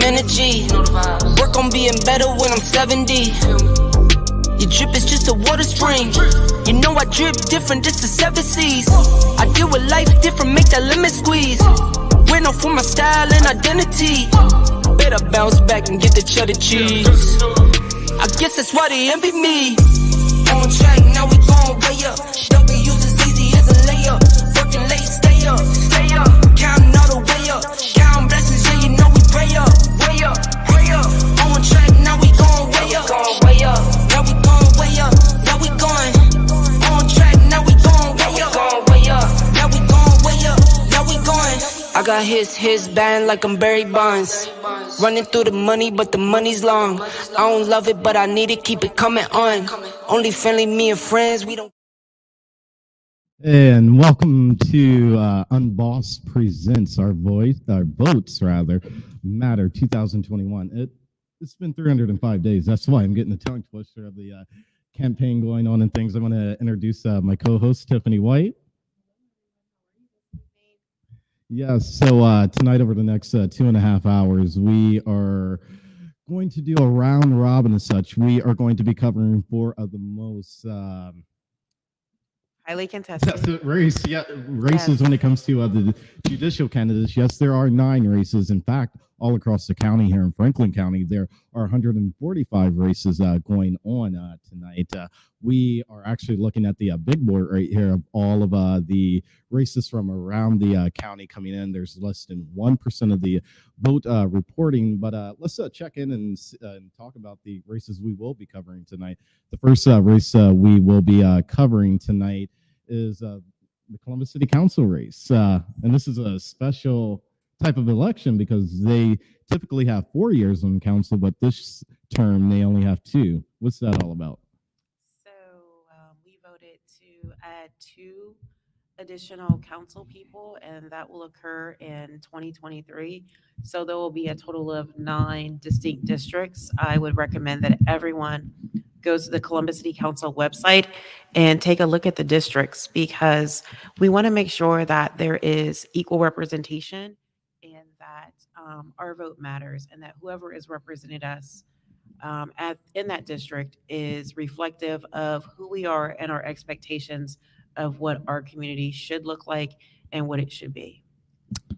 energy. Work on being better when I'm 70. Your drip is just a water spring. You know I drip different, this is 7 seas. I deal with life different, make that lemon squeeze. Went off for my style and identity. Better bounce back and get the cheddar cheese. I guess that's why they envy me. On track, now we gon' way up. W's as easy as a layup. Working late, stay up, stay up. Counting all the way up. Counting blessings, yeah, you know we pray up. Way up, way up. On track, now we gon' way up. Way up. Now we gon' way up. Now we going. On track, now we gon' way up. Way up. Now we gon' way up. Now we going. I got his band like I'm Barry Bonds. Running through the money, but the money's long. I don't love it, but I need it, keep it coming on. Only friendly, me and friends, we don't. And welcome to UnBossed Presents our votes rather, matter 2021. It's been 305 days. That's why I'm getting the tongue twister of the campaign going on and things. I'm going to introduce my co-host Tiffany White. Yes. So tonight, over the next 2.5 hours, we are going to do a round robin and such. We are going to be covering four of the most Highly Yes, contested. race. Yeah, races Yes. when it comes to the judicial candidates. Yes, there are 9 races. In fact, all across the county here in Franklin County, there are 145 races going on tonight. We are actually looking at the big board right here of all of the races from around the county coming in. There's less than 1% of the vote reporting, but let's check in and talk about the races we will be covering tonight. The first race we will be covering tonight is the Columbus City Council race. And this is a special type of election because they typically have 4 years on council, but this term they only have two. What's that all about? So we voted to add two additional council people, and that will occur in 2023. So there will be a total of 9 distinct districts. I would recommend that everyone goes to the Columbus City Council website and take a look at the districts because we want to make sure that there is equal representation and that our vote matters and that whoever is representing us in that district is reflective of who we are and our expectations of what our community should look like and what it should be.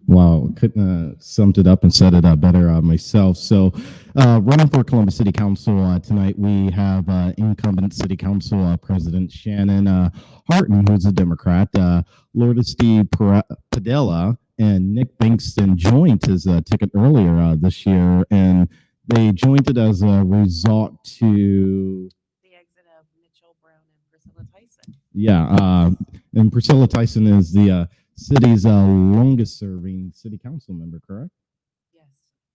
Wow, couldn't have summed it up and said it better myself. So, running for Columbus City Council tonight, we have incumbent City Council President Shannon Harton, who's a Democrat, Lourdes Padilla, and Nick Bankston joined his ticket earlier this year, and they joined it as a result to The exit of Mitchell Brown and Priscilla Tyson. yeah, and Priscilla Tyson is the city's longest serving city council member, correct? Yes,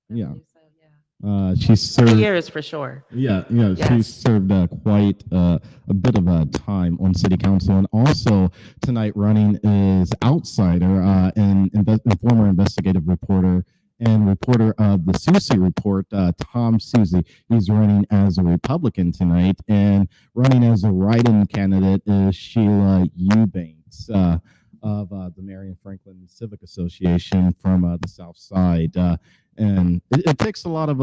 I Yeah. believe so. Yeah. She 20 served. years for sure. Yeah, she Yes. served quite a bit of time on city council, and also tonight running is outsider and former investigative reporter and reporter of the Susie Report, Tom Susie. He's running as a Republican tonight, and running as a write-in candidate is Sheila Eubanks of the Marion Franklin Civic Association from the South Side. And it takes a lot of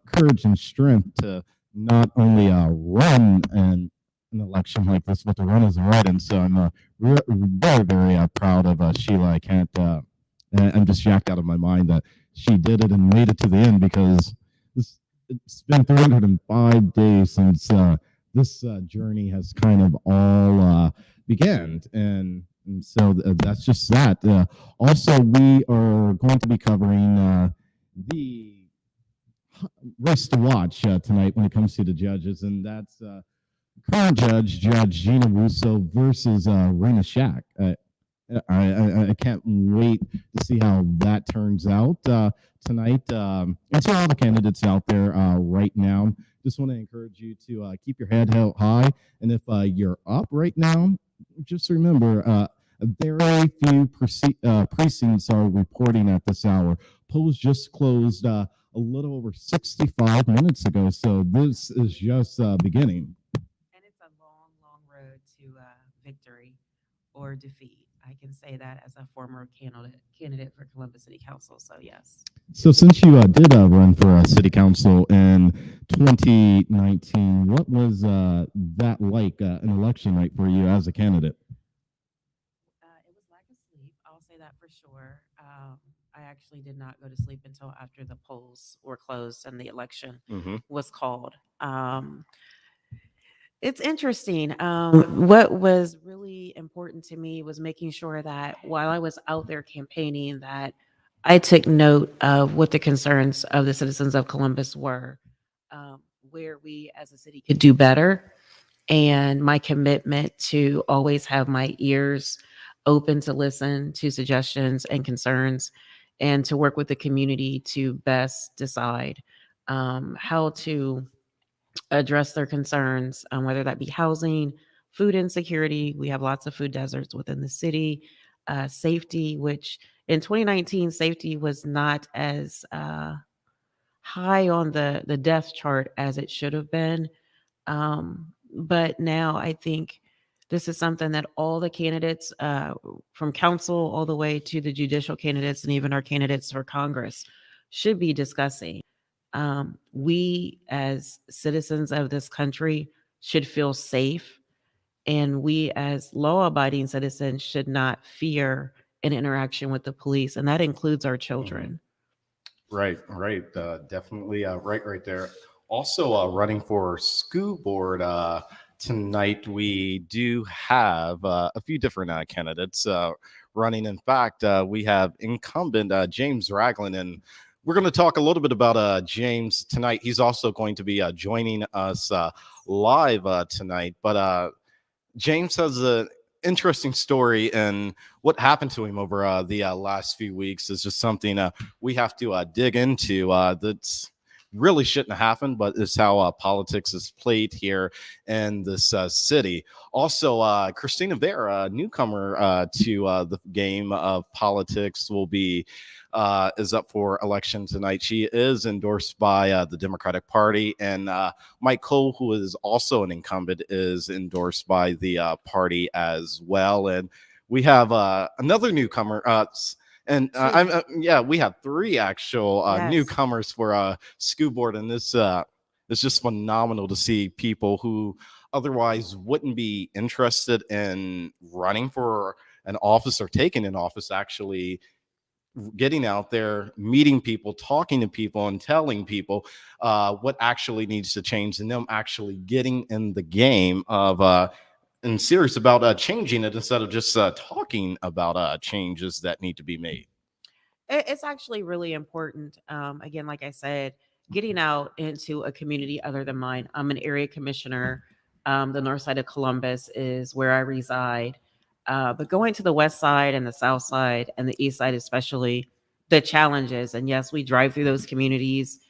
courage and strength to not only run an election like this, but to run as a write-in. So I'm very, very proud of Sheila. I can't. I'm just jacked out of my mind that she did it and made it to the end because it's been 305 days since this journey has kind of all began, and so that's just that. Also, we are going to be covering the race to watch tonight when it comes to the judges, and that's current Judge Gina Russo versus Rena Shack. I can't wait to see how that turns out tonight. And to all the candidates out there right now, just want to encourage you to keep your head held high. And if you're up right now, just remember very few precincts are reporting at this hour. Polls just closed a little over 65 minutes ago, so this is just beginning. And it's a long, long road to victory or defeat. I can say that as a former candidate for Columbus City Council. So yes. So, since you did run for city council in 2019, what was that like an election night for you as a candidate? It was lack of sleep. I'll say that for sure. I actually did not go to sleep until after the polls were closed and the election Mm-hmm. was called. It's interesting. What was really important to me was making sure that while I was out there campaigning, that I took note of what the concerns of the citizens of Columbus were, where we as a city could do better, and my commitment to always have my ears open to listen to suggestions and concerns and to work with the community to best decide how to address their concerns, whether that be housing, food insecurity. We have lots of food deserts within the city. Safety, which in 2019, safety was not as high on the death chart as it should have been. But now I think this is something that all the candidates, from council all the way to the judicial candidates and even our candidates for Congress, should be discussing. We, as citizens of this country, should feel safe, and we, as law-abiding citizens, should not fear an interaction with the police, and that includes our children. Right. Definitely right there. Also, running for school board tonight, we do have a few different candidates running. In fact, we have incumbent James Ragland, and we're going to talk a little bit about James tonight. He's also going to be joining us live tonight. But James has an interesting story, and what happened to him over the last few weeks is just something we have to dig into. That's really shouldn't have happened, but it's how politics is played here in this city. Also, Christina Vera, a newcomer to the game of politics, will be is up for election tonight. She is endorsed by the Democratic Party, and Mike Cole, who is also an incumbent, is endorsed by the party as well. And we have another newcomer. We have three actual newcomers for school board, and this is just phenomenal to see people who otherwise wouldn't be interested in running for an office or taking an office actually getting out there, meeting people, talking to people, and telling people what actually needs to change, and them actually getting in the game of and serious about changing it instead of just talking about changes that need to be made. It's actually really important. Again, like I said, getting out into a community other than mine. I'm an area commissioner. The north side of Columbus is where I reside. But going to the west side and the south side and the east side, especially, the challenges. And yes, we drive through those communities.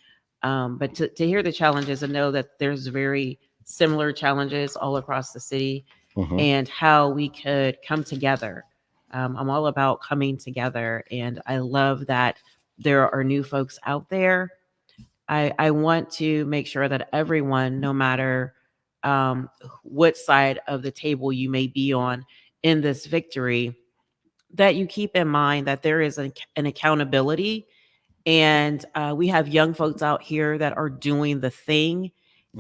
But to hear the challenges and know that there's very similar challenges all across the city, and how we could come together. I'm all about coming together. And I love that there are new folks out there. I want to make sure that everyone, no matter what side of the table you may be on in this victory, that you keep in mind that there is an accountability, and we have young folks out here that are doing the thing,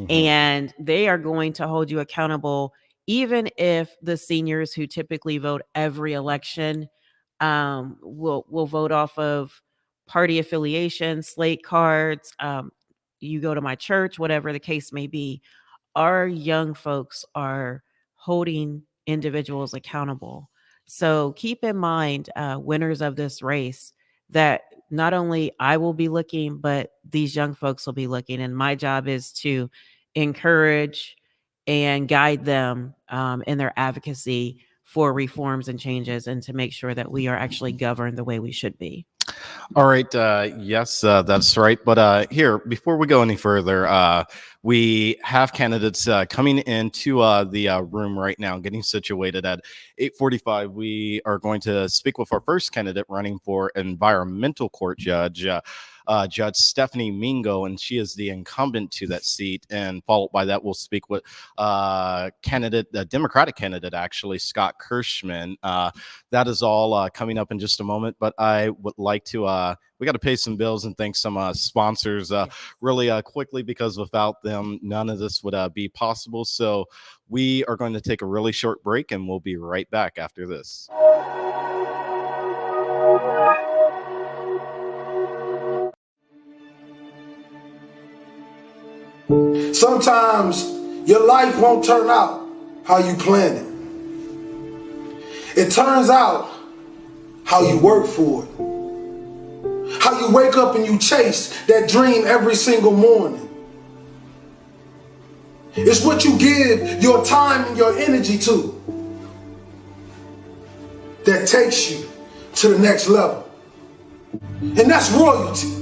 and they are going to hold you accountable, even if the seniors who typically vote every election will vote off of party affiliation, slate cards. You go to my church, whatever the case may be. Our young folks are holding individuals accountable. So keep in mind, winners of this race, that not only I will be looking, but these young folks will be looking. And my job is to encourage and guide them in their advocacy for reforms and changes, and to make sure that we are actually governed the way we should be. All right. Yes, that's right. But here, before we go any further, we have candidates coming into the room right now, getting situated. At 8:45, we are going to speak with our first candidate running for environmental court judge, Judge Stephanie Mingo, and she is the incumbent to that seat. And followed by that, we'll speak with the Democratic candidate, actually, Scott Kirschman. That is all coming up in just a moment. But I would like to, we got to pay some bills and thank some sponsors really quickly, because without them, none of this would be possible. So we are going to take a really short break, and we'll be right back after this. Sometimes your life won't turn out how you planned it. It turns out how you work for it. How you wake up and you chase that dream every single morning. It's what you give your time and your energy to that takes you to the next level. And that's royalty.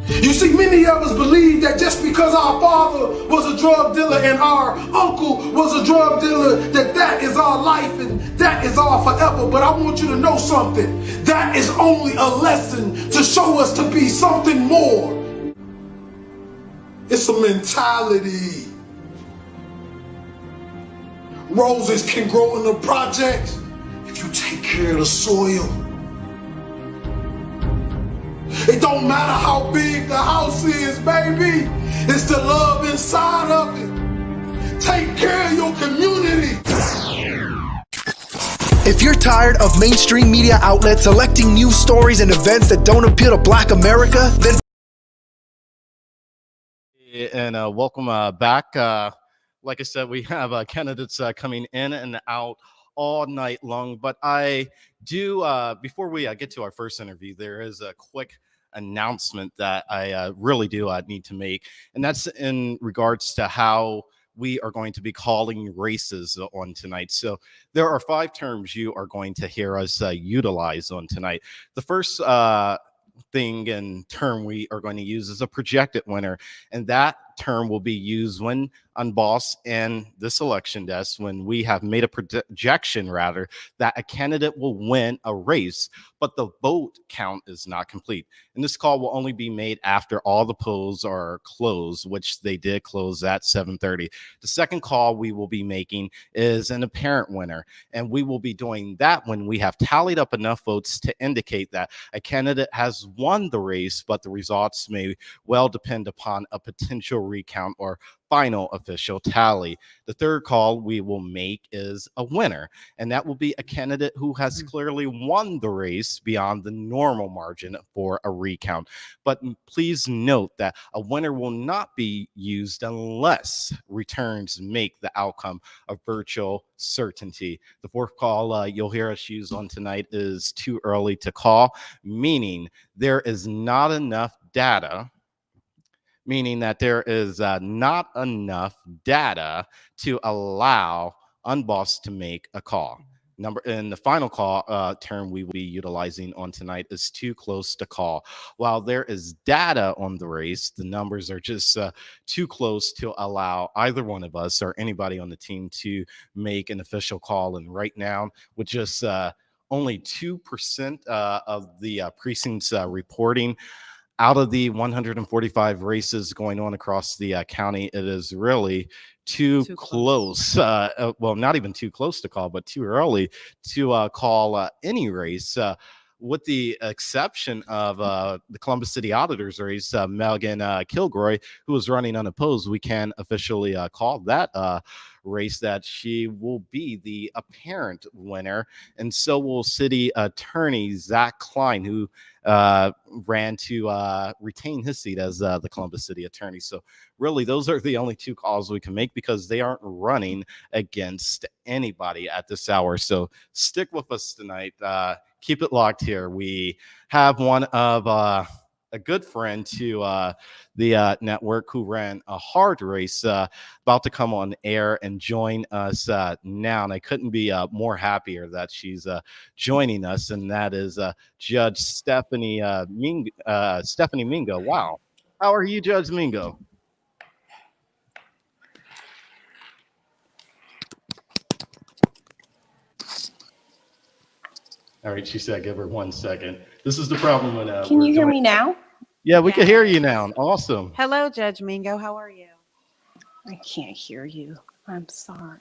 You see, many of us believe that just because our father was a drug dealer and our uncle was a drug dealer, that is our life and that is our forever. But I want you to know something. That is only a lesson to show us to be something more. It's a mentality. Roses can grow in the projects if you take care of the soil. It don't matter how big the house is, baby. It's the love inside of it. Take care of your community. If you're tired of mainstream media outlets selecting news stories and events that don't appeal to Black America, then... And welcome back. Like I said, we have candidates coming in and out all night long. But I do, before we get to our first interview, there is a quick announcement that I really do need to make. And that's in regards to how we are going to be calling races on tonight. So there are 5 terms you are going to hear us utilize on tonight. The first thing and term we are going to use is a projected winner, and that term will be used when UnBossed and this election desk, when we have made a projection rather that a candidate will win a race, but the vote count is not complete. And this call will only be made after all the polls are closed, which they did close at 7:30. The second call we will be making is an apparent winner, and we will be doing that when we have tallied up enough votes to indicate that a candidate has won the race, but the results may well depend upon a potential recount or final official tally. The third call we will make is a winner, and that will be a candidate who has clearly won the race beyond the normal margin for a recount. But please note that a winner will not be used unless returns make the outcome a virtual certainty. The fourth call you'll hear us use on tonight is too early to call, meaning there is not enough data, meaning that there is not enough data to allow UnBossed to make a call. And the final call term we will be utilizing on tonight is too close to call. While there is data on the race, the numbers are just too close to allow either one of us or anybody on the team to make an official call. And right now, with just only 2% of the precincts reporting, out of the 145 races going on across the county, it is really too close. Well, not even too close to call, but too early to call any race. With the exception of the Columbus City Auditor's race, Megan Kilgroy, who is running unopposed, we can officially call that race that she will be the apparent winner. And so will City Attorney Zach Klein, who ran to retain his seat as the Columbus City Attorney. So really, those are the only 2 calls we can make because they aren't running against anybody at this hour. So stick with us tonight. Keep it locked here. We have one of a good friend to the network who ran a hard race about to come on air and join us now. And I couldn't be more happier that she's joining us, and that is Judge Stephanie Mingo. Wow. How are you, Judge Mingo? All right, she said give her 1 second. This is the problem when can you hear me now? Yeah, we can hear you now. Awesome. Hello, Judge Mingo. How are you? I can't hear you. I'm sorry.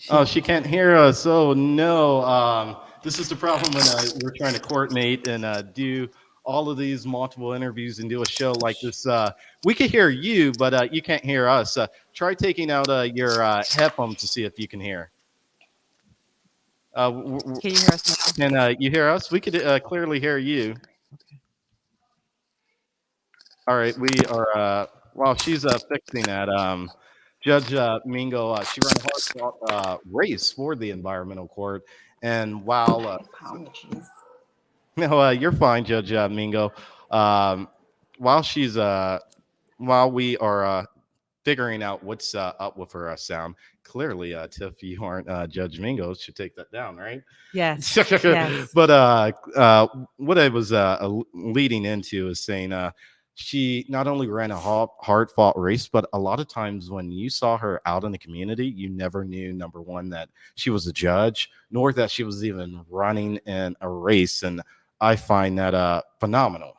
Oh, she can't hear us. Oh, no. This is the problem when we're trying to coordinate and do all of these multiple interviews and do a show like this. We can hear you, but you can't hear us. Try taking out your headphones to see if you can hear. Can you hear us now? Can you hear us? We could clearly hear you. All right, we are, while she's fixing that, Judge Mingo, she ran a hard race for the environmental court. And while, Apologies. no, you're fine, Judge Mingo. While she's, while we are figuring out what's up with her sound, clearly, Tiff, you aren't Judge Mingo, should take that down, right? Yes. Yes. But what I was leading into is saying, she not only ran a hard-fought race, but a lot of times when you saw her out in the community, you never knew, number one, that she was a judge, nor that she was even running in a race. And I find that phenomenal.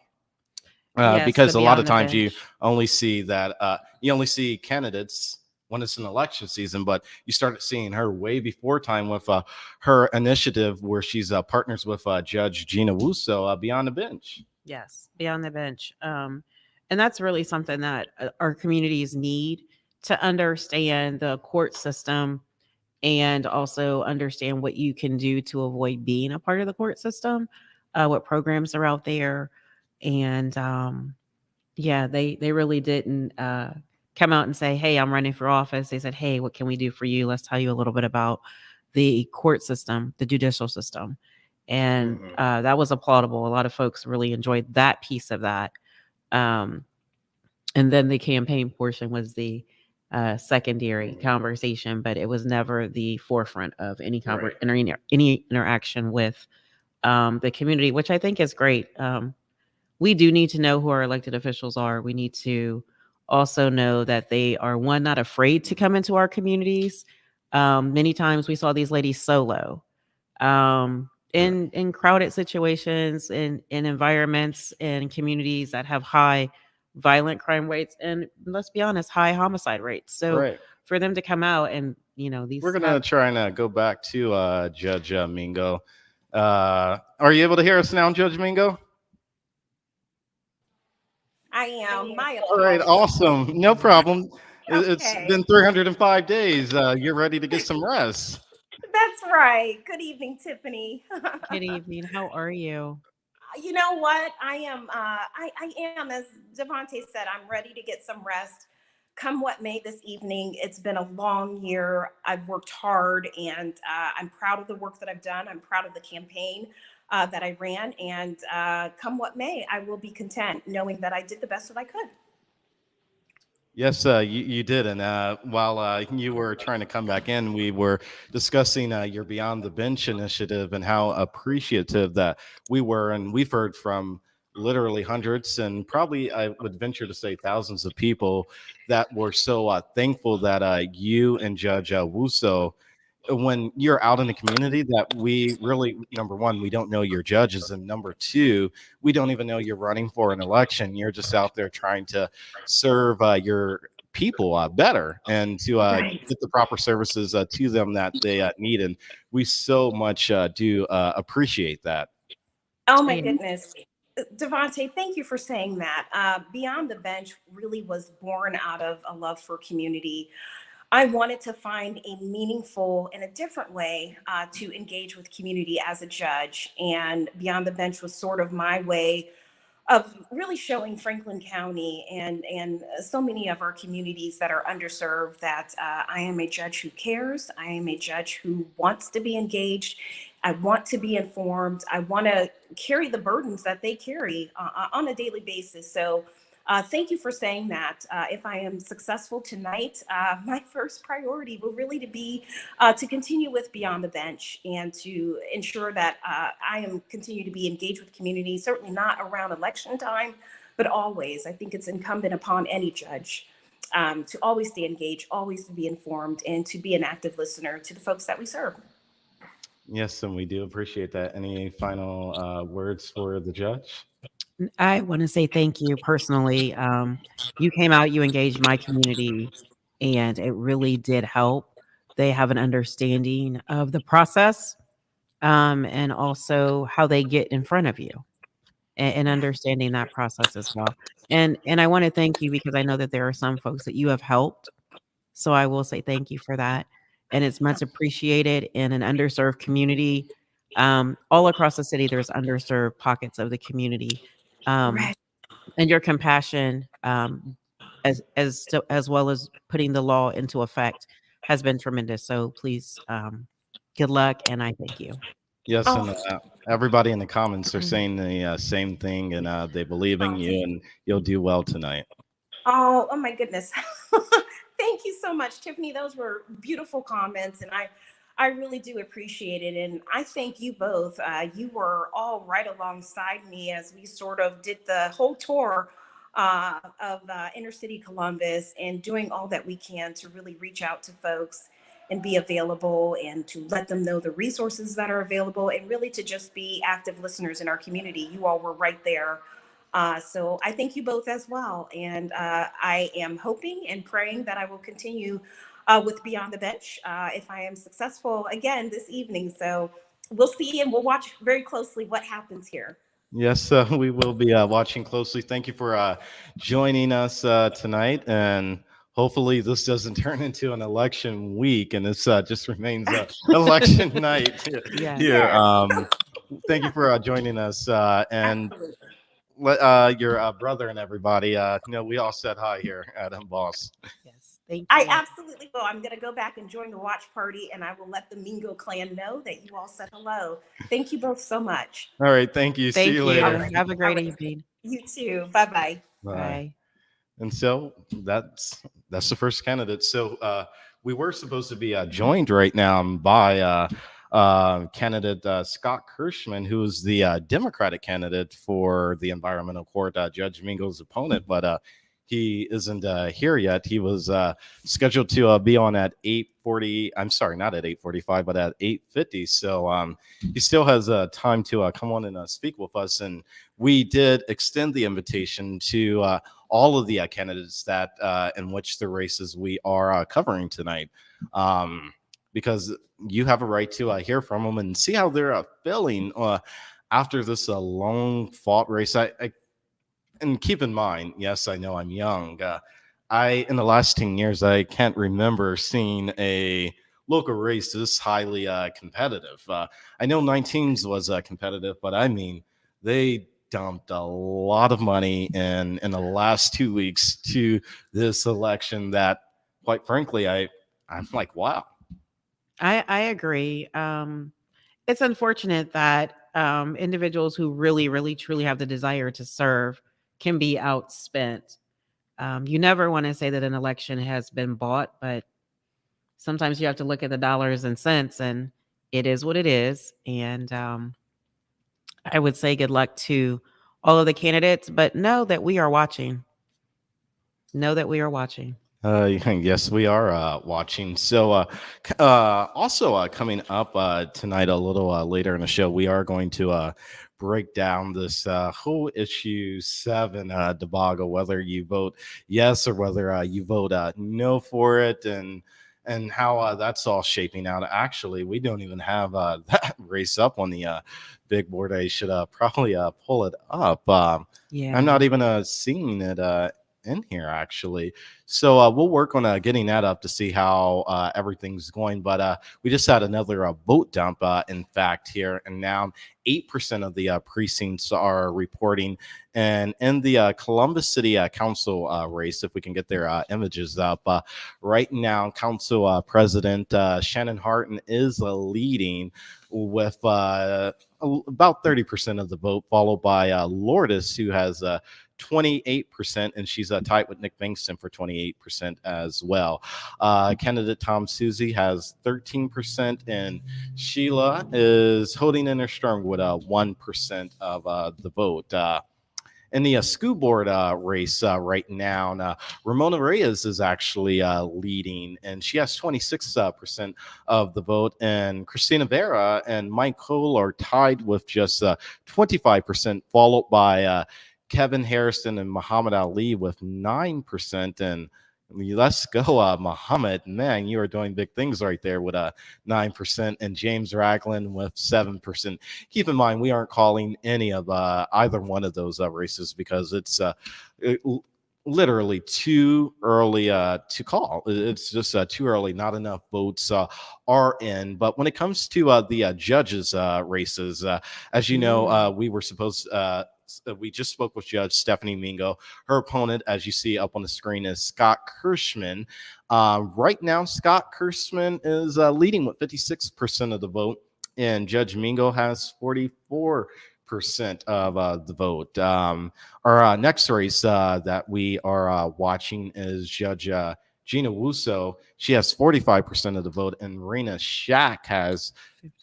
Yes, the Because a lot of Beyond the times you Bench. only see that you only see candidates when it's an election season, but you started seeing her way before time with her initiative where she's partners with Judge Gina Wusso Beyond the Bench. Yes, Beyond the Bench. And that's really something that our communities need to understand the court system and also understand what you can do to avoid being a part of the court system, what programs are out there. And yeah, they really didn't come out and say, "Hey, I'm running for office." They said, "Hey, what can we do for you? Let's tell you a little bit about the court system, the judicial system." And that was applaudable. A lot of folks really enjoyed that piece of that. Um, and then the campaign portion was the secondary conversation, but it was never the forefront of any any interaction with the community, which I think is great. We do need to know who our elected officials are. We need to also know that they are, one, not afraid to come into our communities. Many times we saw these ladies solo, in crowded situations, in environments and communities that have high violent crime rates and, let's be honest, high homicide rates. So Right. for them to come out and, these We're gonna try and go back to Judge Mingo. Are you able to hear us now, Judge Mingo? I am. My All right, apologies. awesome. No problem. It's Okay. been 305 days. You're ready to get some rest. That's right. Good evening, Tiffany. Good evening. How are you? You know what? I am. I am, as DaVante said, I'm ready to get some rest. Come what may this evening. It's been a long year. I've worked hard, and I'm proud of the work that I've done. I'm proud of the campaign that I ran, and come what may, I will be content knowing that I did the best that I could. Yes, you did. And while you were trying to come back in, we were discussing your Beyond the Bench initiative and how appreciative that we were. And we've heard from literally hundreds and probably, I would venture to say, thousands of people that were so thankful that you and Judge Wusso, when you're out in the community, that we really, number one, we don't know your judges, and number two, we don't even know you're running for an election. You're just out there trying to serve your people better and to Right. get the proper services to them that they need. And we so much do appreciate that. Oh my Yeah. goodness. DaVante, thank you for saying that. Beyond the Bench really was born out of a love for community. I wanted to find a meaningful and a different way to engage with community as a judge. And Beyond the Bench was sort of my way of really showing Franklin County and so many of our communities that are underserved that I am a judge who cares. I am a judge who wants to be engaged. I want to be informed. I want to carry the burdens that they carry on a daily basis. So thank you for saying that. If I am successful tonight, my first priority will really to be to continue with Beyond the Bench and to ensure that I am continue to be engaged with community, certainly not around election time, but always. I think it's incumbent upon any judge to always stay engaged, always to be informed, and to be an active listener to the folks that we serve. Yes, and we do appreciate that. Any final words for the judge? I want to say thank you personally. You came out, you engaged my community, and it really did help. They have an understanding of the process, and also how they get in front of you, and understanding that process as well. And I want to thank you because I know that there are some folks that you have helped. So I will say thank you for that. And it's much appreciated in an underserved community. All across the city, there's underserved pockets of the community. Um, Right. and your compassion, as well as putting the law into effect, has been tremendous. So please, good luck, and I thank you. Yes, and Oh, everybody in the comments are saying the same thing, and they believe in oh, you, and you'll do well tonight. oh my goodness. Thank you so much, Tiffany. Those were beautiful comments, and I really do appreciate it. And I thank you both. You were all right alongside me as we sort of did the whole tour inner city Columbus, and doing all that we can to really reach out to folks and be available and to let them know the resources that are available, and really to just be active listeners in our community. You all were right there. So I thank you both as well. And I am hoping and praying that I will continue with Beyond the Bench if I am successful again this evening. So we'll see, and we'll watch very closely what happens here. Yes, we will be watching closely. Thank you for joining us tonight, and hopefully this doesn't turn into an election week, and this just remains election night Yes. here. Yes. Thank you for joining us, and Absolutely. let your brother and everybody know we all said hi here at UnBossed. Yes. Thank you. I absolutely will. I'm going to go back and join the watch party, and I will let the Mingo clan know that you all said hello. Thank you both so much. All right, thank you. Thank See you you. later. Have a great All right. evening. You too. Bye-bye. Bye. Bye. And so that's the first candidate. So we were supposed to be joined right now by candidate Scott Kirschman, who is the Democratic candidate for the Environmental Court, Judge Mingo's opponent, but he isn't here yet. He was scheduled to be on at 8:40. I'm sorry, not at 8:45, but at 8:50. So he still has time to come on and speak with us. And we did extend the invitation to all of the candidates that in which the races we are covering tonight, because you have a right to hear from them and see how they're feeling after this long fought race. And keep in mind, yes, I know I'm young. In the last 10 years, I can't remember seeing a local race this highly competitive. I know 19s was competitive, but I mean, they dumped a lot of money in the last 2 weeks to this election that, quite frankly, I'm like, wow. I agree. It's unfortunate that individuals who really, really, truly have the desire to serve can be outspent. You never want to say that an election has been bought, but sometimes you have to look at the dollars and cents, and it is what it is. And I would say good luck to all of the candidates, but know that we are watching. Know that we are watching. Yes, we are watching. So also coming up tonight, a little later in the show, we are going to break down this whole issue 7 debacle, whether you vote yes or whether you vote no for it, and how that's all shaping out. Actually, we don't even have that race up on the big board. I should probably pull it up. Yeah. I'm not even seeing it in here, actually. So we'll work on getting that up to see how everything's going. But we just had another vote dump, in fact, here. And now 8% of the precincts are reporting. And in the Columbus City Council race, if we can get their images up, right now, Council President Shannon Harton is leading with about 30% of the vote, followed by Lourdes, who has 28%, and she's tied with Nick Bankston for 28% as well. Candidate Tom Susie has 13%, and Sheila is holding in her strong with 1% of the vote. In the school board race right now, Ramona Reyes is actually leading, and she has 26% of the vote. And Christina Vera and Mike Cole are tied with just 25%, followed by Kevin Harrison and Muhammad Ali with 9%. And let's go, Muhammad. Man, you are doing big things right there with 9%, and James Ragland with 7%. Keep in mind, we aren't calling any of either one of those races because it's literally too early to call. It's just too early. Not enough votes are in. But when it comes to the judges races, as you know, we just spoke with Judge Stephanie Mingo. Her opponent, as you see up on the screen, is Scott Kirschman. Right now, Scott Kirschman is leading with 56% of the vote, and Judge Mingo has 44% of the vote. Our next race that we are watching is Judge Gina Wuso. She has 45% of the vote, and Rena Shack has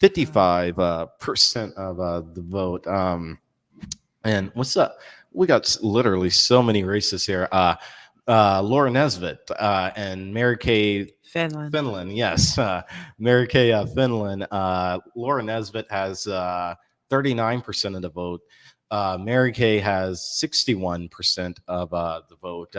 55% of the vote. And what's up? we got literally so many races here. Laura Nesbitt and Mary Kay Finland, yes. Mary Kay Finland. Laura Nesbitt has 39% of the vote. Mary Kay has 61% of the vote.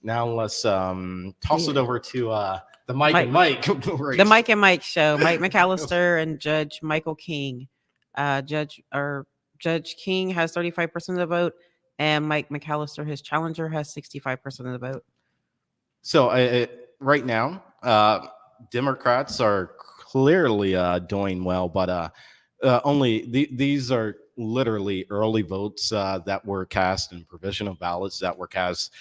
Now let's toss it over to the Mike and Mike race. The Mike and Mike show. Mike McAllister and Judge Michael King. Judge King has 35% of the vote, and Mike McAllister, his challenger, has 65% of the vote. So right now, Democrats are clearly doing well, but only these are literally early votes that were cast and provisional ballots that were cast.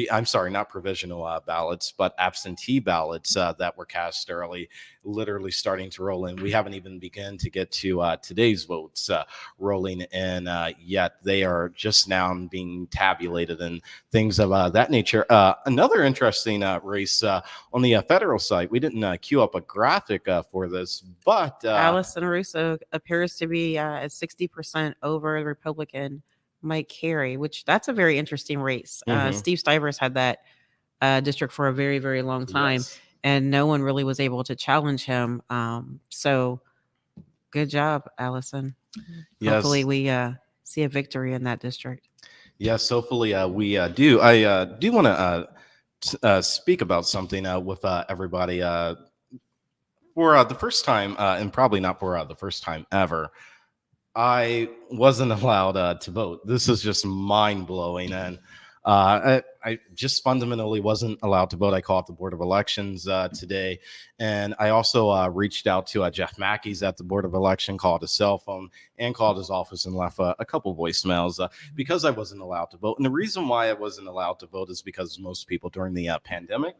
I'm sorry, not provisional ballots, but absentee ballots that were cast early, literally starting to roll in. We haven't even begun to get to today's votes rolling in yet. They are just now being tabulated and things of that nature. Another interesting race on the federal side. We didn't queue up a graphic for this, but Allison Russo appears to be at 60% over the Republican Mike Carey, which that's a very interesting race. Steve Stivers had that district for a very, very long time, and no one really was able to challenge him. So good job, Allison. Yes. Hopefully we see a victory in that district. Yes, hopefully we do. I do want to speak about something with everybody for the first time, and probably not for the first time ever. I wasn't allowed to vote. This is just mind-blowing, and I just fundamentally wasn't allowed to vote. I called the Board of Elections today, and I also reached out to Jeff Mackey's at the Board of Election, called his cell phone, and called his office and left a couple voicemails because I wasn't allowed to vote. And the reason why I wasn't allowed to vote is because most people during the pandemic,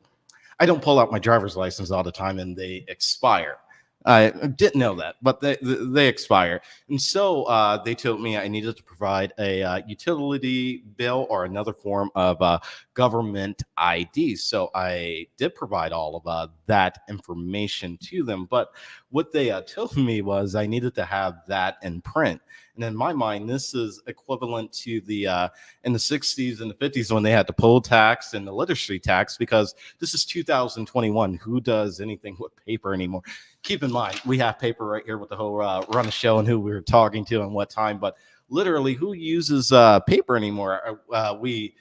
I don't pull out my driver's license all the time, and they expire. I didn't know that, but they expire. And so they told me I needed to provide a utility bill or another form of government ID. So I did provide all of that information to them. But what they told me was I needed to have that in print. And in my mind, this is equivalent to the in the 60s and the 50s when they had the poll tax and the literacy tax, because this is 2021. Who does anything with paper anymore? Keep in mind, we have paper right here with the whole run of show and who we were talking to and what time. But literally, who uses paper anymore? We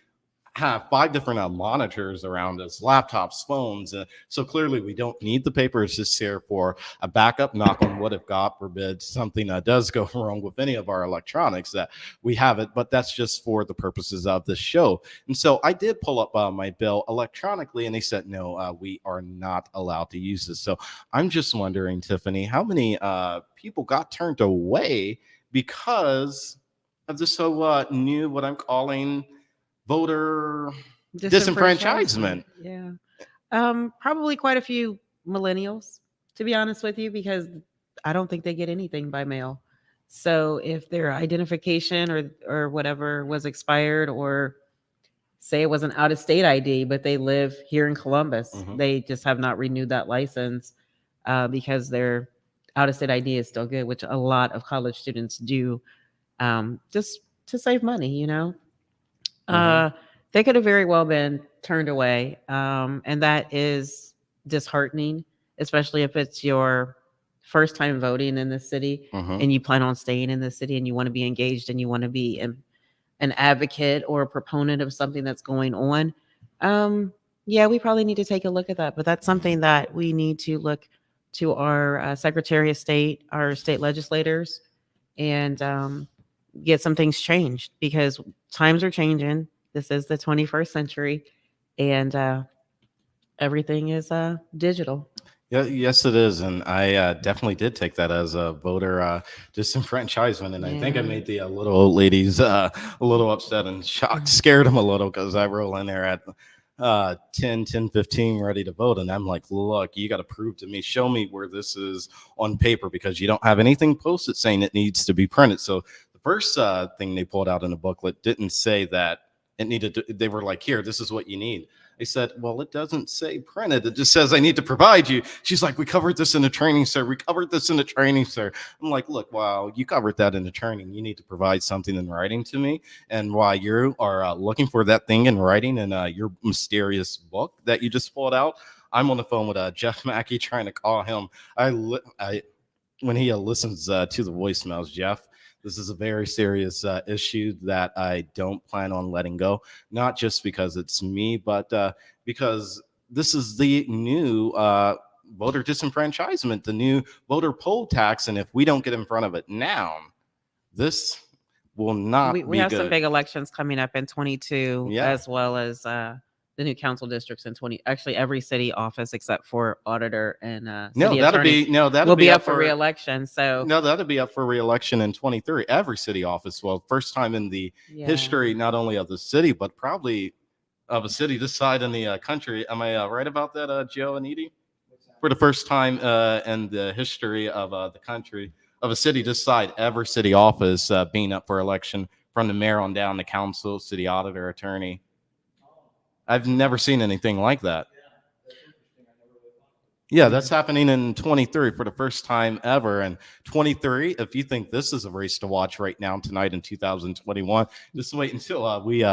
have 5 different monitors around us, laptops, phones. So clearly we don't need the paper. It's just here for a backup, knock on wood, if God forbid something does go wrong with any of our electronics, that we have it. But that's just for the purposes of this show. And so I did pull up my bill electronically, and they said, no, we are not allowed to use this. So I'm just wondering, Tiffany, how many people got turned away because of this so new, what I'm calling voter disenfranchisement? Yeah. Probably quite a few millennials, to be honest with you, because I don't think they get anything by mail. So if their identification or whatever was expired, or say it was an out-of-state ID, but they live here in Columbus, they just have not renewed that license because their out-of-state ID is still good, which a lot of college students do just to save money, you know. They could have very well been turned away. And that is disheartening, especially if it's your first time voting in the city and you plan on staying in the city and you want to be engaged and you want to be an advocate or a proponent of something that's going on. Yeah, we probably need to take a look at that. But that's something that we need to look to our Secretary of State, our state legislators, and get some things changed, because times are changing. This is the 21st century, and everything is digital. Yeah, yes, it is. And I definitely did take that as a voter disenfranchisement. And I think I made the little old ladies a little upset and shocked, scared them a little, because I roll in there at 10:15 ready to vote. And I'm like, look, you got to prove to me, show me where this is on paper, because you don't have anything posted saying it needs to be printed. So the first thing they pulled out in the booklet didn't say that it needed to, they were like, here, this is what you need. I said, well, it doesn't say printed. It just says I need to provide you. She's like, we covered this in the training, sir. We covered this in the training, sir. I'm like, look, wow, you covered that in the training. You need to provide something in writing to me. And while you are looking for that thing in writing in your mysterious book that you just pulled out, I'm on the phone with Jeff Mackey trying to call him. When he listens to the voicemails, Jeff, this is a very serious issue that I don't plan on letting go, not just because it's me, but because this is the new voter disenfranchisement, the new voter poll tax. And if we don't get in front of it now, this will not be good. We have some big elections coming up in 22, as well as the new council districts in 20. Actually, every city office except for auditor and that'll be up for re-election. So that'll be up for re-election in 23. Every city office. Well, first time in the history, not only of the city, but probably of a city this side in the country. Am I right about that, Joe and Edie? For the first time in the history of the country, of a city this side, every city office being up for election, from the mayor on down to council, city auditor, attorney. I've never seen anything like that. Yeah, that's happening in 23 for the first time ever. And 23, if you think this is a race to watch right now tonight in 2021, just wait until we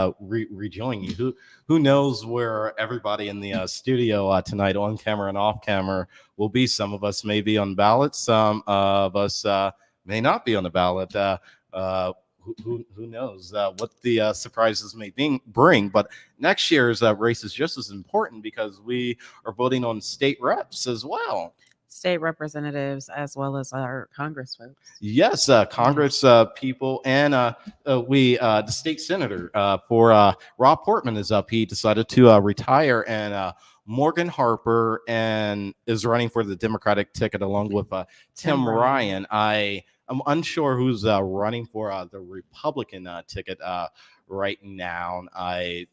rejoin you. Who knows where everybody in the studio tonight, on camera and off camera, will be. Some of us may be on ballot. Some of us may not be on the ballot. Who knows what the surprises may bring. But next year's race is just as important because we are voting on state reps as well. State representatives as well as our Congress folks. Yes, Congress people, and the state senator for Rob Portman is up. He decided to retire, and Morgan Harper and is running for the Democratic ticket along with Tim Ryan. I'm unsure who's running for the Republican ticket right now. I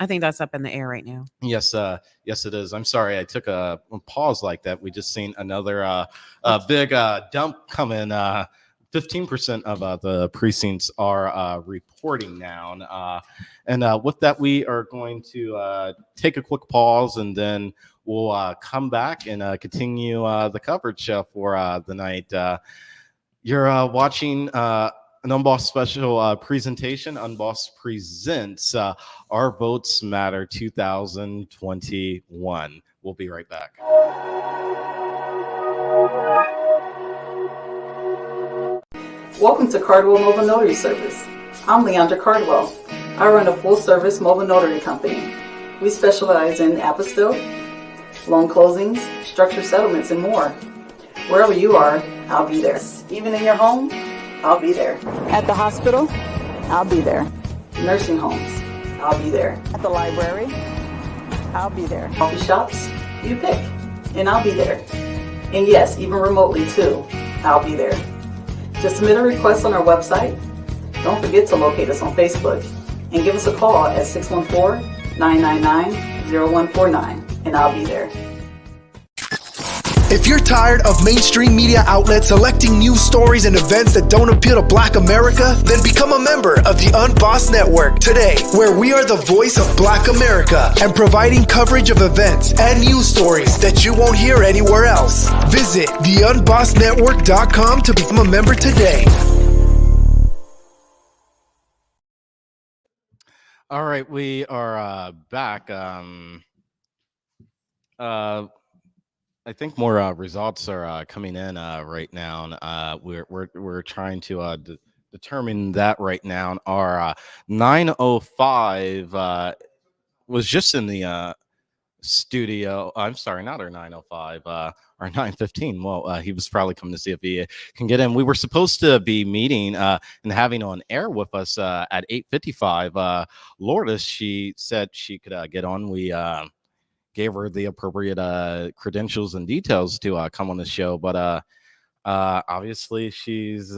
think that's up in the air right now. Yes, it is. I'm sorry, I took a pause like that. We just seen another big dump come in. 15% of the precincts are reporting now. And with that, we are going to take a quick pause, and then we'll come back and continue the coverage for the night. You're watching an UnBossed special presentation. UnBossed presents Our Votes Matter 2021. We'll be right back. Welcome to Cardwell Mobile Notary Service. I'm Leandra Cardwell. I run a full-service mobile notary company. We specialize in apostille, loan closings, structured settlements, and more. Wherever you are, I'll be there. Even in your home, I'll be there. At the hospital, I'll be there. Nursing homes, I'll be there. At the library, I'll be there. Coffee shops, you pick, and I'll be there. And yes, even remotely too, I'll be there. Just submit a request on our website. Don't forget to locate us on Facebook and give us a call at 614-999-0149, and I'll be there. If you're tired of mainstream media outlets selecting news stories and events that don't appeal to Black America, then become a member of the UnBossed Network today, where we are the voice of Black America and providing coverage of events and news stories that you won't hear anywhere else. Visit theunbossednetwork.com to become a member today. All right, we are back. I think more results are coming in right now. We're trying to determine that right now. Our 905 was just in the studio. I'm sorry, not our 905. Our 915. Well, he was probably coming to see if he can get in. We were supposed to be meeting and having on air with us at 8:55. Lourdes, she said she could get on. We gave her the appropriate credentials and details to come on the show, but obviously she's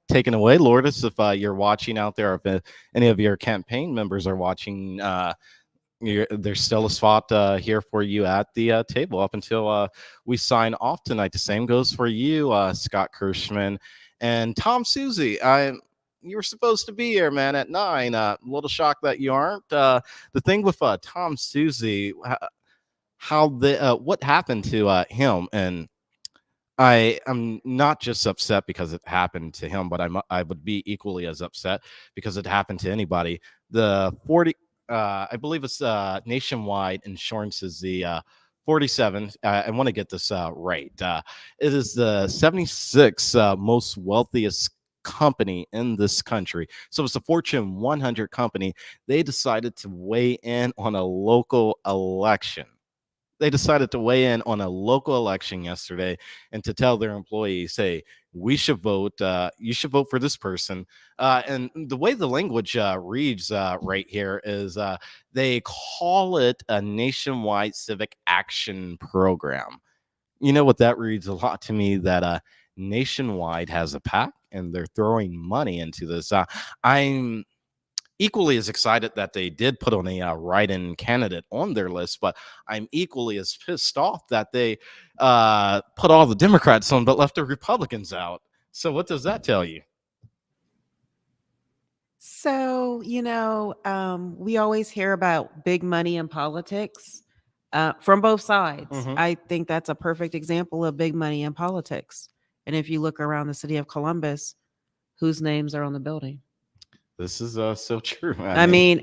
taken away. Lourdes, if you're watching out there, if any of your campaign members are watching, there's still a spot here for you at the table up until we sign off tonight. The same goes for you, Scott Kirschman and Tom Susie. You were supposed to be here, man, at 9. A little shocked that you aren't. The thing with Tom Susie, how what happened to him, and I am not just upset because it happened to him, but I would be equally as upset because it happened to anybody. The 40, I believe it's nationwide insurance is the 47. I want to get this right. It is the 76 most wealthiest company in this country. So it's a Fortune 100 company. They decided to weigh in on a local election. They decided to weigh in on a local election yesterday and to tell their employees, hey, we should vote. You should vote for this person. And the way the language reads right here is they call it a nationwide civic action program. You know what that reads a lot to me, that Nationwide has a PAC and they're throwing money into this. I'm equally as excited that they did put on a write-in candidate on their list, but I'm equally as pissed off that they put all the Democrats on but left the Republicans out. So what does that tell you? So, we always hear about big money in politics from both sides. Mhm. I think that's a perfect example of big money in politics. And if you look around the city of Columbus, whose names are on the building? This is so true. I mean,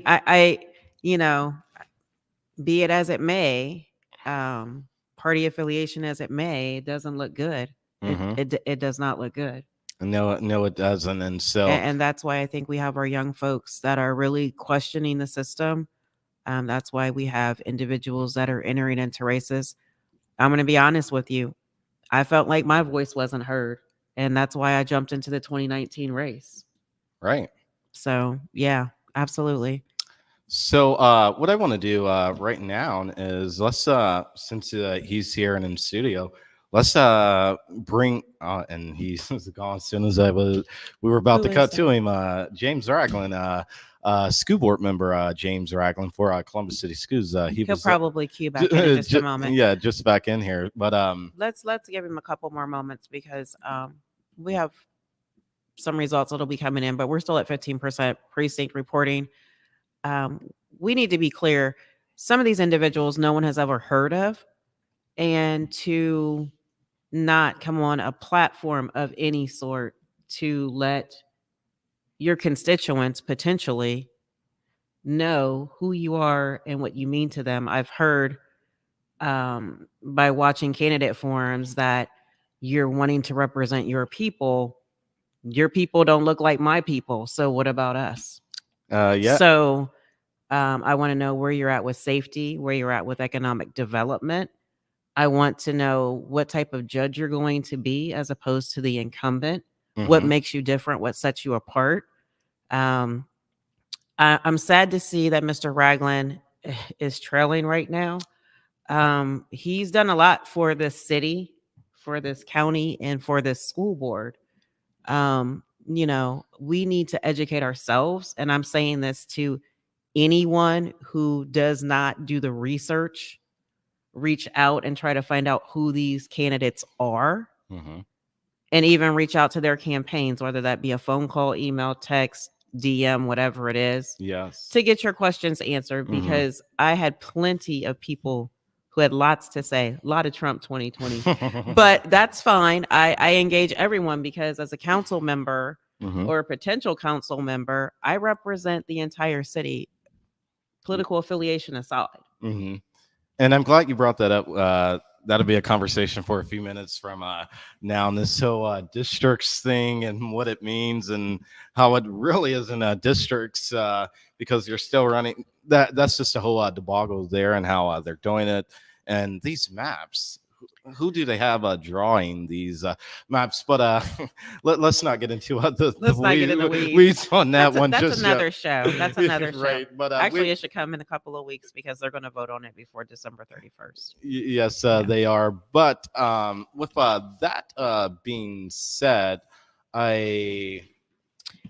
be it as it may, party affiliation as it may, it doesn't look good. Mhm. It does not look good. No, it doesn't. And so And that's why I think we have our young folks that are really questioning the system. That's why we have individuals that are entering into races. I'm going to be honest with you. I felt like my voice wasn't heard. And that's why I jumped into the 2019 race. right. So, yeah, absolutely. So what I want to do right now is let's since he's here and in studio, let's bring and he's gone as soon as we were about Who to cut is to him, James Ragland, school board member James Ragland for Columbus City Schools. He'll probably cue back in just a moment. Yeah, just back in here. But Let's give him a couple more moments because we have some results that'll be coming in, but we're still at 15% precinct reporting. We need to be clear. Some of these individuals no one has ever heard of, and to not come on a platform of any sort to let your constituents potentially know who you are and what you mean to them. I've heard by watching candidate forums that you're wanting to represent your people. Your people don't look like my people. So what about us? yeah. So I want to know where you're at with safety, where you're at with economic development. I want to know what type of judge you're going to be as opposed to the incumbent. What Mhm. makes you different? What sets you apart? I'm sad to see that Mr. Ragland is trailing right now. He's done a lot for this city, for this county, and for this school board. We need to educate ourselves. And I'm saying this to anyone who does not do the research, reach out and try to find out who these candidates are, Mhm. and even reach out to their campaigns, whether that be a phone call, email, text, DM, whatever it is, Yes. to get your questions answered. Mhm. Because I had plenty of people who had lots to say, a lot of Trump 2020, but that's fine. I engage everyone because as a council member Mhm. or a potential council member, I represent the entire city, political affiliation aside. Mhm. And I'm glad you brought that up. That'll be a conversation for a few minutes from now on this whole districts thing and what it means and how it really isn't districts because you're still running. That's just a whole debacle there and how they're doing it. And these maps, who do they have drawing these maps? But let's not get into Let's not get in the weeds on that one. That's another show. That's another show. Right. But actually, it should come in a couple of weeks because they're going to vote on it before December 31st. Yes, they are. But with that being said, I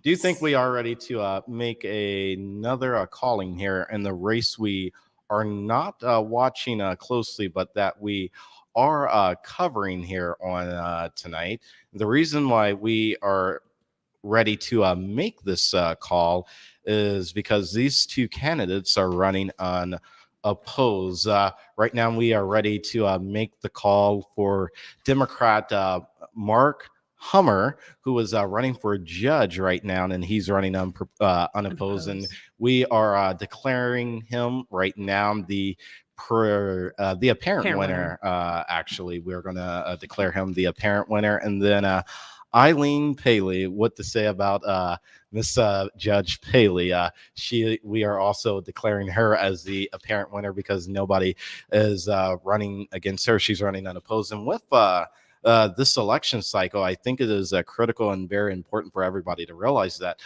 do think we are ready to make another calling here in the race we are not watching closely, but that we are covering here on tonight. The reason why we are ready to make this call is because these two candidates are running unopposed. Right now, we are ready to make the call for Democrat Mark Hummer, who is running for a judge right now, and he's running unopposed. And we are declaring him right now the apparent winner. Actually, we're going to declare him the apparent winner, and then Eileen Paley, what to say about Miss Judge Paley? We are also declaring her as the apparent winner because nobody is running against her. She's running unopposed, and with this election cycle, I think it is critical and very important for everybody to realize that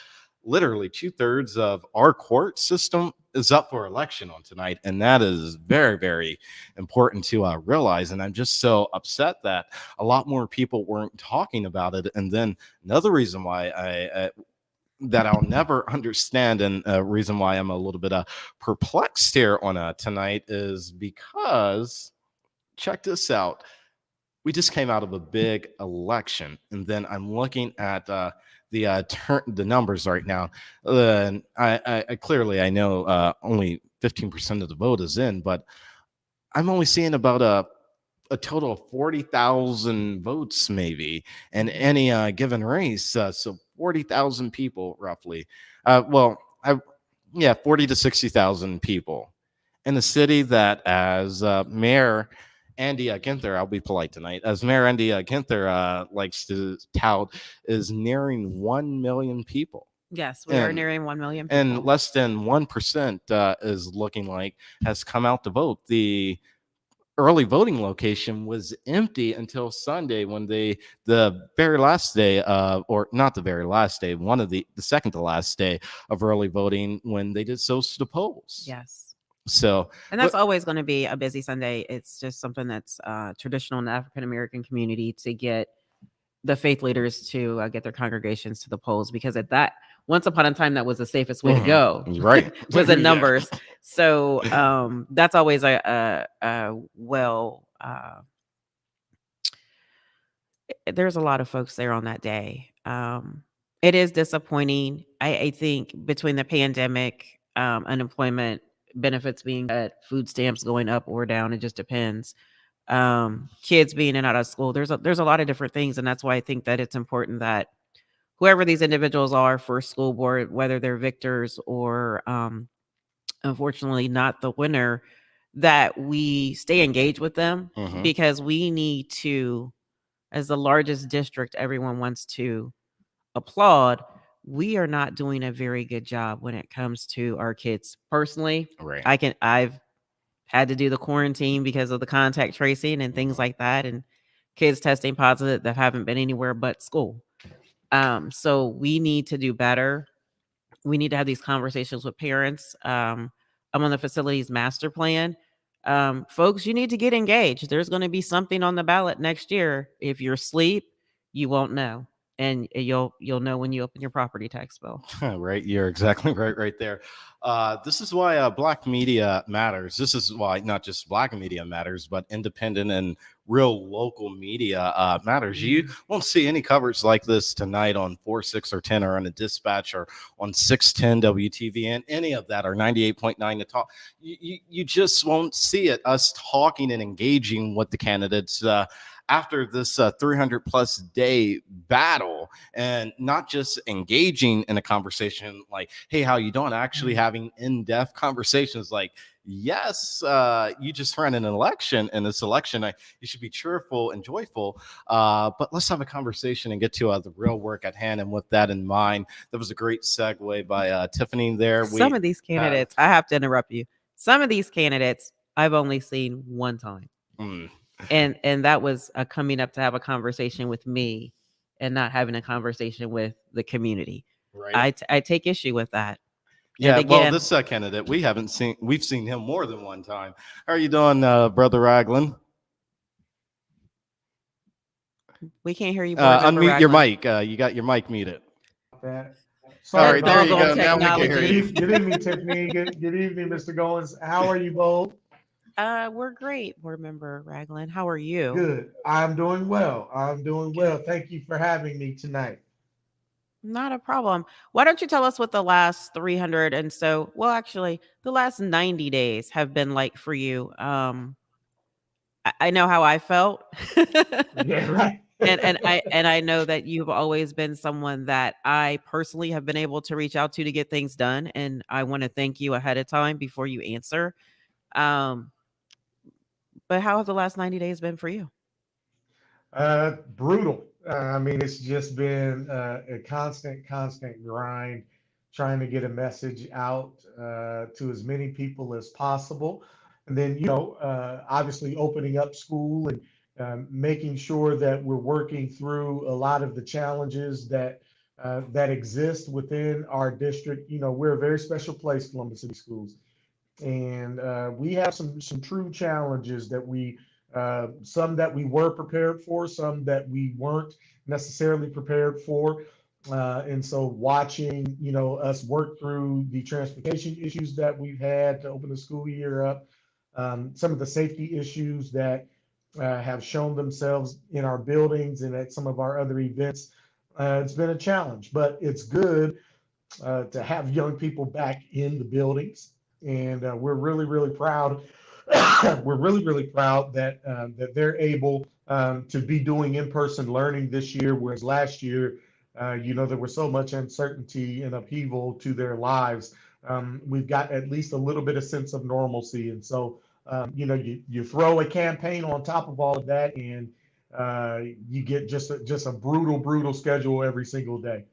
literally 2/3 of our court system is up for election on tonight. And that is very, very important to realize. And I'm just so upset that a lot more people weren't talking about it. And then another reason why that I'll never understand, and a reason why I'm a little bit perplexed here on tonight is because, check this out. We just came out of a big election, and then I'm looking at the numbers right now. I clearly I know only 15% of the vote is in, but I'm only seeing about a total of 40,000 votes maybe in any given race. So 40,000 people roughly. 40 to 60,000 people in a city that, as Mayor Andy Ginther, I'll be polite tonight, as Mayor Andy Ginther likes to tout, is nearing 1 million people. Yes, we are nearing 1 million people. And less than 1% is looking like has come out to vote. The early voting location was empty until Sunday when the very last day or not the very last day, one of the second to last day of early voting when they did the polls. Yes. So, and that's always going to be a busy Sunday. It's just something that's traditional in the African American community to get the faith leaders to get their congregations to the polls, because at that once upon a time that was the safest way to go. Right, was in numbers. So that's always there's a lot of folks there on that day. It is disappointing. I think between the pandemic, unemployment benefits being cut, food stamps going up or down, it just depends. Kids being in and out of school, there's a lot of different things, and that's why I think that it's important that whoever these individuals are for school board, whether they're victors or unfortunately not the winner, that we stay engaged with them, because we need to, as the largest district everyone wants to applaud, we are not doing a very good job when it comes to our kids. Personally, right. I've had to do the quarantine because of the contact tracing and things like that, and kids testing positive that haven't been anywhere but school. So we need to do better. We need to have these conversations with parents. I'm on the facilities master plan. Folks, you need to get engaged. There's going to be something on the ballot next year. If you're asleep, you won't know. And you'll know when you open your property tax bill. Right. You're exactly right there. This is why Black media matters. This is why not just Black media matters, but independent and real local media matters. You won't see any coverage like this tonight on 4, 6, or 10, or on a Dispatch, or on 610 WTVN, any of that, or 98.9 The Talk. You just won't see it. Us talking and engaging with the candidates after this 300 plus day battle, and not just engaging in a conversation like, hey, how you doing? Actually having in-depth conversations like, yes, you just ran an election, and this election, you should be cheerful and joyful, but let's have a conversation and get to the real work at hand. And with that in mind, that was a great segue by Tiffany there. Some of these candidates, I have to interrupt you. Some of these candidates I've only seen one time. And that was coming up to have a conversation with me and not having a conversation with the community. Right. I take issue with that. Yeah, again, well, this candidate, we've seen him more than one time. How are you doing, Brother Ragland? We can't hear you. Unmute your mic. You got your mic muted. Sorry, there you go. Now we can hear you. Good evening, Tiffany. Good evening, Mr. Goins. How are you both? We're great, Board Member Ragland. How are you? Good. I'm doing well. Thank you for having me tonight. Not a problem. Why don't you tell us what the last 300 and so, well, actually, the last 90 days have been like for you? I know how I felt. Yeah, right. And I know that you've always been someone that I personally have been able to reach out to get things done, and I want to thank you ahead of time before you answer. Um, but how have the last 90 days been for you? Brutal. I mean, it's just been a constant grind trying to get a message out to as many people as possible. And then, obviously opening up school and making sure that we're working through a lot of the challenges that exist within our district. We're a very special place, Columbus City Schools, and we have some true challenges that some that we were prepared for, some that we weren't necessarily prepared for. And so watching, us work through the transportation issues that we've had to open the school year up, some of the safety issues that have shown themselves in our buildings and at some of our other events. It's been a challenge, but it's good to have young people back in the buildings, and we're really proud. We're really proud that they're able to be doing in-person learning this year, whereas last year, there was so much uncertainty and upheaval to their lives. We've got at least a little bit of sense of normalcy, and so you throw a campaign on top of all of that, and you get just a brutal schedule every single day.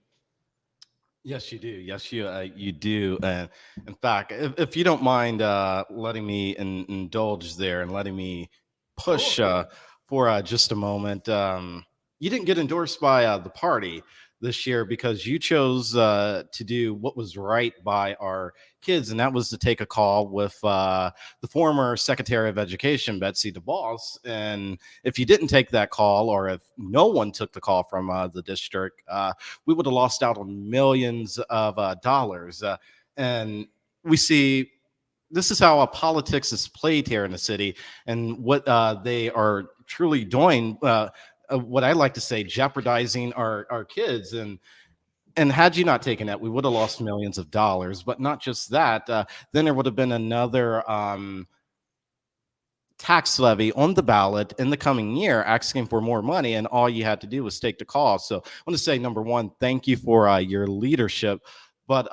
Yes, you do. Yes, you do. And in fact, if you don't mind letting me indulge there and letting me push for just a moment, you didn't get endorsed by the party this year because you chose to do what was right by our kids, and that was to take a call with the former Secretary of Education, Betsy DeVos. And if you didn't take that call, or if no one took the call from the district, we would have lost out on millions of dollars. And we see this is how politics is played here in the city, and what they are truly doing. What I like to say, jeopardizing our kids. And had you not taken that, we would have lost millions of dollars. But not just that, then there would have been another tax levy on the ballot in the coming year asking for more money, and all you had to do was take the call. So I want to say, number one, thank you for your leadership, but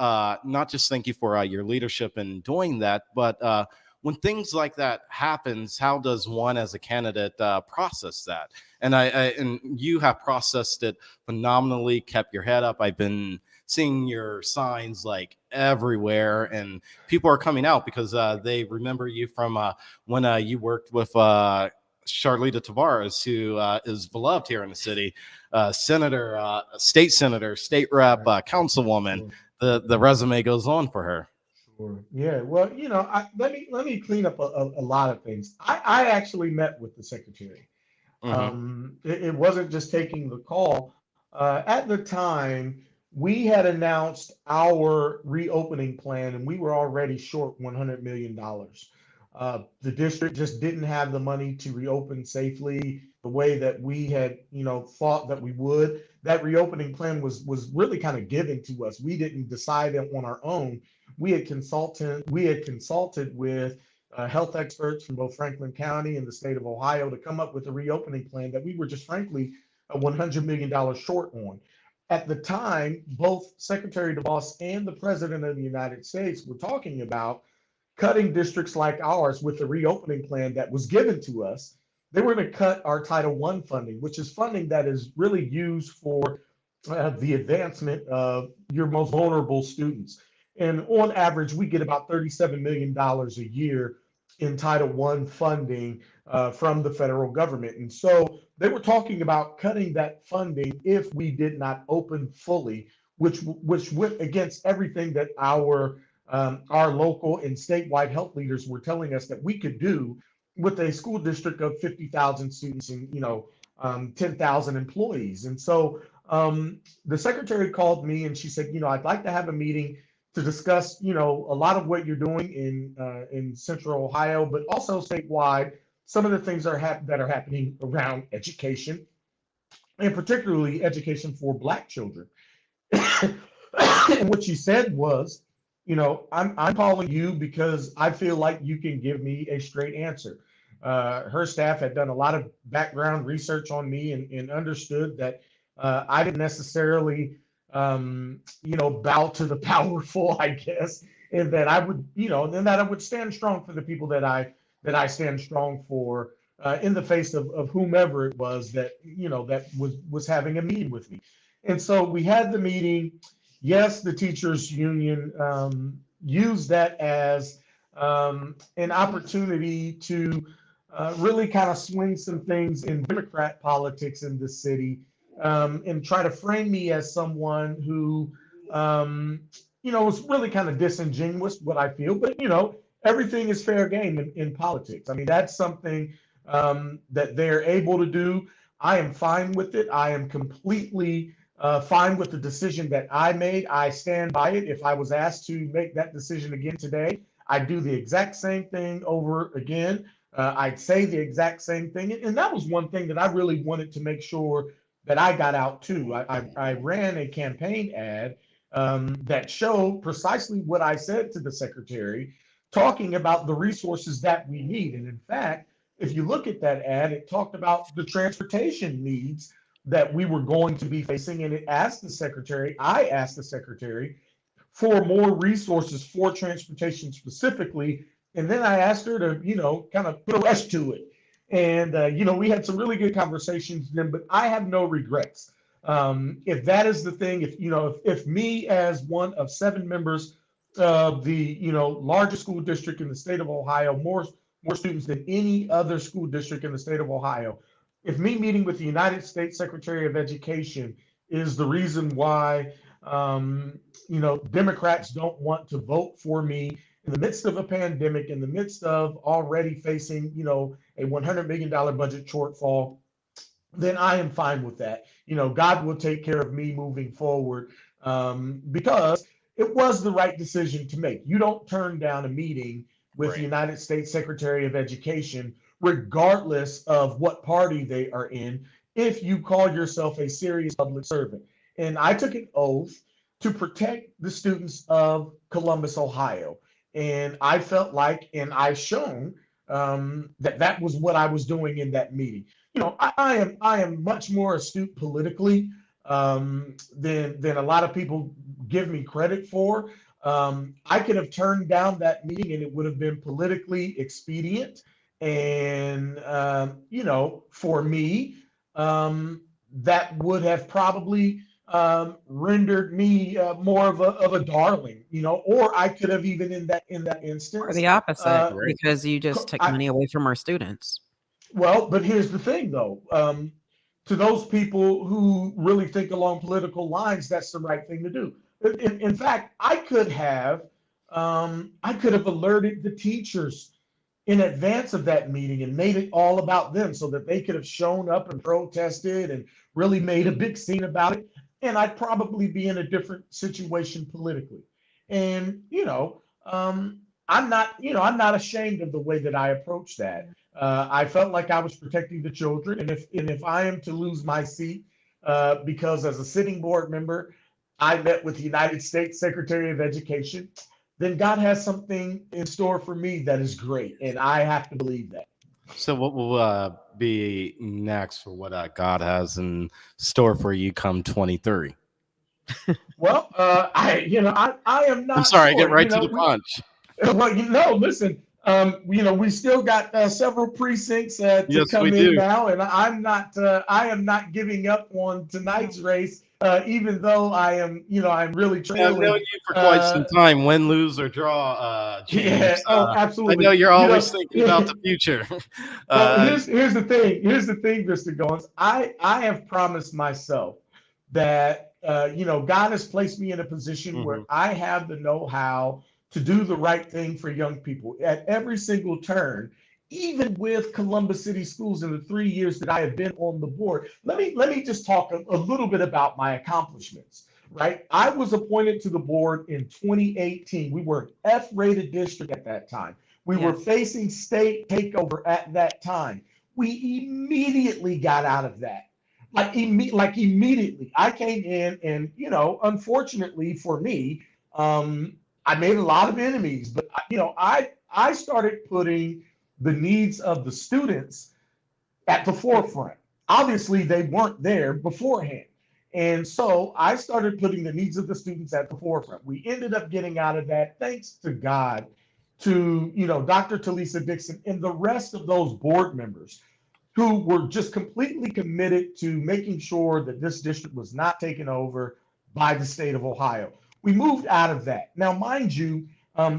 not just thank you for your leadership in doing that, but when things like that happens, how does one as a candidate process that? And and you have processed it phenomenally, kept your head up. I've been seeing your signs like everywhere, and people are coming out because they remember you from when you worked with Charlita Tavares, who is beloved here in the city, senator, state senator, state rep, councilwoman. The resume goes on for her. Sure. Yeah. Well, let me clean up a lot of things. I actually met with the secretary. It wasn't just taking the call. At the time, we had announced our reopening plan, and we were already short $100 million. The district just didn't have the money to reopen safely the way that we had, thought that we would. That reopening plan was really kind of given to us. We didn't decide it on our own. We had consulted with health experts from both Franklin County and the state of Ohio to come up with a reopening plan that we were just frankly $100 million short on. At the time, both Secretary DeVos and the President of the United States were talking about cutting districts like ours with the reopening plan that was given to us. They were going to cut our Title I funding, which is funding that is really used for the advancement of your most vulnerable students. And on average, we get about $37 million a year in Title I funding from the federal government. And so they were talking about cutting that funding if we did not open fully, which went against everything that our local and statewide health leaders were telling us that we could do with a school district of 50,000 students and 10,000 employees. And so the secretary called me and she said, I'd like to have a meeting to discuss, a lot of what you're doing in Central Ohio, but also statewide, some of the things that are happening around education, and particularly education for Black children. And what she said was, I'm calling you because I feel like you can give me a straight answer. Her staff had done a lot of background research on me and understood that I didn't necessarily, bow to the powerful, I guess, and that I would, and that I would stand strong for the people that I stand strong for in the face of whomever it was that, that was having a meeting with me. And so we had the meeting. Yes, the teachers union used that as an opportunity to really kind of swing some things in Democrat politics in the city, and try to frame me as someone who, was really kind of disingenuous, what I feel. But, everything is fair game in politics. I mean, that's something that they're able to do. I am fine with it. I am completely fine with the decision that I made. I stand by it. If I was asked to make that decision again today, I'd do the exact same thing over again. I'd say the exact same thing. And that was one thing that I really wanted to make sure that I got out too. I ran a campaign ad that showed precisely what I said to the secretary, talking about the resources that we need. And in fact, if you look at that ad, it talked about the transportation needs that we were going to be facing. And I asked the secretary for more resources for transportation specifically. And then I asked her to, kind of put a rush to it. And, we had some really good conversations then, but I have no regrets. If that is the thing, if me as one of 7 members of the, largest school district in the state of Ohio, more students than any other school district in the state of Ohio, if me meeting with the United States Secretary of Education is the reason why, Democrats don't want to vote for me in the midst of a pandemic, in the midst of already facing, a $100 million budget shortfall, then I am fine with that. God will take care of me moving forward, because it was the right decision to make. You don't turn down a meeting with the United States Secretary of Education, regardless of what party they are in, if you call yourself a serious public servant. And I took an oath to protect the students of Columbus, Ohio. And I felt like, and I shown that was what I was doing in that meeting. I am much more astute politically than a lot of people give me credit for. I could have turned down that meeting and it would have been politically expedient. And, for me, that would have probably rendered me more of a darling, or I could have even in that instance. Or the opposite, because you just took money away from our students. Well, but here's the thing, though. To those people who really think along political lines, that's the right thing to do. In fact, I could have alerted the teachers in advance of that meeting and made it all about them so that they could have shown up and protested and really made a big scene about it. And I'd probably be in a different situation politically. And, I'm not ashamed of the way that I approached that. I felt like I was protecting the children. And if I am to lose my seat, because as a sitting board member, I met with the United States Secretary of Education, then God has something in store for me that is great. And I have to believe that. So what will be next for what God has in store for you come 23? Well, I am not. I'm sorry, sure. get right to the punch. Well, listen, we still got several precincts to come in now, and I am not giving up on tonight's race, even though I am, I'm really trailing. I've known you for quite some time, win, lose, or draw, James. Yeah, absolutely. I know you're always thinking about the future. Well, here's the thing, Mr. Goins. I have promised myself that, God has placed me in a position where I have the know-how to do the right thing for young people at every single turn, even with Columbus City Schools in the 3 years that I have been on the board. Let me just talk a little bit about my accomplishments, right? I was appointed to the board in 2018. We were an F-rated district at that time. We were facing state takeover at that time. We immediately got out of that. like immediately. I came in, and unfortunately for me, I made a lot of enemies. But I started putting the needs of the students at the forefront. Obviously, they weren't there beforehand. And so I started putting the needs of the students at the forefront. We ended up getting out of that, thanks to God, to Dr. Talisa Dixon and the rest of those board members who were just completely committed to making sure that this district was not taken over by the state of Ohio. We moved out of that. Now, mind you,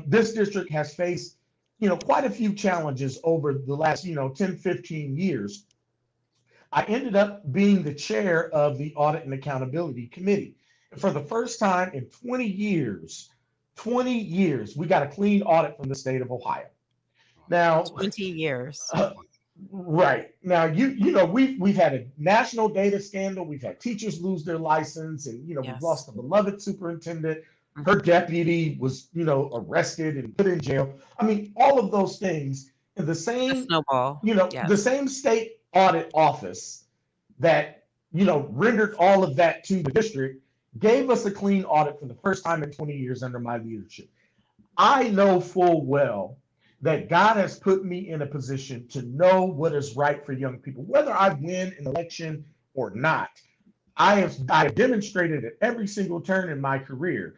this district has faced quite a few challenges over the last 10, 15 years. I ended up being the chair of the Audit and Accountability Committee. And for the first time in 20 years, we got a clean audit from the state of Ohio. Now, 20 years. Right. Now, we've had a national data scandal. We've had teachers lose their license, and we've lost a beloved superintendent. Her deputy was arrested and put in jail. I mean, all of those things. And the same snowball. The same state audit office that rendered all of that to the district gave us a clean audit for the first time in 20 years under my leadership. I know full well that God has put me in a position to know what is right for young people, whether I win an election or not. I have demonstrated at every single turn in my career,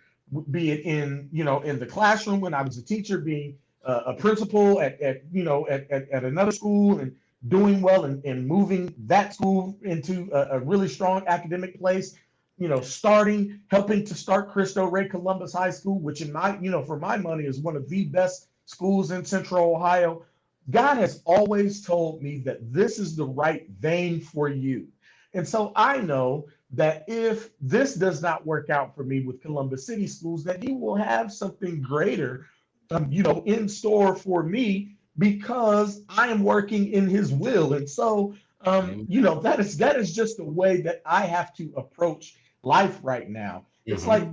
be it in the classroom when I was a teacher, being a principal at another school, and doing well and moving that school into a really strong academic place. Helping to start Cristo Rey Columbus High School, which for my money is one of the best schools in Central Ohio. God has always told me that this is the right vein for you. And so I know that if this does not work out for me with Columbus City Schools, that he will have something greater, in store for me, because I am working in his will. And so, that is just the way that I have to approach life right now. It's like,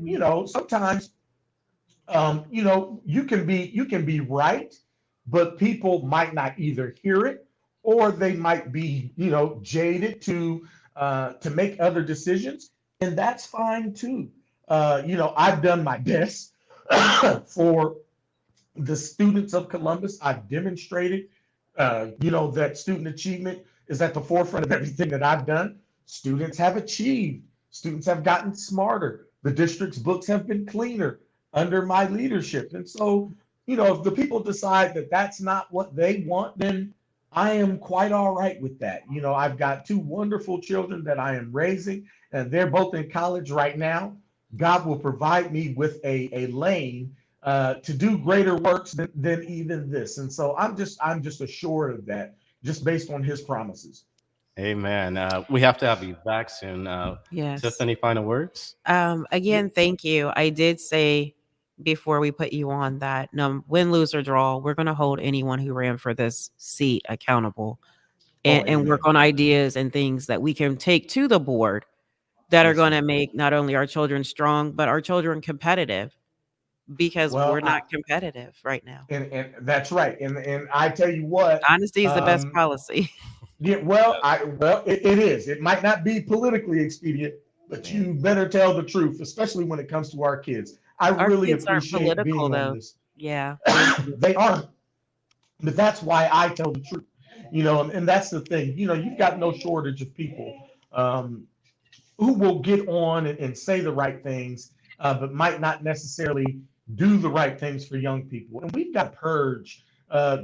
sometimes you can be right, but people might not either hear it, or they might be, jaded to make other decisions, and that's fine too. I've done my best for the students of Columbus. I've demonstrated, that student achievement is at the forefront of everything that I've done. Students have achieved. Students have gotten smarter. The district's books have been cleaner under my leadership. And so, if the people decide that that's not what they want, then I am quite all right with that. I've got two wonderful children that I am raising, and they're both in college right now. God will provide me with a lane to do greater works than even this. And so I'm just assured of that, just based on his promises. Amen. We have to have you back soon. Yes. Tiffany, final words? Again, thank you. I did say before we put you on that win, lose, or draw, we're going to hold anyone who ran for this seat accountable and work on ideas and things that we can take to the board that are going to make not only our children strong, but our children competitive, because we're not competitive right now. And that's right. And I tell you what, honesty is the best policy. Yeah, it is. It might not be politically expedient, but you better tell the truth, especially when it comes to our kids. Our really kids appreciate being on this. Yeah, they aren't. But that's why I tell the truth. And that's the thing. You've got no shortage of people who will get on and say the right things, but might not necessarily do the right things for young people. And we've got to purge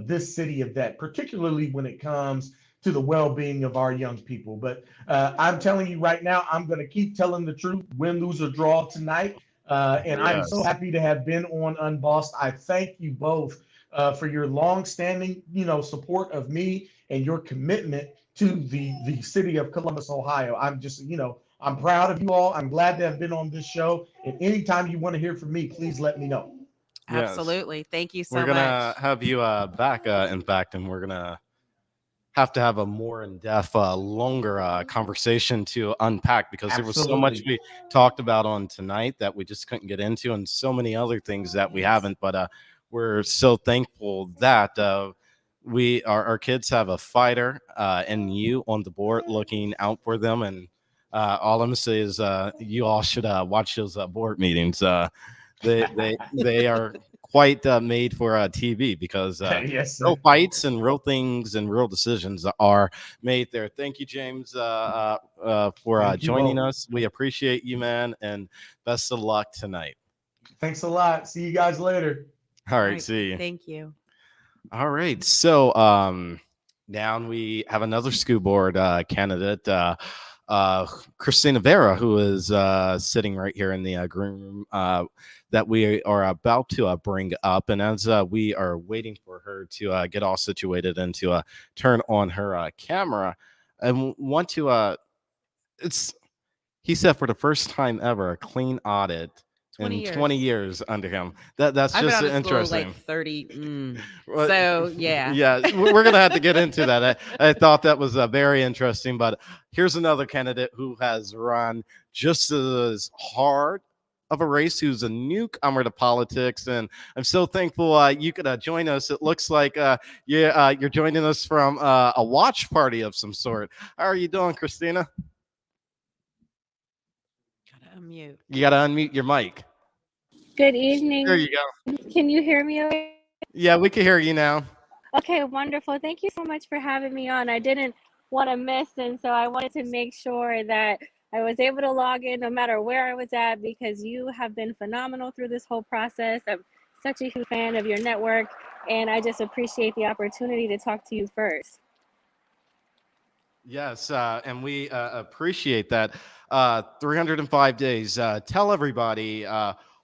this city of that, particularly when it comes to the well-being of our young people. But I'm telling you right now, I'm going to keep telling the truth, win, lose, or draw tonight. And I'm so happy to have been on UnBossed. I thank you both for your long-standing, support of me and your commitment to the city of Columbus, Ohio. I'm just, I'm proud of you all. I'm glad to have been on this show. And anytime you want to hear from me, please let me know. Absolutely. Thank you so much. We're going to have you back, in fact, and we're going to have a more in-depth, longer conversation to unpack, because there was so much we talked about on tonight that we just couldn't get into, and so many other things that we haven't. But we're so thankful that our kids have a fighter and you on the board looking out for them. And all I'm gonna say is you all should watch those board meetings. They are quite made for TV because Yes, real sir. fights and real things and real decisions are made there. Thank you, James, for Thank you joining both. us. We appreciate you, man, and best of luck tonight. Thanks a lot. See you guys later. All right, see you. Thank you. All right, so now we have another school board candidate, Christina Vera, who is sitting right here in the green room that we are about to bring up. And as we are waiting for her to get all situated and to turn on her camera, I want to, he said for the first time ever, a clean audit 20 in years. 20 years under him. That's I've been just out of school interesting. like 30. Well, So yeah. Yeah, we're gonna have to get into that. I thought that was very interesting, but here's another candidate who has run just as hard of a race, who's a newcomer to politics, and I'm so thankful you could join us. It looks like you're joining us from a watch party of some sort. How are you doing, Christina? Gotta unmute. You gotta unmute your mic. Good evening. There you go. Can you hear me okay? Yeah, we can hear you now. Okay, wonderful. Thank you so much for having me on. I didn't want to miss, and so I wanted to make sure that I was able to log in no matter where I was at, because you have been phenomenal through this whole process. I'm such a huge fan of your network, and I just appreciate the opportunity to talk to you first. Yes, and we appreciate that. 305 days. Tell everybody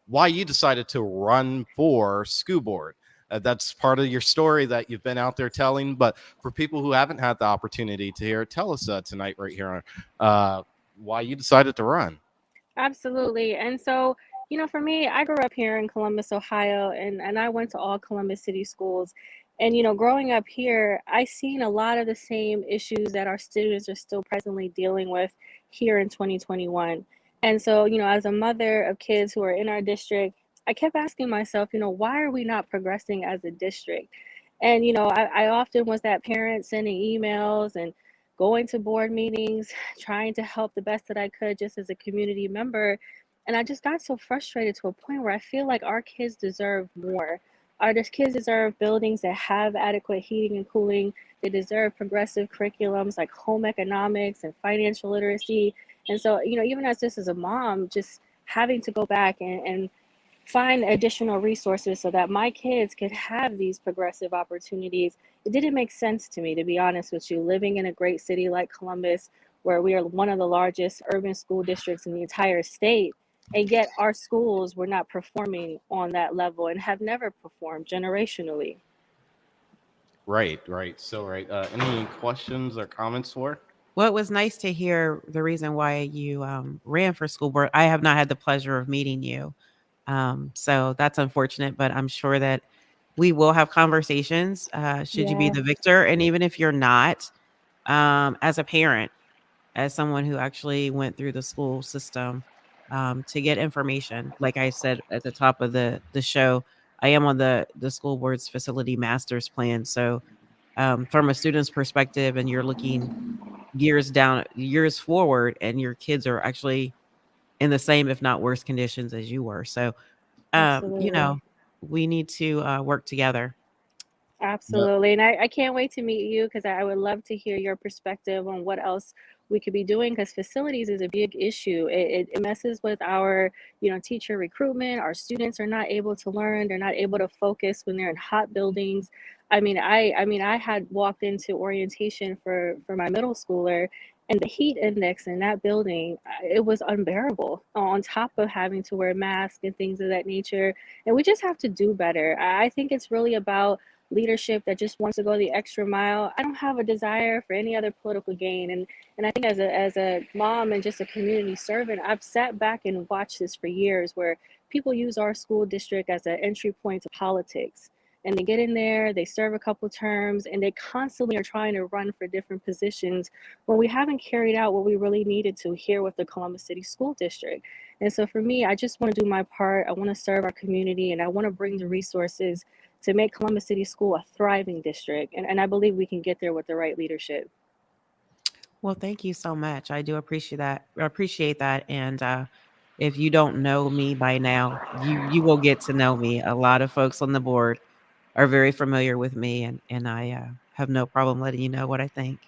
why you decided to run for school board. That's part of your story that you've been out there telling. But for people who haven't had the opportunity to hear it, tell us tonight right here why you decided to run. Absolutely. And so, for me, I grew up here in Columbus, Ohio, and I went to all Columbus City schools. And, growing up here, I seen a lot of the same issues that our students are still presently dealing with here in 2021. And so, as a mother of kids who are in our district, I kept asking myself, why are we not progressing as a district? And, I often was that parent sending emails and going to board meetings, trying to help the best that I could just as a community member. And I just got so frustrated to a point where I feel like our kids deserve more. Our kids deserve buildings that have adequate heating and cooling. They deserve progressive curriculums like home economics and financial literacy. And so, even as just as a mom, just having to go back and find additional resources so that my kids could have these progressive opportunities, it didn't make sense to me, to be honest with you, living in a great city like Columbus, where we are one of the largest urban school districts in the entire state, and yet our schools were not performing on that level and have never performed generationally. Right. So, right. Any questions or comments for? Well, it was nice to hear the reason why you ran for school board. I have not had the pleasure of meeting you. So that's unfortunate, but I'm sure that we will have conversations should you be the victor. And even if you're not, as a parent, as someone who actually went through the school system to get information, like I said at the top of the show, I am on the school board's facility master's plan. So from a student's perspective, and you're looking years forward, and your kids are actually in the same, if not worse conditions as you were. So, we need to work together. Absolutely. And I can't wait to meet you, because I would love to hear your perspective on what else we could be doing, because facilities is a big issue. It messes with our, teacher recruitment. Our students are not able to learn. They're not able to focus when they're in hot buildings. I had walked into orientation for my middle schooler, and the heat index in that building, it was unbearable, on top of having to wear masks and things of that nature. And we just have to do better. I think it's really about leadership that just wants to go the extra mile. I don't have a desire for any other political gain. And I think as a mom and just a community servant, I've sat back and watched this for years, where people use our school district as an entry point to politics. And they get in there, they serve a couple terms, and they constantly are trying to run for different positions when we haven't carried out what we really needed to here with the Columbus City School District. And so for me, I just want to do my part. I want to serve our community, and I want to bring the resources to make Columbus City School a thriving district. And I believe we can get there with the right leadership. Well, thank you so much. I do appreciate that. And if you don't know me by now, you will get to know me. A lot of folks on the board are very familiar with me, and I have no problem letting you know what I think.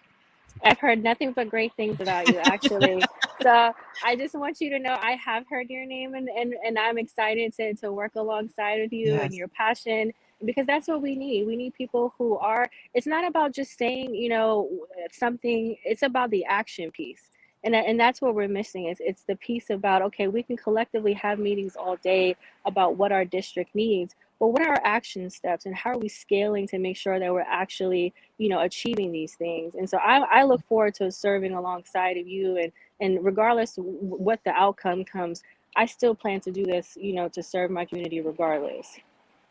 I've heard nothing but great things about you, actually. So I just want you to know I have heard your name, and I'm excited to work alongside with you and Yes. your passion, because that's what we need. We need people who are, it's not about just saying, something, it's about the action piece. And that's what we're missing. It's the piece about, okay, we can collectively have meetings all day about what our district needs, but what are our action steps and how are we scaling to make sure that we're actually achieving these things. And so I look forward to serving alongside of you, and regardless what the outcome comes, I still plan to do this, to serve my community regardless.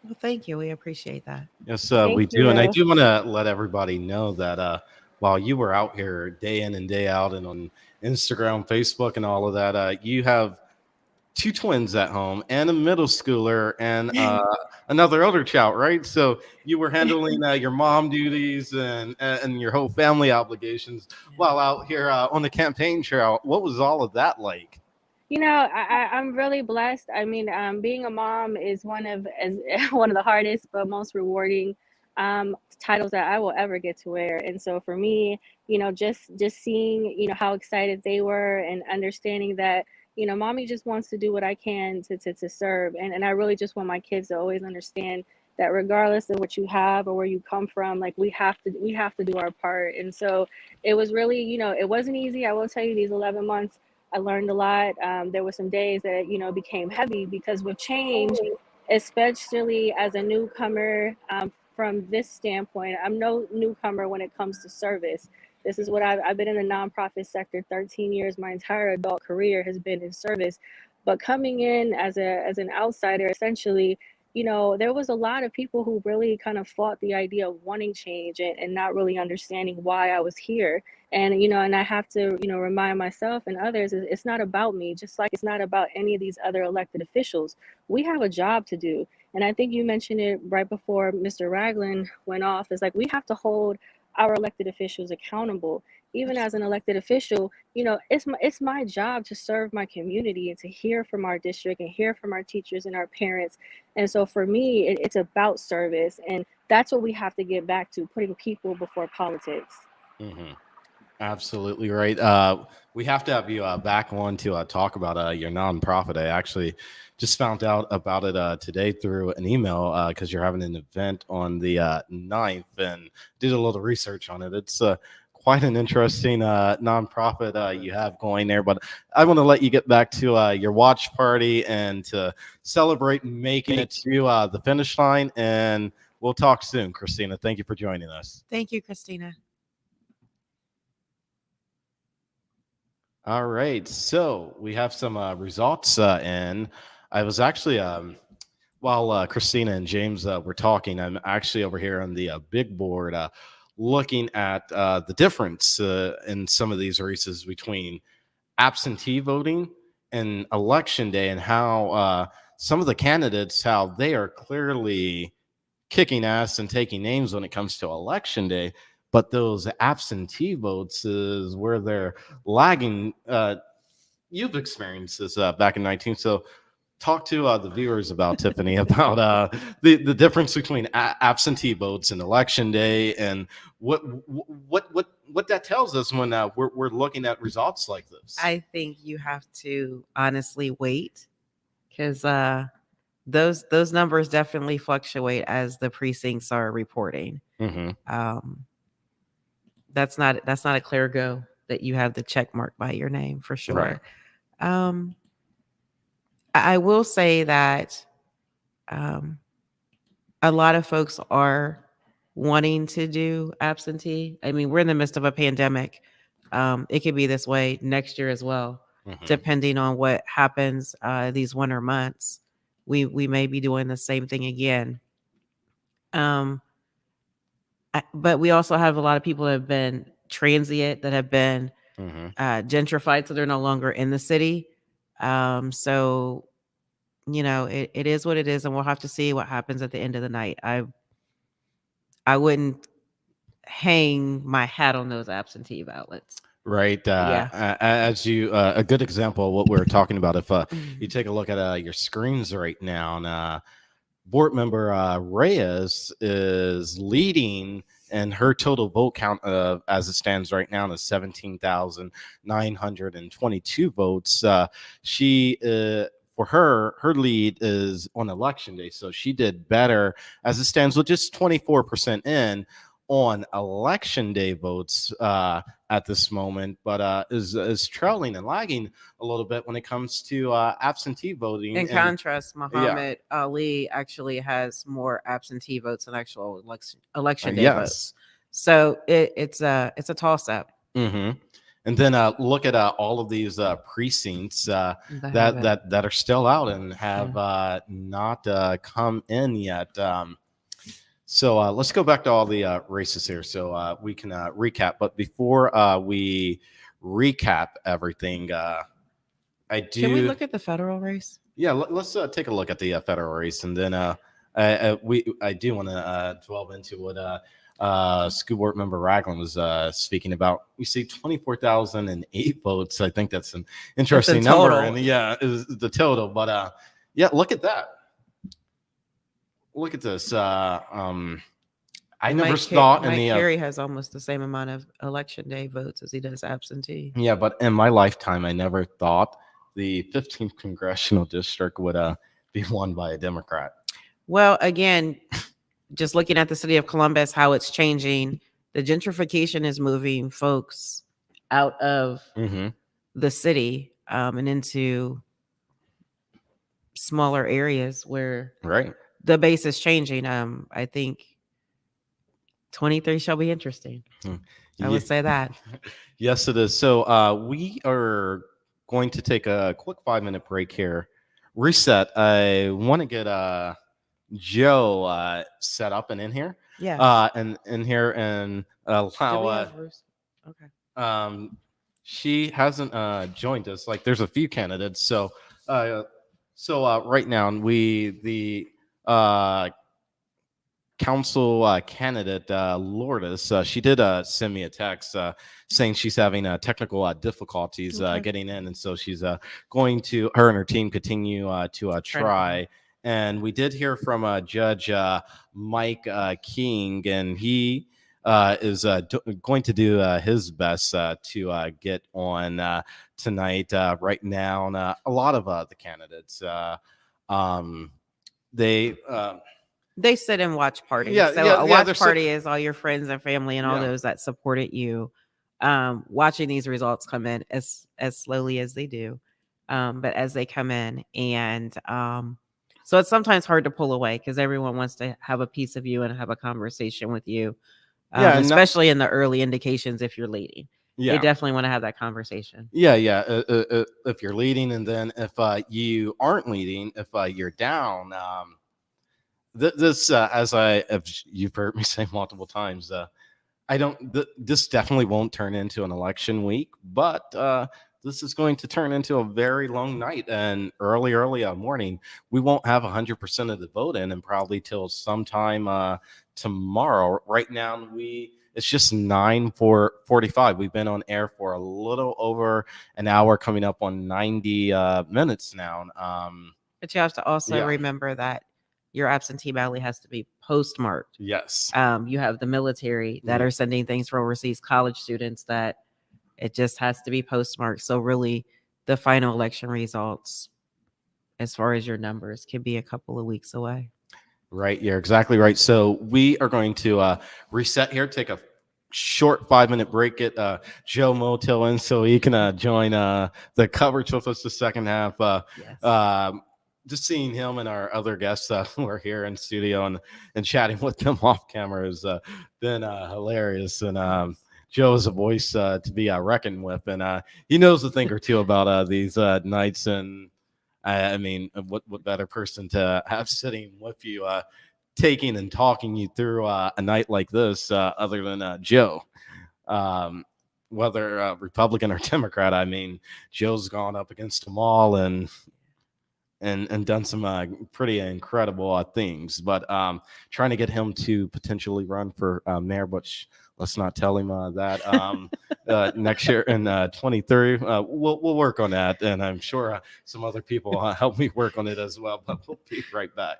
Well, thank you. We appreciate that. Yes, Thank we do. And I you. do want to let everybody know that while you were out here day in and day out and on Instagram, Facebook, and all of that, you have 2 twins at home and a middle schooler and another older child, right? So you were handling your mom duties and your whole family obligations while out here on the campaign trail. What was all of that like? I'm really blessed. I mean, being a mom is one of the hardest but most rewarding titles that I will ever get to wear. And so for me, just seeing how excited they were and understanding that mommy just wants to do what I can to serve, and I really just want my kids to always understand that regardless of what you have or where you come from, like we have to do our part. And so it was really, it wasn't easy. I will tell you, these 11 months. I learned a lot. There were some days that, became heavy because with change, especially as a newcomer, from this standpoint, I'm no newcomer when it comes to service. This is what I've been in the nonprofit sector 13 years. My entire adult career has been in service. But coming in as an outsider, essentially, there was a lot of people who really kind of fought the idea of wanting change and not really understanding why I was here. And I have to, remind myself and others, it's not about me, just like it's not about any of these other elected officials. We have a job to do. And I think you mentioned it right before Mr. Ragland went off. It's like we have to hold our elected officials accountable. Even as an elected official, it's my job to serve my community and to hear from our district and hear from our teachers and our parents. And so for me, it's about service. And that's what we have to get back to, putting people before politics. Mm-hmm. Absolutely right. We have to have you back on to talk about your nonprofit. I actually just found out about it today through an email because you're having an event on the 9th, and did a little research on it. It's quite an interesting nonprofit you have going there. But I want to let you get back to your watch party and to celebrate making it to the finish line. And we'll talk soon, Christina. Thank you for joining us. Thank you, Christina. All right, so we have some results in. I was actually, while Christina and James were talking, I'm actually over here on the big board looking at the difference in some of these races between absentee voting and election day, and how some of the candidates, how they are clearly kicking ass and taking names when it comes to election day. But those absentee votes is where they're lagging. You've experienced this back in 19. So talk to the viewers about Tiffany about the difference between absentee votes and election day, and what that tells us when we're looking at results like this. I think you have to honestly wait, because those numbers definitely fluctuate as the precincts are reporting. Mm-hmm. That's not a clear go that you have the check mark by your name for sure. Right. I will say that a lot of folks are wanting to do absentee. I mean, we're in the midst of a pandemic. It could be this way next year as well, depending on what happens these winter months. We may be doing the same thing again. But we also have a lot of people that have been transient, that have been gentrified, so they're no longer in the city. So it is what it is, and we'll have to see what happens at the end of the night. I wouldn't hang my hat on those absentee ballots. Right. Yeah. As you, a good example of what we were talking about, if you take a look at your screens right now, and board member Reyes is leading, and her total vote count as it stands right now is 17,922 votes. She for her lead is on election day, so she did better as it stands with just 24% in on election day votes at this moment, but is trailing and lagging a little bit when it comes to absentee voting. In contrast, Muhammad Ali actually has more absentee votes than actual election day votes. So it's a toss up. Mm-hmm. And then look at all of these precincts that are still out and have not come in yet. So let's go back to all the races here so we can recap. But before we recap everything, I do. Can we look at the federal race? Yeah, let's take a look at the federal race, and then I do want to delve into what school board member Ragland was speaking about. We see 24,008 votes. I think that's an interesting number, and is the total. But look at that. Look at this. I never thought in the Kerry has almost the same amount of election day votes as he does absentee. Yeah, but in my lifetime, I never thought the 15th congressional district would be won by a Democrat. Well, again, just looking at the city of Columbus, how it's changing, the gentrification is moving folks out of the city and into smaller areas where the base is changing. I think 23 shall be interesting. I would say that. Yes, it is. So we are going to take a quick 5-minute break here. Reset. I want to get Joe set up and in here. Yeah. And in here and allow. Okay. She hasn't joined us. Like, there's a few candidates. So right now the council candidate Lourdes, she did send me a text saying she's having technical difficulties getting in, and so she's going to, her and her team continue to try. And we did hear from Judge Mike King, and he is going to do his best to get on tonight. Right now, and a lot of the candidates, they sit and watch parties. A watch party is all your friends and family and all those that supported you, watching these results come in as slowly as they do, but as they come in. And so it's sometimes hard to pull away because everyone wants to have a piece of you and have a conversation with you, especially in the early indications if you're leading. They definitely want to have that conversation. If you're leading, and then if you aren't leading, if you're down, this you've heard me say multiple times, this definitely won't turn into an election week, but this is going to turn into a very long night and early morning. We won't have 100% of the vote in, and probably till sometime tomorrow. Right now, it's just 9:45. We've been on air for a little over an hour, coming up on 90 minutes now. But you have to also remember that your absentee ballot has to be postmarked. Yes. You have the military that are sending things from overseas, college students that it just has to be postmarked. So really, the final election results, as far as your numbers, can be a couple of weeks away. Right. You're exactly right. So we are going to reset here, take a short 5-minute break, get Joe Motil in so he can join the coverage with us the second half. Just seeing him and our other guests who are here in studio and chatting with them off camera has been hilarious. And Joe is a voice to be reckoned with, and he knows a thing or two about these nights. And I mean, what better person to have sitting with you, taking and talking you through a night like this, other than Joe. Whether Republican or Democrat, I mean, Joe's gone up against them all, and and done some pretty incredible things. But trying to get him to potentially run for mayor, but let's not tell him that next year in 23. We'll work on that, and I'm sure some other people help me work on it as well. But we'll be right back.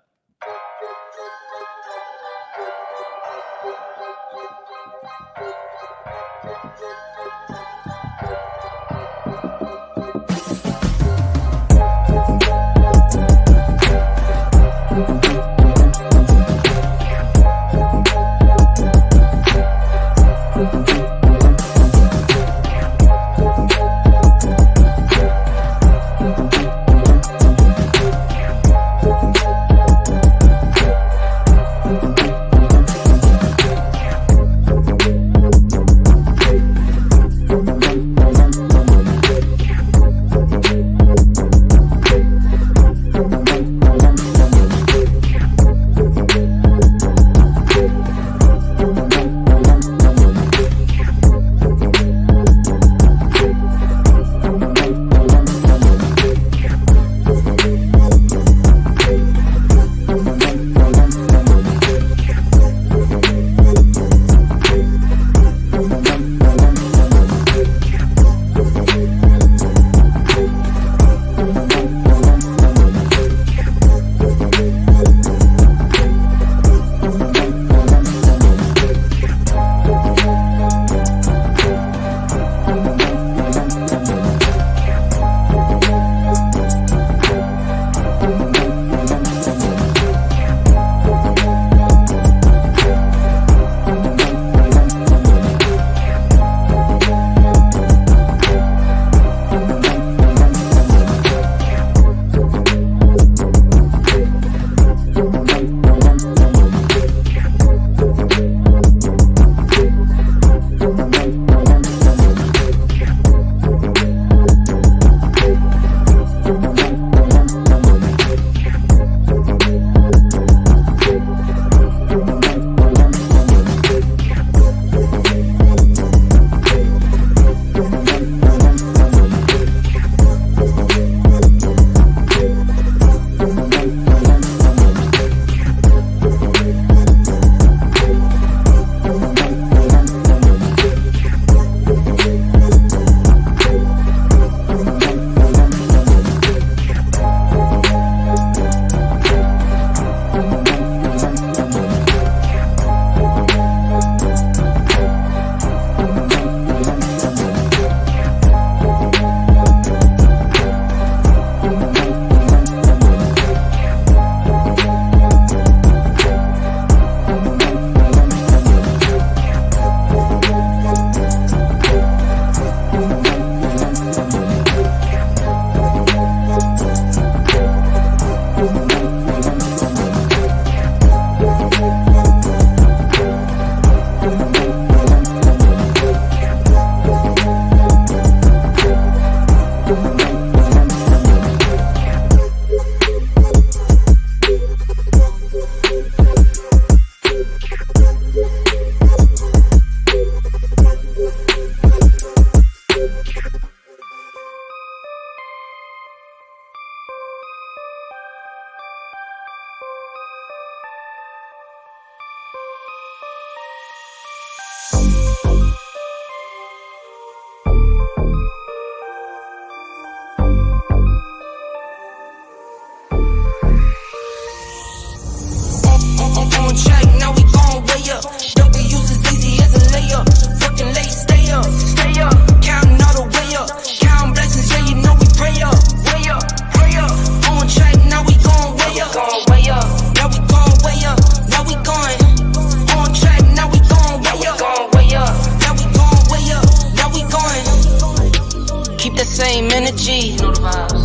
same energy.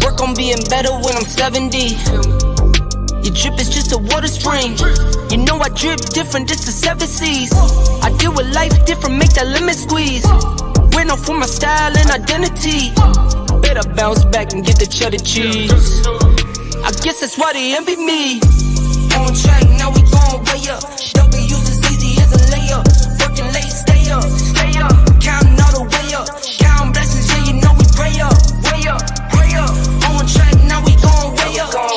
Work on being better when I'm 70. Your drip is just a water spring. You know I drip different, this the 7 C's. I deal with life different, make that lemon squeeze. Went off for my style and identity. Better bounce back and get the cheddar cheese. I guess that's why they envy me. On track, now we going way up. W's as easy as a layup. Working late, stay up, stay up. Counting all the way up. Counting blessings, yeah, you know we pray up, way up, pray up. On track, now we going way up.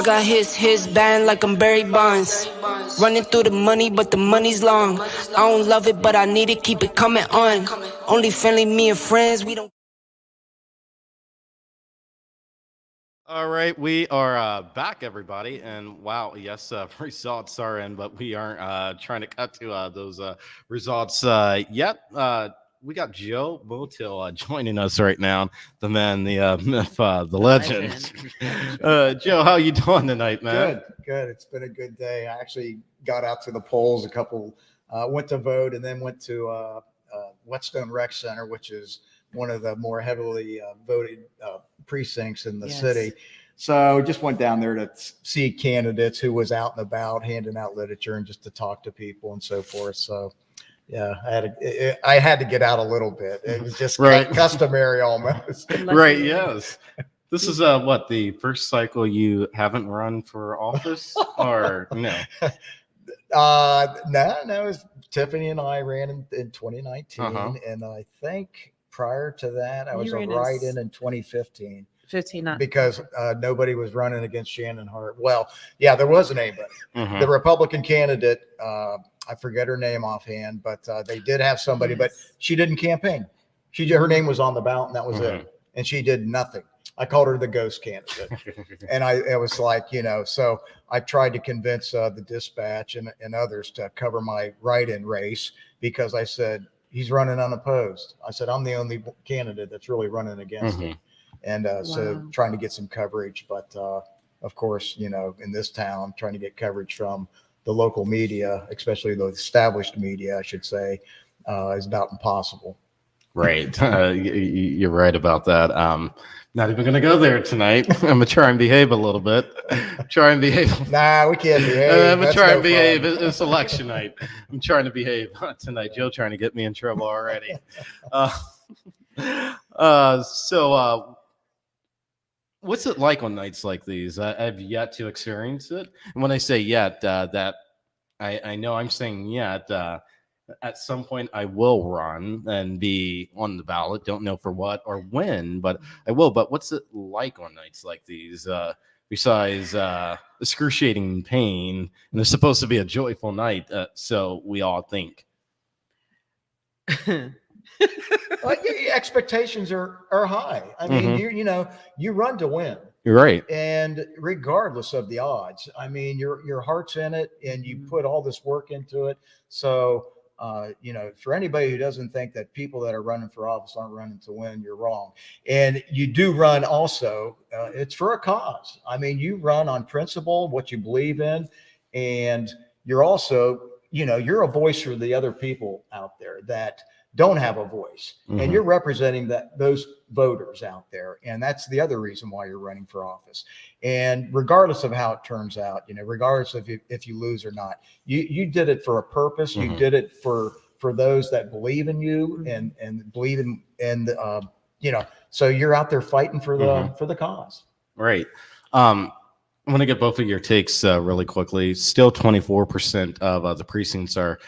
got his band like I'm Barry Bonds. Running through the money, but the money's long. I don't love it, but I need it, keep it coming on. Only friendly, me and friends, we don't. All right, we are back, everybody, and wow, yes, results are in, but we aren't trying to cut to those results yet. We got Joe Motil joining us right now, the man, the myth, the legend. Joe, how you doing tonight, man? Good. It's been a good day. I actually got out to the polls went to vote, and then went to Whetstone Rec Center, which is one of the more heavily voted precincts in the city. So just went down there to see candidates who was out and about, handing out literature and just to talk to people and so forth. So yeah, I had to get out a little bit. It was just customary almost. Right. Yes. This is what, the first cycle you haven't run for office, or no? No. It was Tiffany and I ran in 2019, and I think prior to that, I was a write-in in 2015. Because nobody was running against Shannon Hart. Well, yeah, there wasn't anybody. The Republican candidate, I forget her name offhand, but they did have somebody, but she didn't campaign. Her name was on the ballot, and that was it. And she did nothing. I called her the ghost candidate. And it was like, so I tried to convince the Dispatch and others to cover my write-in race, because I said, he's running unopposed. I said, I'm the only candidate that's really running against him. And so trying to get some coverage. But of course, in this town, trying to get coverage from the local media, especially the established media, I should say, is about impossible. Right. You're right about that. Not even going to go there tonight. I'm going to try and behave a little bit. Nah, we can't behave. I'm going to try and behave. It's election night. I'm trying to behave tonight. Joe trying to get me in trouble already. What's it like on nights like these? I've yet to experience it. And when I say yet, that I know I'm saying yet, at some point I will run and be on the ballot. Don't know for what or when, but I will. But what's it like on nights like these? Besides excruciating pain, and it's supposed to be a joyful night, so we all think. Well, your expectations are high. I mean, you run to win. You're right. And regardless of the odds, I mean, your heart's in it, and you put all this work into it. So, for anybody who doesn't think that people that are running for office aren't running to win, you're wrong. And you do run also. It's for a cause. I mean, you run on principle, what you believe in, and you're also, you're a voice for the other people out there that don't have a voice, and you're representing those voters out there. And that's the other reason why you're running for office. And regardless of how it turns out, regardless of if you lose or not, you did it for a purpose. You did it for those that believe in you and believe in so you're out there fighting for the cause. Right. I want to get both of your takes really quickly. Still 24% of the precincts are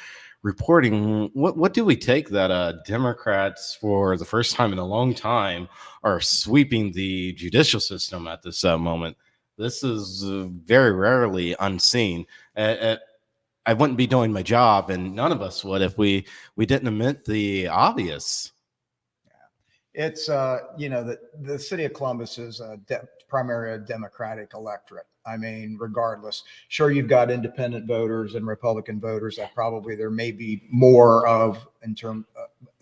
reporting. What do we take that Democrats, for the first time in a long time, are sweeping the judicial system at this moment? This is very rarely unseen. I wouldn't be doing my job, and none of us would, if we didn't admit the obvious. It's the city of Columbus is primarily a Democratic electorate. I mean, regardless, sure, you've got independent voters and Republican voters that probably there may be more of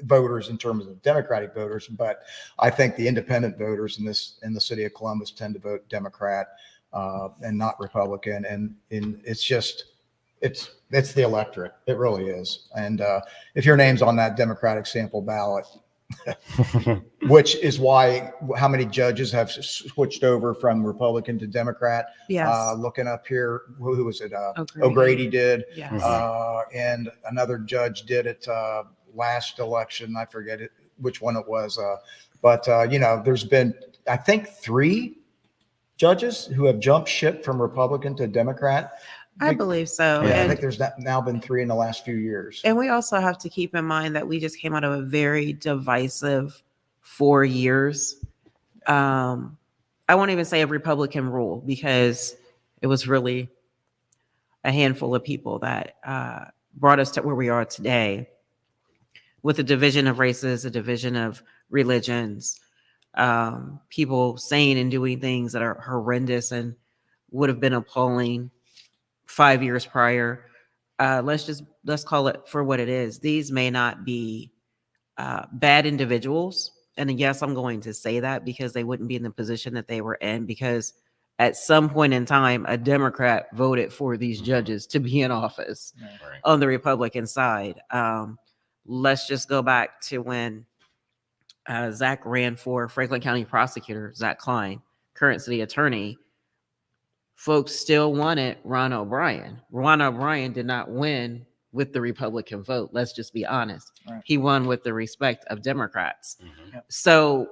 voters in terms of Democratic voters, but I think the independent voters in the city of Columbus tend to vote Democrat and not Republican, and it's the electorate. It really is. And if your name's on that Democratic sample ballot, which is why how many judges have switched over from Republican to Democrat. Yes. Looking up here, who was it? O'Grady did. Yes. And another judge did it last election. I forget which one it was. But there's been, I think, 3 judges who have jumped ship from Republican to Democrat. I believe so. Yeah, I think there's now been 3 in the last few years. And we also have to keep in mind that we just came out of a very divisive 4 years. I won't even say a Republican rule, because It was really a handful of people that brought us to where we are today, with a division of races, a division of religions, people saying and doing things that are horrendous and would have been appalling 5 years prior. Let's call it for what it is. These may not be bad individuals. And yes, I'm going to say that because they wouldn't be in the position that they were in, because at some point in time, a Democrat voted for these judges to be in office on the Republican side. Let's just go back to when Zach ran for Franklin County prosecutor, Zach Klein, current city attorney. Folks still wanted Ron O'Brien. Ron O'Brien did not win with the Republican vote. Let's just be honest. Right. He won with the respect of Democrats. Mm-hmm. So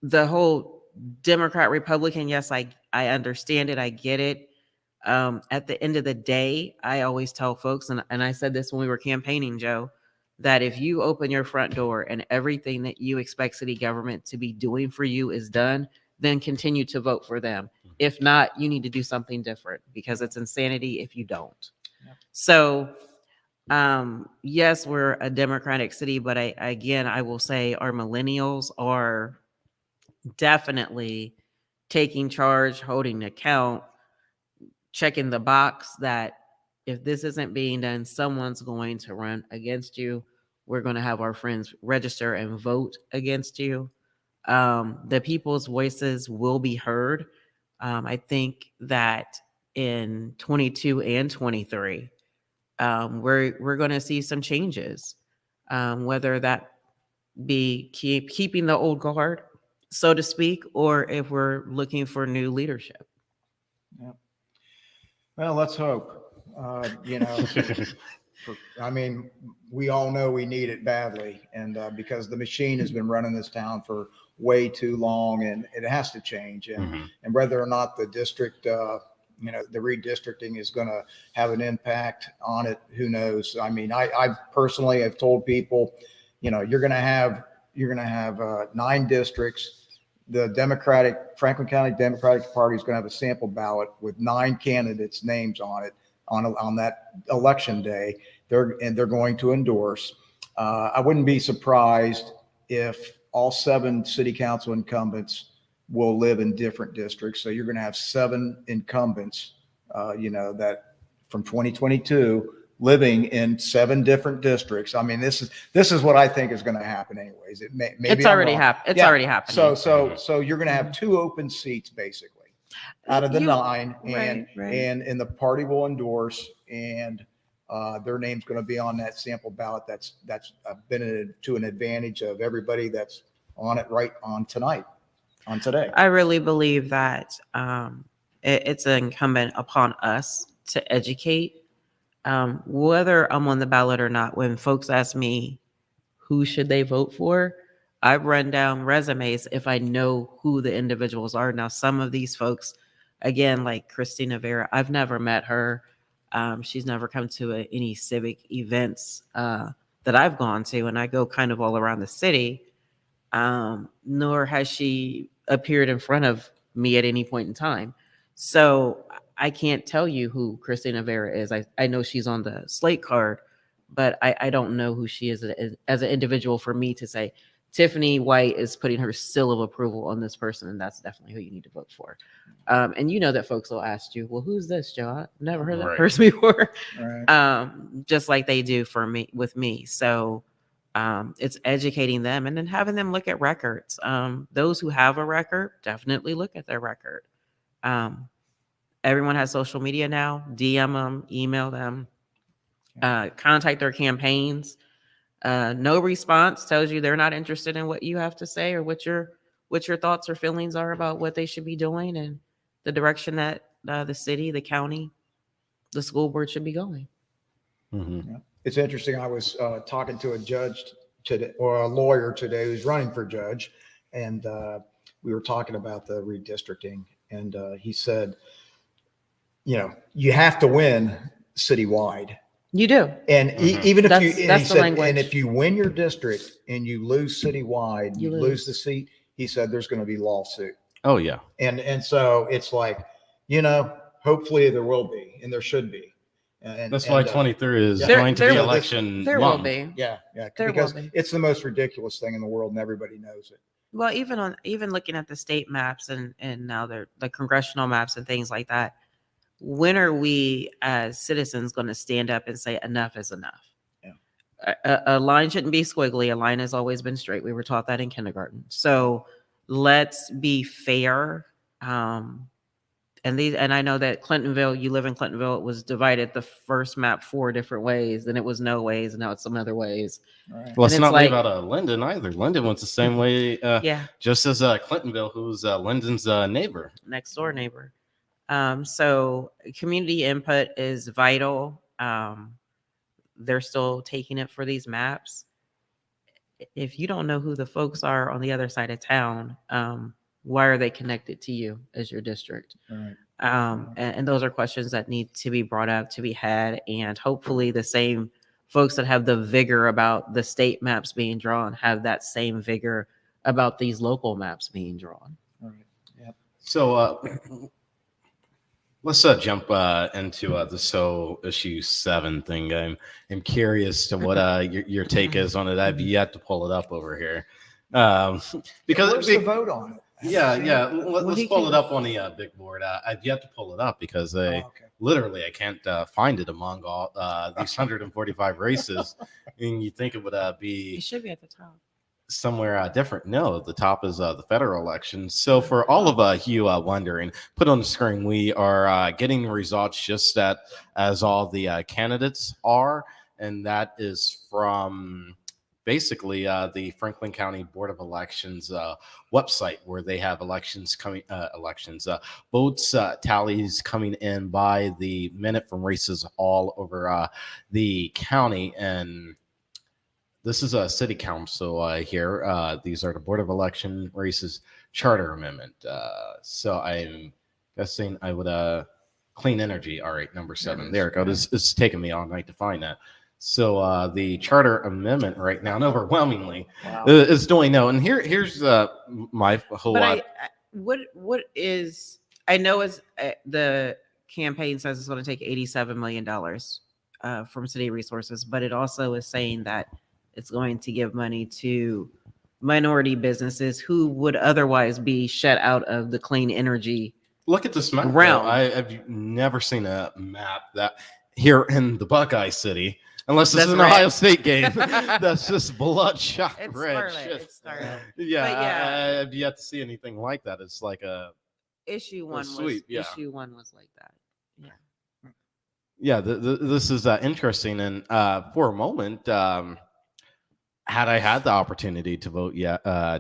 the whole Democrat Republican, yes, I understand it. I get it. At the end of the day, I always tell folks, and I said this when we were campaigning, Joe, that if you open your front door and everything that you expect city government to be doing for you is done, then continue to vote for them. If not, you need to do something different, because it's insanity if you don't. Yep. So, yes, we're a Democratic city, but I will say our millennials are definitely taking charge, holding account, checking the box that if this isn't being done, someone's going to run against you. We're going to have our friends register and vote against you. The people's voices will be heard. I think that in 22 and 23, we're going to see some changes, whether that be keeping the old guard, so to speak, or if we're looking for new leadership. Yeah. Well, let's hope. I mean, we all know we need it badly, and because the machine has been running this town for way too long, and it has to change. And and whether or not the district, the redistricting is going to have an impact on it, who knows? I mean, I personally have told people, you're going to have 9 districts. The Franklin County Democratic Party is going to have a sample ballot with 9 candidates' names on it on that election day. They're going to endorse. I wouldn't be surprised if all 7 city council incumbents will live in different districts. So you're going to have 7 incumbents, that from 2022 living in 7 different districts. I mean, this is what I think is going to happen anyways. It's already happened. It's already happening. So you're going to have 2 open seats basically out of the 9, and the party will endorse, and their name's going to be on that sample ballot. That's been to an advantage of everybody that's on it right on today. I really believe that it's incumbent upon us to educate, whether I'm on the ballot or not. When folks ask me who should they vote for, I run down resumes if I know who the individuals are. Now, some of these folks, again, like Christina Vera, I've never met her. She's never come to any civic events that I've gone to, and I go kind of all around the city, nor has she appeared in front of me at any point in time. So I can't tell you who Christina Vera is. I know she's on the slate card, but I don't know who she is as an individual for me to say, Tiffany White is putting her seal of approval on this person, and that's definitely who you need to vote for. And you know that folks will ask you, well, who's this, Joe? I've never heard that person before. Right. Just like they do for me with me. So it's educating them and then having them look at records. Those who have a record, definitely look at their record. Everyone has social media now. DM them, email them, contact their campaigns. No response tells you they're not interested in what you have to say or what your thoughts or feelings are about what they should be doing and the direction that the city, the county, the school board should be going. Yeah. It's interesting. I was talking to a judge today, or a lawyer today, who's running for judge, and we were talking about the redistricting, and he said, you have to win citywide. You do. And even if if you win your district and you lose citywide, you lose the seat, he said there's going to be lawsuit. Oh yeah. And so it's like, hopefully there will be, and there should be. That's why 23 is going to be election there month. will be. Yeah, because it's the most ridiculous thing in the world, and everybody knows it. Well, even looking at the state maps and now the congressional maps and things like that, when are we as citizens going to stand up and say enough is enough? Yeah. A line shouldn't be squiggly. A line has always been straight. We were taught that in kindergarten. So let's be fair. And I know that Clintonville, you live in Clintonville, it was divided the first map 4 different ways, then it was no ways, and now it's some other ways. Right. Well, let's not leave out Linden either. Linden went the same way, just as Clintonville, who's Linden's neighbor. Next door neighbor. So community input is vital. They're still taking it for these maps. If you don't know who the folks are on the other side of town, why are they connected to you as your district? Right. And those are questions that need to be brought up, to be had, and hopefully the same folks that have the vigor about the state maps being drawn have that same vigor about these local maps being drawn. All right. Yep. So let's jump into the issue 7 thing. I'm curious to what your take is on it. I've yet to pull it up over here because where's the vote on it? Yeah. Let's pull it up on the big board. I've yet to pull it up because literally I can't find it among all these 145 races. And you think it would be? It should be at the top. Somewhere different. No, the top is the federal election. So for all of you wondering, put on the screen, we are getting the results just as all the candidates are, and that is from basically the Franklin County Board of Elections website, where they have votes tallies coming in by the minute from races all over the county. And this is a city council here. These are the Board of Election races charter amendment. So I'm guessing I would clean energy. All right, number 7. There it goes. It's taken me all night to find that. So the charter amendment right now, and overwhelmingly, is doing no. And here's my whole lot. What is, I know is the campaign says it's going to take $87 million from city resources, but it also is saying that it's going to give money to minority businesses who would otherwise be shut out of the clean energy. Look at this map. Realm. I've never seen a map that here in the Buckeye City. Unless it's an Ohio State game, that's just bloodshot red. It's scarlet. Yeah, I've yet to see anything like that. It's like issue 1 sweep. Issue 1 was like that. Yeah. This is interesting. And for a moment, had I had the opportunity to vote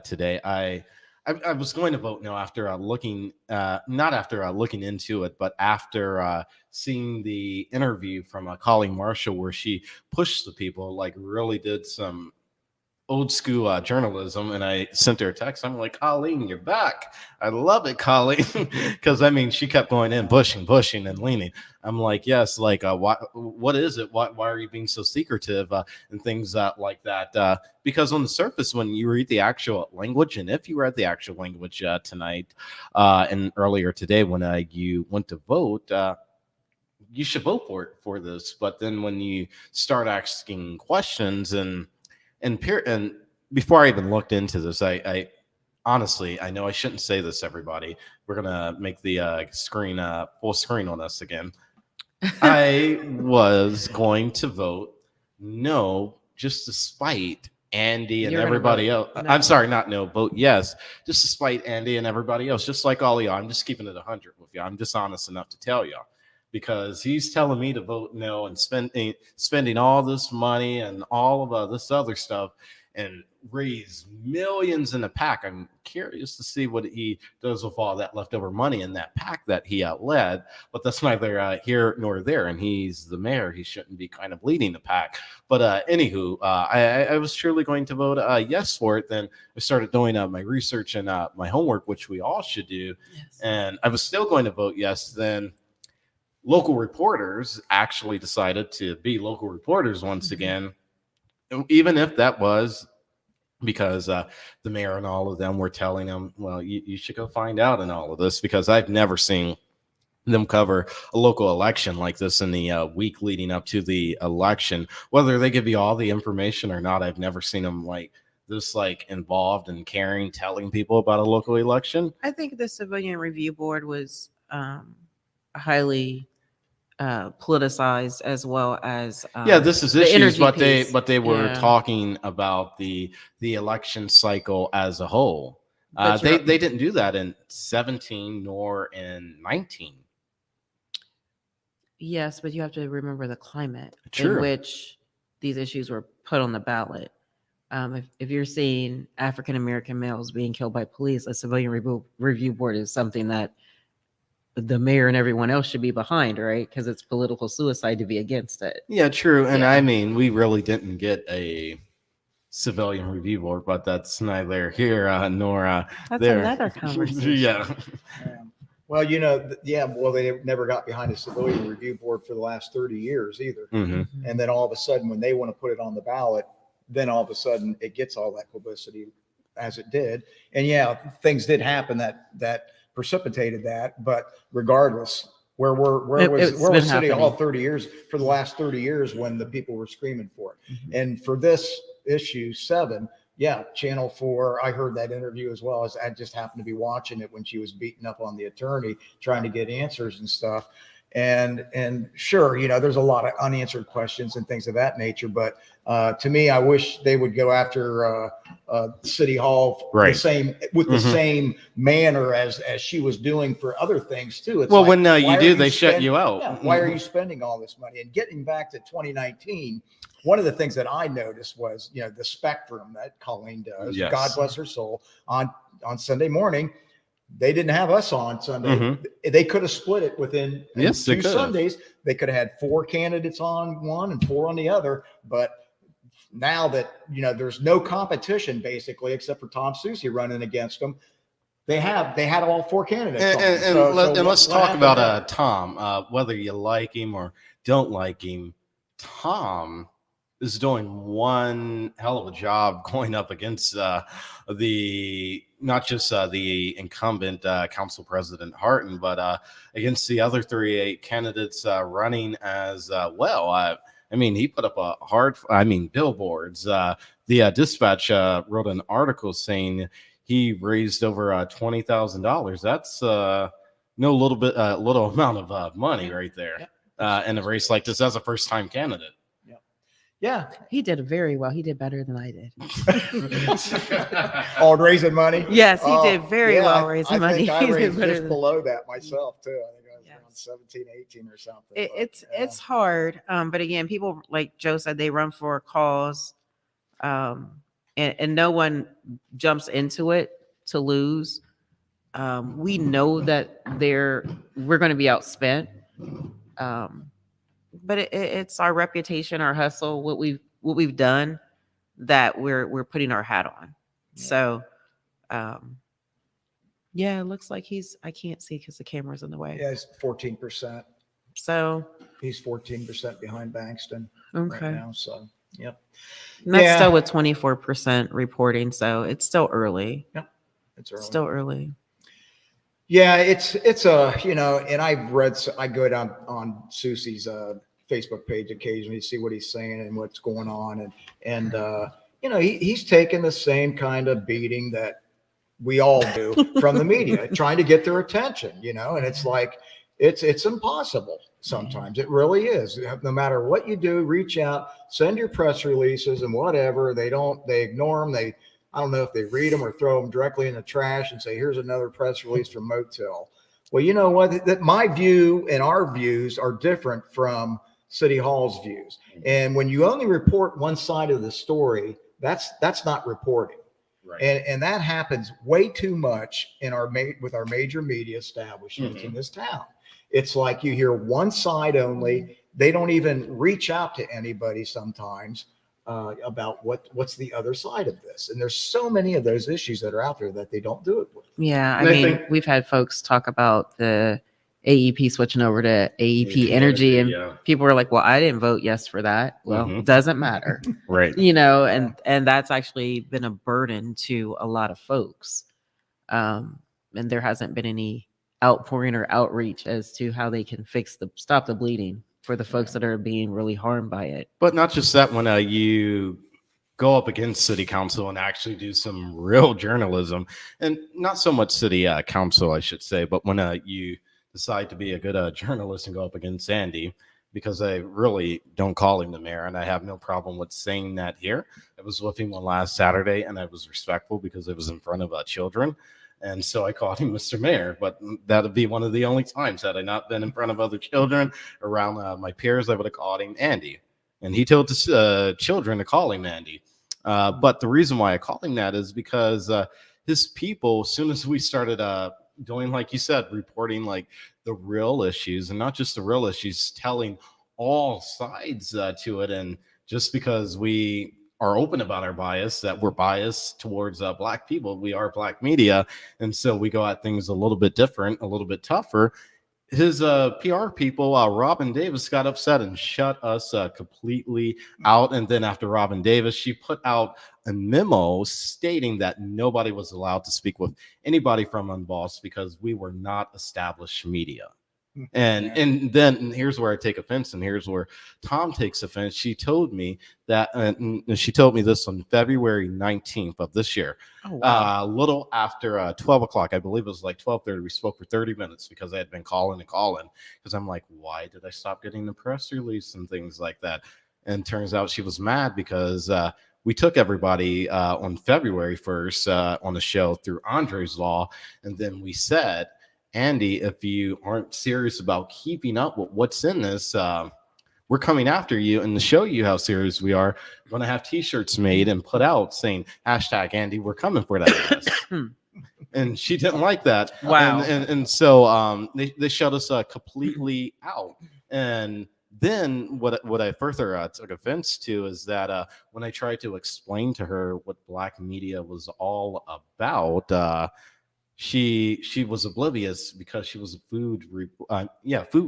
today, I was going to vote no after looking, not after looking into it, but after seeing the interview from Colleen Marshall, where she pushed the people, like really did some old school journalism. And I sent her a text. I'm like, Colleen, you're back. I love it, Colleen. Because I mean, she kept going in, pushing and leaning. I'm like, yes, like what is it? Why are you being so secretive and things like that? Because on the surface, when you read the actual language, and if you read the actual language tonight and earlier today when you went to vote, you should vote for this. But then when you start asking questions and before I even looked into this, I honestly, I know I shouldn't say this, everybody. We're gonna make the screen full screen on us again. I was going to vote no, just to spite Andy and everybody else. No. I'm sorry, not no, vote yes, just to spite Andy and everybody else, just like all of y'all. I'm just keeping it 100 with you. I'm just honest enough to tell y'all, because he's telling me to vote no and spending all this money and all of this other stuff and raise millions in a PAC. I'm curious to see what he does with all that leftover money in that PAC that he led, but that's neither here nor there. And he's the mayor. He shouldn't be kind of leading the PAC. But anywho, I was surely going to vote yes for it. Then I started doing my research and my homework, which we all should do. Yes. And I was still going to vote yes. Then local reporters actually decided to be local reporters once again, even if that was because the mayor and all of them were telling them, well, you should go find out in all of this, because I've never seen them cover a local election like this in the week leading up to the election. Whether they give you all the information or not, I've never seen them like this, like involved in caring, telling people about a local election. I think the Civilian Review Board was highly politicized, as well as this is the issues, energy but they were Yeah. talking about the election cycle as a whole. They didn't do that in 17 nor in 19. Yes, but you have to remember the climate True. in which these issues were put on the ballot. If you're seeing African American males being killed by police, a Civilian Review Board is something that the mayor and everyone else should be behind, right? Because it's political suicide to be against it. Yeah, true. And I mean, we really didn't get a Civilian Review Board, but that's neither here nor That's there. another conversation. Yeah. Well, well, they never got behind a Civilian Review Board for the last 30 years either. Mm-hmm. And then all of a sudden, when they want to put it on the ballot, then all of a sudden it gets all that publicity as it did. And yeah, things did happen that precipitated that. But regardless, where was City Hall 30 years for the last 30 years when the people were screaming for it? Mm-hmm. And for this issue 7, yeah, Channel 4, I heard that interview as well. As I just happened to be watching it when she was beating up on the attorney, trying to get answers and stuff. And sure, there's a lot of unanswered questions and things of that nature. But to me, I wish they would go after City Hall the same manner as she was doing for other things too. It's well, when you do, they shut you out. Yeah, why are you spending all this money? And getting back to 2019. One of the things that I noticed was, the spectrum that Colleen does, yes. God bless her soul, on Sunday morning, they didn't have us on Sunday. Mm-hmm. They could have split it within yes, 2 Sundays. They could have had 4 candidates on one and 4 on the other. But now that, there's no competition basically, except for Tom Susie running against them. They had all 4 candidates. And let's talk about Tom, whether you like him or don't like him. Tom is doing one hell of a job going up against not just the incumbent council president Harton, but against the other 38 candidates running as well. I mean, he put up billboards. The Dispatch wrote an article saying he raised over $20,000. That's little amount of money right there in a race like this as a first-time candidate. Yeah, he did very well. He did better than I did. Raising money. Yes, he did very well raising money. I raised just below that myself too. I think I was around 17, 18 or something. It's hard, but again, people like Joe said, they run for a cause, and no one jumps into it to lose. We know that we're going to be outspent. But it's our reputation, our hustle, what we've done that we're putting our hat on. Yeah. So, it looks like I can't see because the camera's in the way. Yeah, he's 14%. So he's 14% behind Bankston right now. So, yep. And that's still with 24% reporting. So it's still early. Yep. It's early. Still early. Yeah, it's and I go down on Susie's Facebook page occasionally to see what he's saying and what's going on, and he's taking the same kind of beating that we all do from the media, trying to get their attention, and it's like it's impossible sometimes. It really is. No matter what you do, reach out, send your press releases and whatever. They ignore them. I don't know if they read them or throw them directly in the trash and say, here's another press release from Motil. Well, you know what? That my view and our views are different from City Hall's views. And when you only report one side of the story, that's not reporting. Right. And that happens way too much with our major media establishments in this town. It's like you hear one side only. They don't even reach out to anybody sometimes about what's the other side of this. And there's so many of those issues that are out there that they don't do it with. Yeah. I mean, we've had folks talk about the AEP switching over to AEP energy, and people were like, well, I didn't vote yes for that. Well, it doesn't matter. Right. And that's actually been a burden to a lot of folks. And there hasn't been any outpouring or outreach as to how they can stop the bleeding for the folks that are being really harmed by it. But not just that, when you go up against city council and actually do some real journalism, and not so much city council, I should say, but when you decide to be a good journalist and go up against Andy, because I really don't call him the mayor, and I have no problem with saying that here. I was with him on last Saturday, and I was respectful because it was in front of children. And so I called him Mr. Mayor, but that would be one of the only times had I not been in front of other children around my peers, I would have called him Andy. And he told the children to call him Andy. But the reason why I call him that is because his people, as soon as we started doing, like you said, reporting like the real issues, and not just the real issues, telling all sides to it. And just because we are open about our bias, that we're biased towards Black people, we are Black media, and so we go at things a little bit different, a little bit tougher. His PR people, Robin Davis, got upset and shut us completely out. And then after Robin Davis, she put out a memo stating that nobody was allowed to speak with anybody from UnBossed because we were not established media. And then here's where I take offense, and here's where Tom takes offense. She told me that, and she told me this on February 19th of this year. Oh, wow. A little after 12 o'clock, I believe it was like 12:30. We spoke for 30 minutes because I had been calling because I'm like, why did I stop getting the press release and things like that? And turns out she was mad because we took everybody on February 1st on the show through Andre's Law, and then we said, Andy, if you aren't serious about keeping up with what's in this, we're coming after you. And to show you how serious we are, we're going to have T-shirts made and put out saying #Andy, we're coming for that ass. And she didn't like that. Wow. And so they shut us completely out. And then what I further took offense to is that when I tried to explain to her what Black media was all about, she was oblivious because she was a food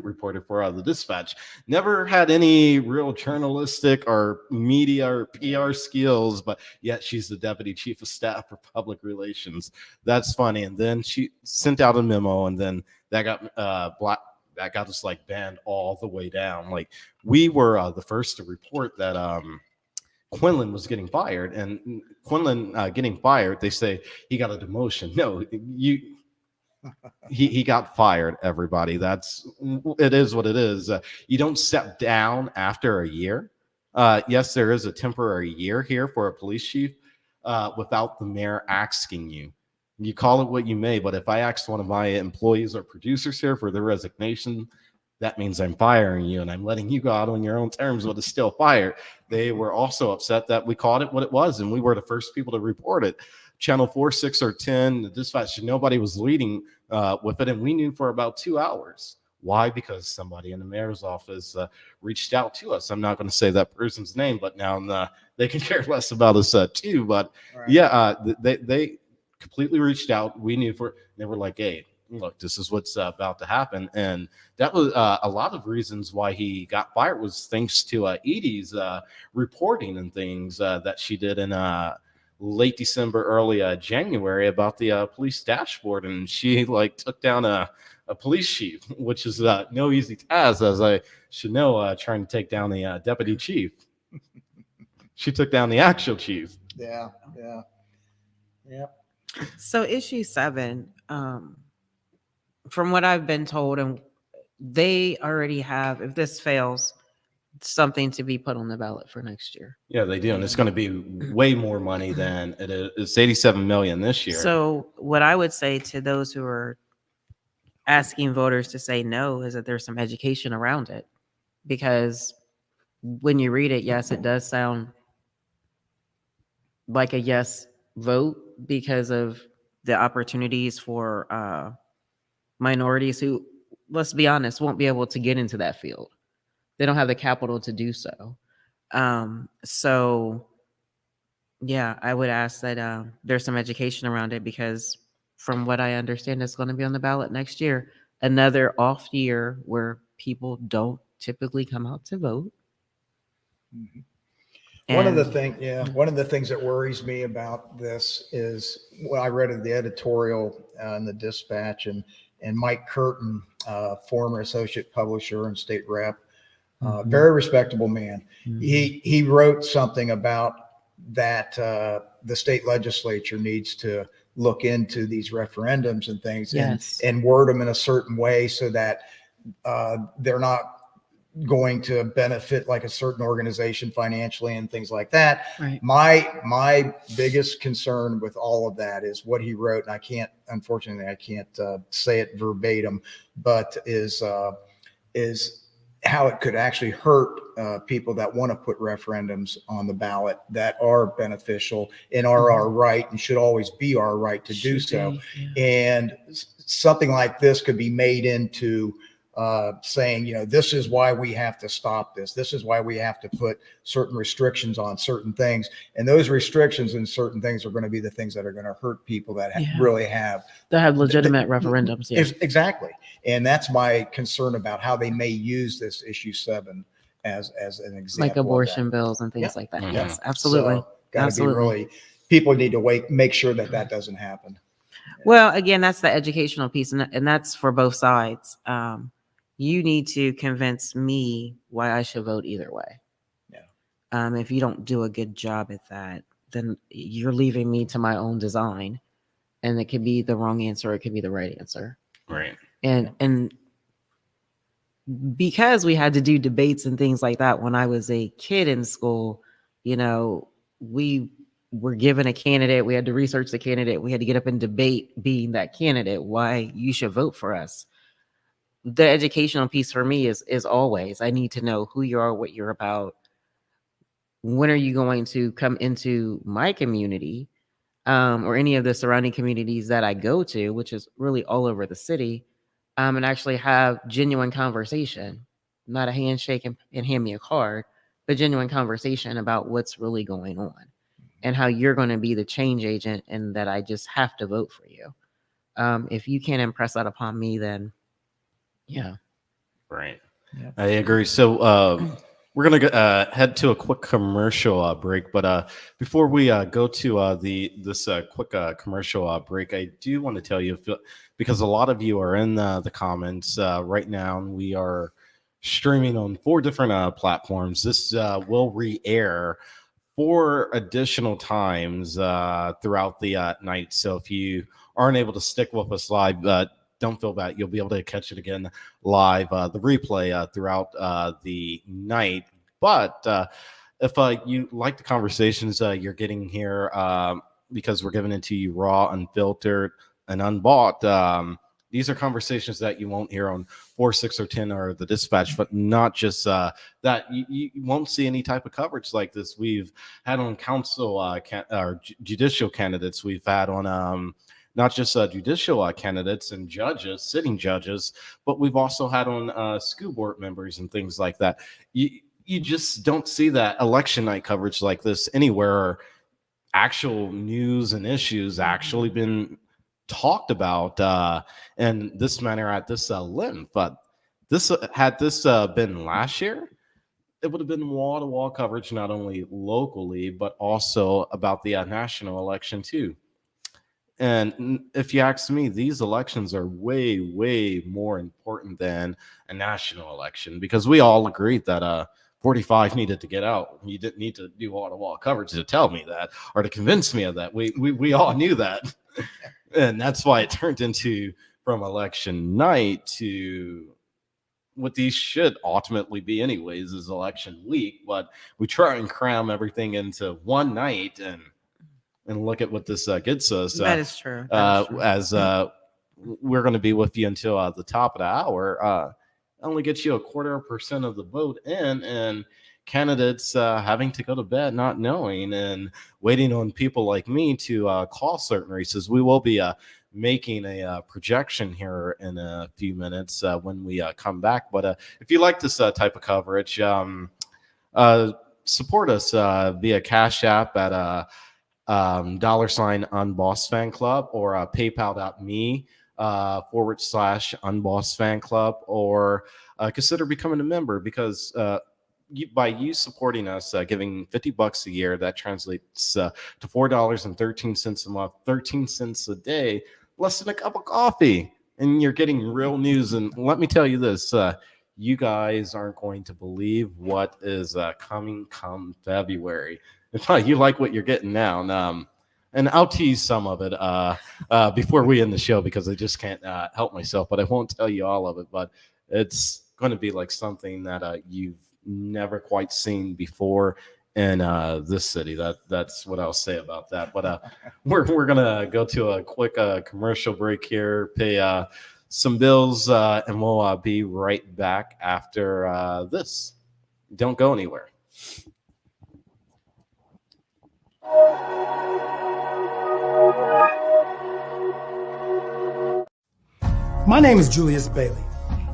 reporter for the Dispatch. Never had any real journalistic or media or PR skills, but yet she's the deputy chief of staff for public relations. That's funny. And then she sent out a memo, and then that got that got us like banned all the way down. Like, we were the first to report that Quinlan was getting fired, and Quinlan getting fired, they say he got a demotion. No, he got fired, everybody. It is what it is. You don't step down after a year. Yes, there is a temporary year here for a police chief without the mayor asking you. You call it what you may, but if I asked one of my employees or producers here for their resignation, that means I'm firing you, and I'm letting you go out on your own terms, but it's still fired. They were also upset that we called it what it was, and we were the first people to report it. Channel 4, 6, or 10, the Dispatch, nobody was leading with it, and we knew for about 2 hours. Why? Because somebody in the mayor's office reached out to us. I'm not going to say that person's name, but now they can care less about us too. But right. Yeah, they completely reached out. We knew they were like, hey, look, this is what's about to happen. And that was a lot of reasons why he got fired was thanks to Edie's reporting and things that she did in late December, early January about the police dashboard. And she took down a police chief, which is no easy task, as I should know, trying to take down the deputy chief. She took down the actual chief. Yeah. So issue 7, from what I've been told, and they already have, if this fails, something to be put on the ballot for next year. Yeah, they do, and it's going to be way more money than it is. It's $87 million this year. So what I would say to those who are asking voters to say no is that there's some education around it, because when you read it, yes, it does sound like a yes vote because of the opportunities for minorities who, let's be honest, won't be able to get into that field. They don't have the capital to do so. So yeah, I would ask that there's some education around it, because from what I understand, it's going to be on the ballot next year. Another off year where people don't typically come out to vote. Mm-hmm. One of the things that worries me about this is, well, I read in the editorial in the Dispatch, and and Mike Curtin, former associate publisher and state rep, very respectable man. He wrote something about that the state legislature needs to look into these referendums and things, and word them in a certain way so that they're not going to benefit like a certain organization financially and things like that. Right. My biggest concern with all of that is what he wrote, and unfortunately I can't say it verbatim, but is how it could actually hurt people that want to put referendums on the ballot that are beneficial and are our right and should always be our right to do so. And something like this could be made into saying, this is why we have to stop this. This is why we have to put certain restrictions on certain things. And those restrictions and certain things are going to be the things that are going to hurt people that really have. That have legitimate referendums. Yeah. Exactly. And that's my concern about how they may use this issue 7 as an example. Like abortion bills and things like that. Yes, absolutely. So, gotta be really, people need to make sure that doesn't happen. Well, again, that's the educational piece, and that's for both sides. You need to convince me why I should vote either way. Yeah. If you don't do a good job at that, then you're leaving me to my own design, and it could be the wrong answer, it could be the right answer. Right. And because we had to do debates and things like that when I was a kid in school, we were given a candidate, we had to research the candidate, we had to get up and debate being that candidate, why you should vote for us. The educational piece for me is always, I need to know who you are, what you're about. When are you going to come into my community or any of the surrounding communities that I go to, which is really all over the city, and actually have genuine conversation, not a handshake and hand me a card, but genuine conversation about what's really going on and how you're going to be the change agent and that I just have to vote for you. If you can't impress that upon me, then yeah. Right. Yeah. I agree. So we're going to head to a quick commercial break. But before we go to this quick commercial break, I do want to tell you, because a lot of you are in the comments right now, and we are streaming on 4 different platforms. This will re-air 4 additional times throughout the night. So if you aren't able to stick with us live, don't feel bad. You'll be able to catch it again live, the replay throughout the night. But if you like the conversations you're getting here, because we're giving it to you raw, unfiltered, and unbought, these are conversations that you won't hear on 4, 6, or 10 or the Dispatch, but not just that. You won't see any type of coverage like this. We've had on council or judicial candidates. We've had on not just judicial candidates and judges, sitting judges, but we've also had on school board members and things like that. You just don't see that election night coverage like this anywhere. Actual news and issues actually been talked about in this manner at this length. But this had this been last year, it would have been wall-to-wall coverage, not only locally, but also about the national election too. And if you ask me, these elections are way, way more important than a national election, because we all agreed that 45 needed to get out. You didn't need to do wall-to-wall coverage to tell me that or to convince me of that. We all knew that. And that's why it turned into, from election night to what these should ultimately be anyways, is election week. But we try and cram everything into one night and look at what this gets us. That is true. As we're going to be with you until the top of the hour. Only gets you 0.25% of the vote in, and candidates having to go to bed not knowing and waiting on people like me to call certain races. We will be making a projection here in a few minutes when we come back. But if you like this type of coverage, support us via CashApp at $UnBossedFanClub or PayPal.me /UnBossedFanClub, or consider becoming a member, because by you supporting us, giving $50 a year, that translates to $4.13 a month, 13 cents a day, less than a cup of coffee. and you're getting real news. And let me tell you this, you guys aren't going to believe what is coming come February. If you like what you're getting now, and I'll tease some of it before we end the show because I just can't help myself, but I won't tell you all of it. But it's going to be like something that you've never quite seen before in this city. That's what I'll say about that. But we're gonna go to a quick commercial break here, pay some bills, and we'll be right back after this. Don't go anywhere. My name is Julius Bailey,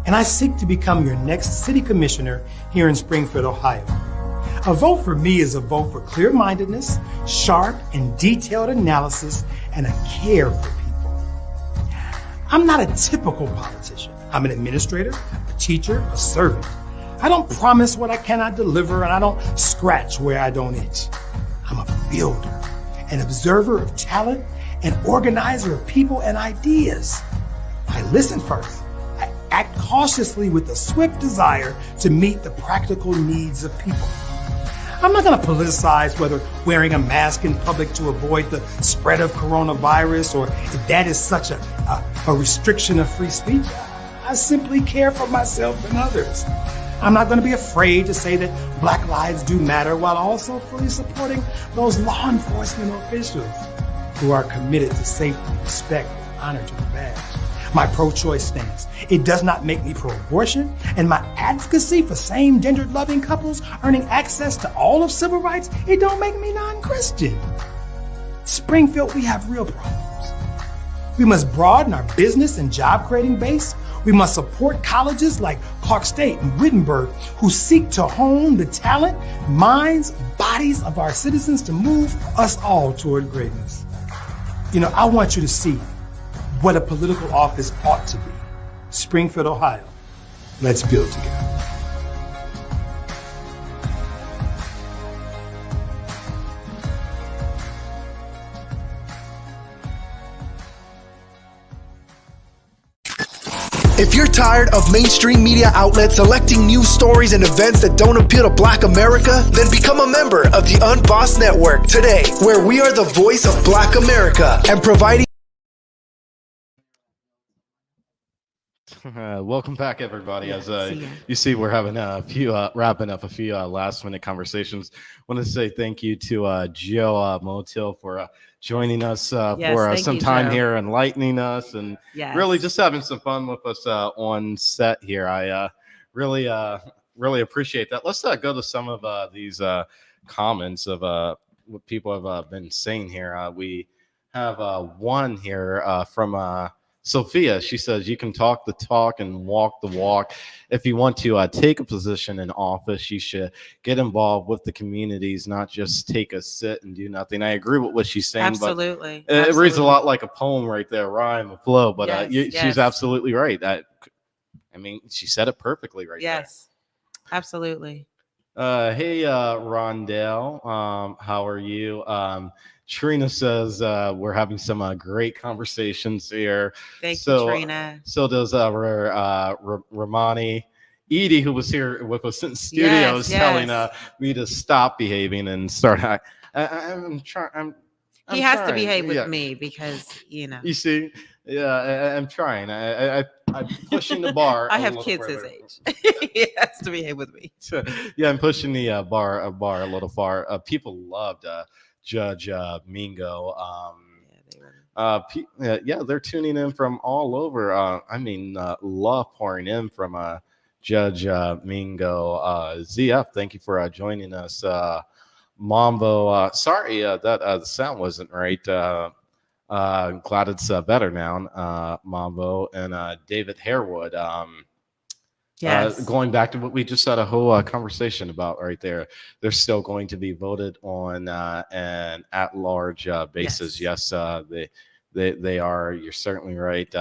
and I seek to become your next city commissioner here in Springfield, Ohio. A vote for me is a vote for clear-mindedness, sharp and detailed analysis, and a care for people. I'm not a typical politician. I'm an administrator, a teacher, a servant. I don't promise what I cannot deliver, and I don't scratch where I don't itch. I'm a builder, an observer of talent, an organizer of people and ideas. I listen first. I act cautiously with a swift desire to meet the practical needs of people. I'm not going to politicize whether wearing a mask in public to avoid the spread of coronavirus or if that is such a restriction of free speech. I simply care for myself and others. I'm not going to be afraid to say that Black lives do matter while also fully supporting those law enforcement officials who are committed to safety, respect, and honor to the badge. My pro-choice stance, it does not make me pro-abortion, and my advocacy for same-gendered loving couples earning access to all of civil rights, it don't make me non-Christian. Springfield, we have real problems. We must broaden our business and job-creating base. We must support colleges like Clark State and Wittenberg who seek to hone the talent, minds, bodies of our citizens to move us all toward greatness. You know, I want you to see what a political office ought to be. Springfield, Ohio. Let's build together. If you're tired of mainstream media outlets selecting news stories and events that don't appeal to Black America, then become a member of the UnBossed Network today, where we are the voice of Black America and providing. Welcome back, everybody. As you see, we're having a few wrapping up a few last-minute conversations. I want to say thank you to Joe Motil for joining us for some time here, enlightening us, and really just having some fun with us on set here. I really appreciate that. Let's go to some of these comments of what people have been saying here. We have one here from Sophia. She says, you can talk the talk and walk the walk. If you want to take a position in office, you should get involved with the communities, not just take a sit and do nothing. I agree with what she's saying. Absolutely. But it reads a lot like a poem right there, rhyme, a flow. But she's absolutely right. I mean, she said it perfectly right there. Yes, absolutely. Hey, Rondell, how are you? Trina says we're having some great conversations here. Thank you, Trina. So does Ramani. Edie, who was here with us in the studio, is telling me to stop behaving and start. I'm trying. He has to behave with me because, you know. You see, I'm trying. I'm pushing the bar. I have kids his age. He has to behave with me. So, I'm pushing the bar a little far. People loved Judge Mingo. They're tuning in from all over. Love pouring in from Judge Mingo. ZF, thank you for joining us. Mambo, sorry that the sound wasn't right. Glad it's better now. Mambo and David Harewood. Going back to what we just had a whole conversation about right there, they're still going to be voted on an at-large basis. Yes, they are. You're certainly right.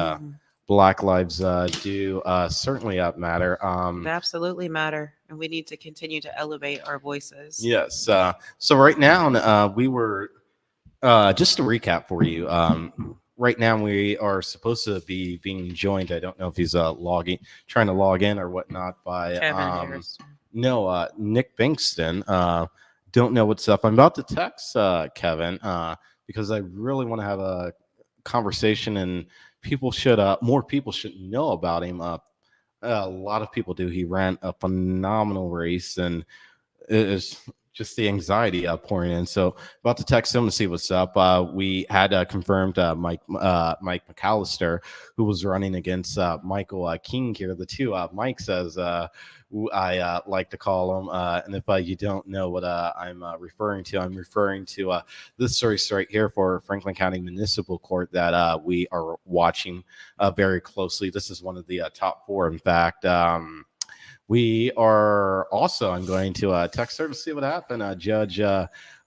Black lives do certainly matter. They absolutely matter, and we need to continue to elevate our voices. Yes. So right now, we were just to recap for you. right now we are supposed to be being joined. I don't know if he's trying to log in or whatnot by Kevin Nick Bankston. Don't know what's up. I'm about to text Kevin because I really want to have a conversation, and more people should know about him. A lot of people do. He ran a phenomenal race, and it is just the anxiety pouring in. So about to text him to see what's up. We had confirmed Mike McAllister, who was running against Michael King here. The two Mike says I like to call him. And if you don't know what I'm referring to this race right here for Franklin County Municipal Court that we are watching very closely. This is one of the top four, in fact. We are also, I'm going to text her to see what happened. Judge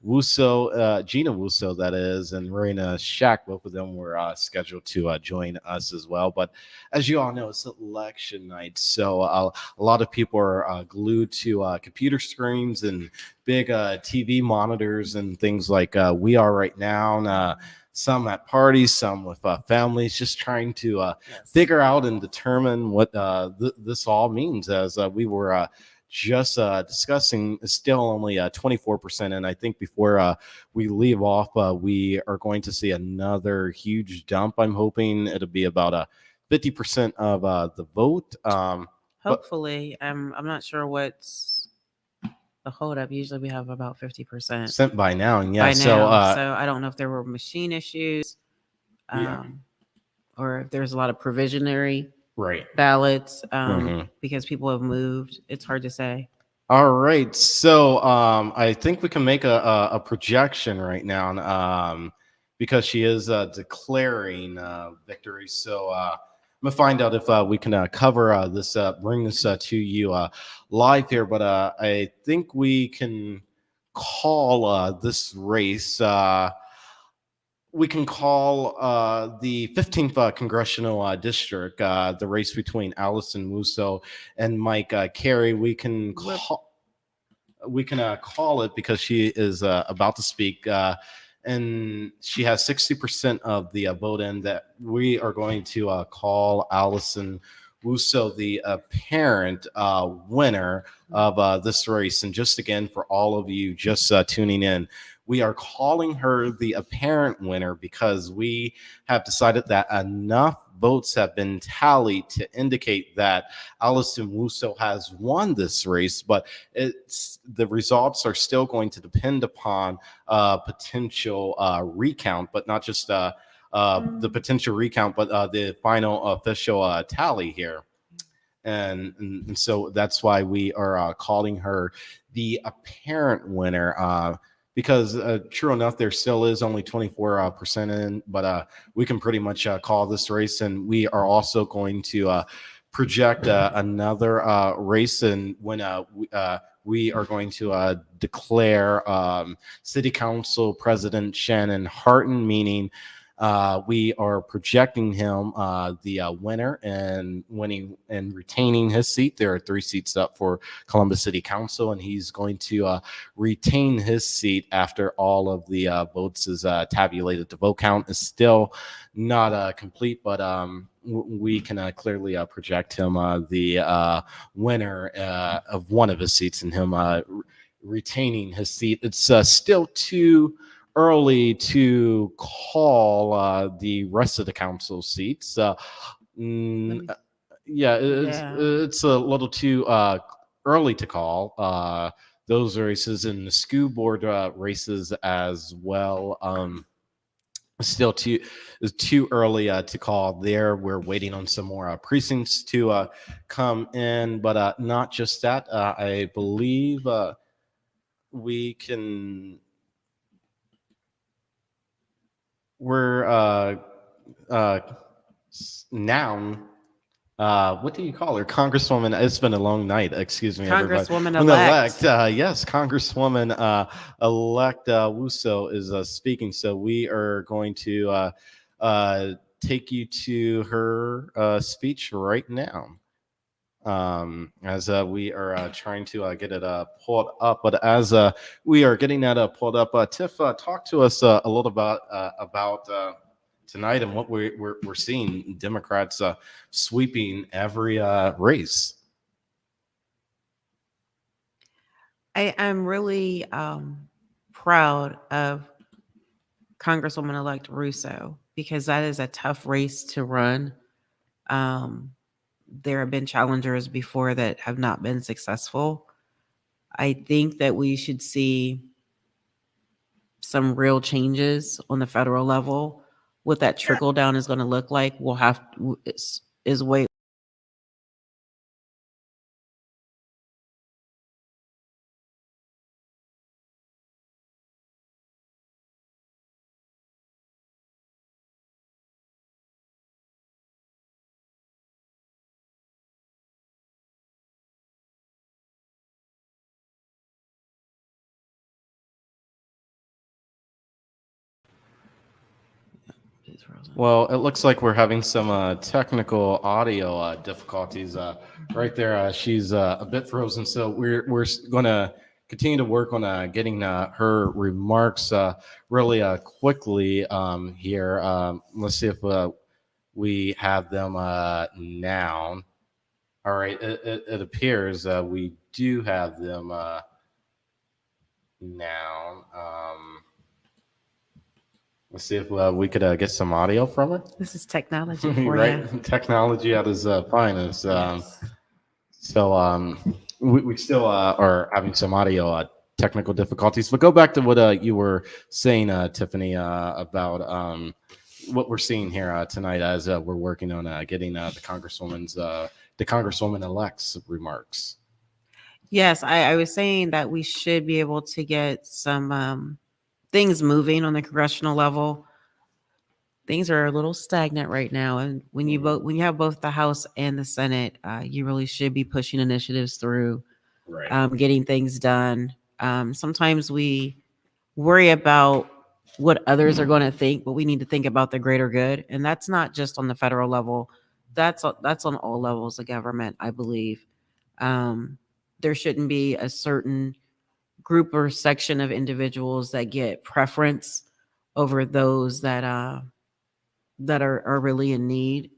Wuso, Gina Wuso, that is, and Marina Shack, both of them were scheduled to join us as well. But as you all know, it's election night, so a lot of people are glued to computer screens and big TV monitors and things like we are right now. And, some at parties, some with families, just trying to figure out and determine what this all means. As we were just discussing, still only 24%. And I think before we leave off, we are going to see another huge dump. I'm hoping it'll be about 50% of the vote. Hopefully. I'm not sure what's the holdup. Usually we have about 50% sent by now. And yeah, by so now. So I don't know if there were machine issues or if there's a lot of provisionary ballots because people have moved. It's hard to say. All right. So I think we can make a projection right now because she is declaring victory. So I'm gonna find out if we can cover this, bring this to you live here. But I think we can call this race. We can call the 15th congressional district, the race between Allison Musso and Mike Carey. We can call it because she is about to speak. And she has 60% of the vote in that we are going to call Allison Wuso the apparent winner of this race. And just again, for all of you just tuning in, we are calling her the apparent winner because we have decided that enough votes have been tallied to indicate that Allison Wuso has won this race, but the results are still going to depend upon potential recount, but not just the potential recount, but the final official tally here. And so that's why we are calling her the apparent winner. Because true enough, there still is only 24% in, but we can pretty much call this race. And we are also going to project another race. And when we are going to declare City Council President Shannon Harton, meaning we are projecting him the winner and winning and retaining his seat. There are 3 seats up for Columbus City Council, and he's going to retain his seat after all of the votes is tabulated. The vote count is still not complete, but we can clearly project him the winner of one of his seats and him retaining his seat. It's still too early to call the rest of the council seats. It's a little too early to call those races, and the school board races as well. Still too early to call there. We're waiting on some more precincts to come in, but not just that. I believe we can. We're now. What do you call her? Congresswoman. It's been a long night. Excuse me, Congresswoman elect. Yes, Congresswoman elect Wuso is speaking. So we are going to take you to her speech right now. As we are trying to get it pulled up, but as we are getting that pulled up, Tiff, talk to us a little about tonight and what we're seeing Democrats sweeping every race. I'm really proud of Congresswoman-elect Russo because that is a tough race to run. There have been challengers before that have not been successful. I think that we should see some real changes on the federal level. What that trickle down is going to look like, we'll have is way. Well, it looks like we're having some technical audio difficulties right there. She's a bit frozen, so we're going to continue to work on getting her remarks really quickly here. Let's see if we have them now. All right, it appears we do have them now. Let's see if we could get some audio from her. This is technology for right? you. Technology at its finest. So we still are having some audio technical difficulties. But go back to what you were saying, Tiffany, about what we're seeing here tonight as we're working on getting the Congresswoman-elect's remarks. Yes, I was saying that we should be able to get some things moving on the congressional level. Things are a little stagnant right now, and when you have both the House and the Senate, you really should be pushing initiatives through, getting things done. Sometimes we worry about what others are going to think, but we need to think about the greater good, and that's not just on the federal level. That's on all levels of government, I believe. There shouldn't be a certain group or section of individuals that get preference over those that are really in need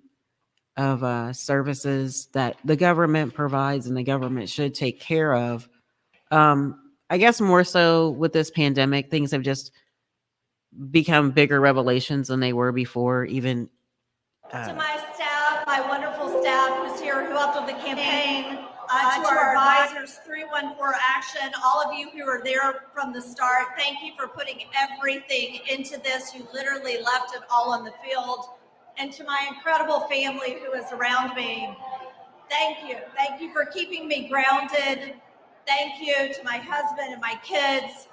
of services that the government provides and the government should take care of. I guess more so with this pandemic, things have just become bigger revelations than they were before. Even to my staff, my wonderful staff who's here, who helped with the campaign, to our advisors, 314 Action, all of you who were there from the start, thank you for putting everything into this. You literally left it all on the field. And to my incredible family who is around me, thank you. Thank you for keeping me grounded. Thank you to my husband and my kids.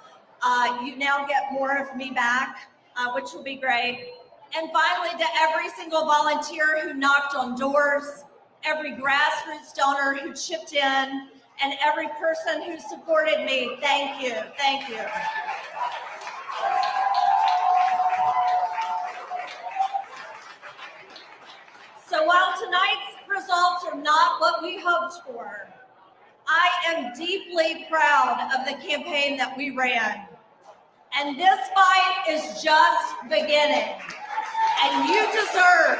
You now get more of me back, which will be great. And finally, to every single volunteer who knocked on doors, every grassroots donor who chipped in, and every person who supported me, thank you, thank you. So while tonight's results are not what we hoped for, I am deeply proud of the campaign that we ran. And this fight is just beginning. And you deserve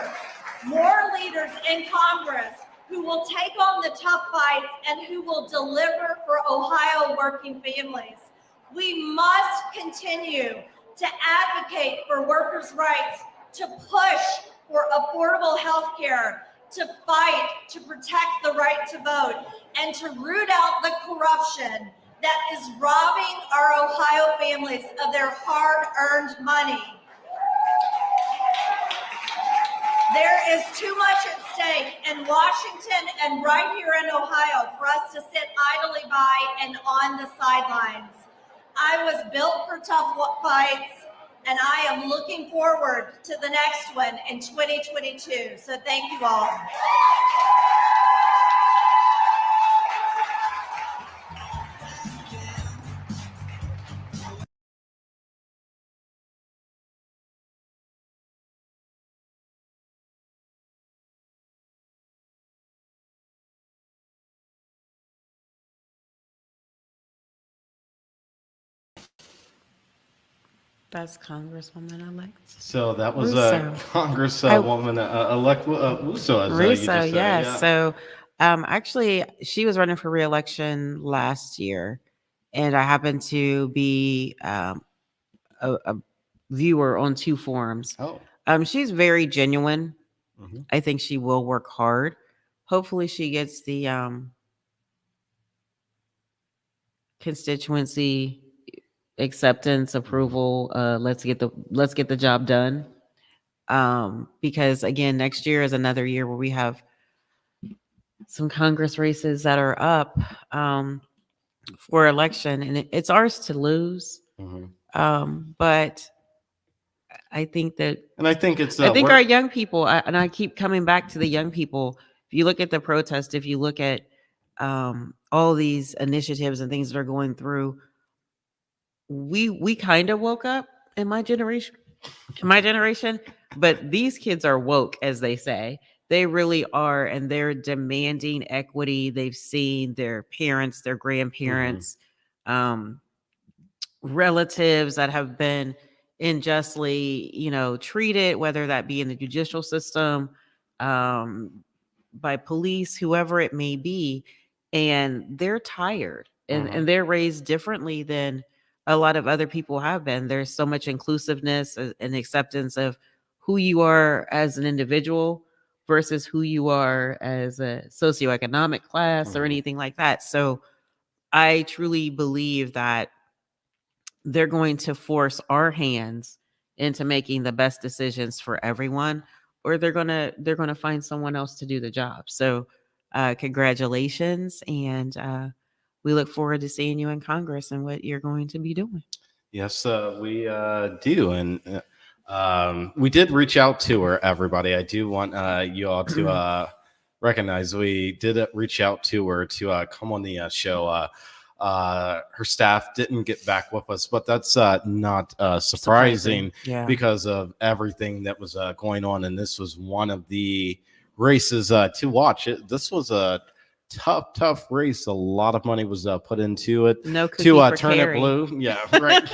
more leaders in Congress who will take on the tough fights and who will deliver for Ohio working families. We must continue to advocate for workers' rights, to push for affordable health care, to fight to protect the right to vote, and to root out the corruption that is robbing our Ohio families of their hard-earned money. There is too much at stake in Washington and right here in Ohio for us to sit idly by and on the sidelines. I was built for tough fights, and I am looking forward to the next one in 2022. So thank you all. That's Congresswoman-elect. So that was a Congresswoman elect Russo, as you just said. Yes. Yeah. So, actually, she was running for re-election last year, and I happened to be a viewer on 2 forums. Oh. She's very genuine. Mm-hmm. I think she will work hard. Hopefully, she gets the constituency acceptance, approval. Let's get the job done. Because again, next year is another year where we have some Congress races that are up for election, and it's ours to lose. Mm-hmm. But I think that, and I think it's, I think our young people, and I keep coming back to the young people. If you look at the protest, if you look at all these initiatives and things that are going through, we kind of woke up in my generation, but these kids are woke, as they say. They really are, and they're demanding equity. They've seen their parents, their grandparents, relatives that have been unjustly, treated, whether that be in the judicial system, by police, whoever it may be, and they're tired, and they're raised differently than a lot of other people have been. There's so much inclusiveness and acceptance of who you are as an individual versus who you are as a socioeconomic class or anything like that. So I truly believe that they're going to force our hands into making the best decisions for everyone, or they're going to find someone else to do the job. So congratulations, and we look forward to seeing you in Congress and what you're going to be doing. Yes, we do. And we did reach out to her, everybody. I do want you all to recognize we did reach out to her to come on the show. Her staff didn't get back with us, but that's not surprising. Yeah. Because of everything that was going on. And this was one of the races to watch. This was a tough race. A lot of money was put into it No cookie to for turn Carrie. it blue. Yeah, right.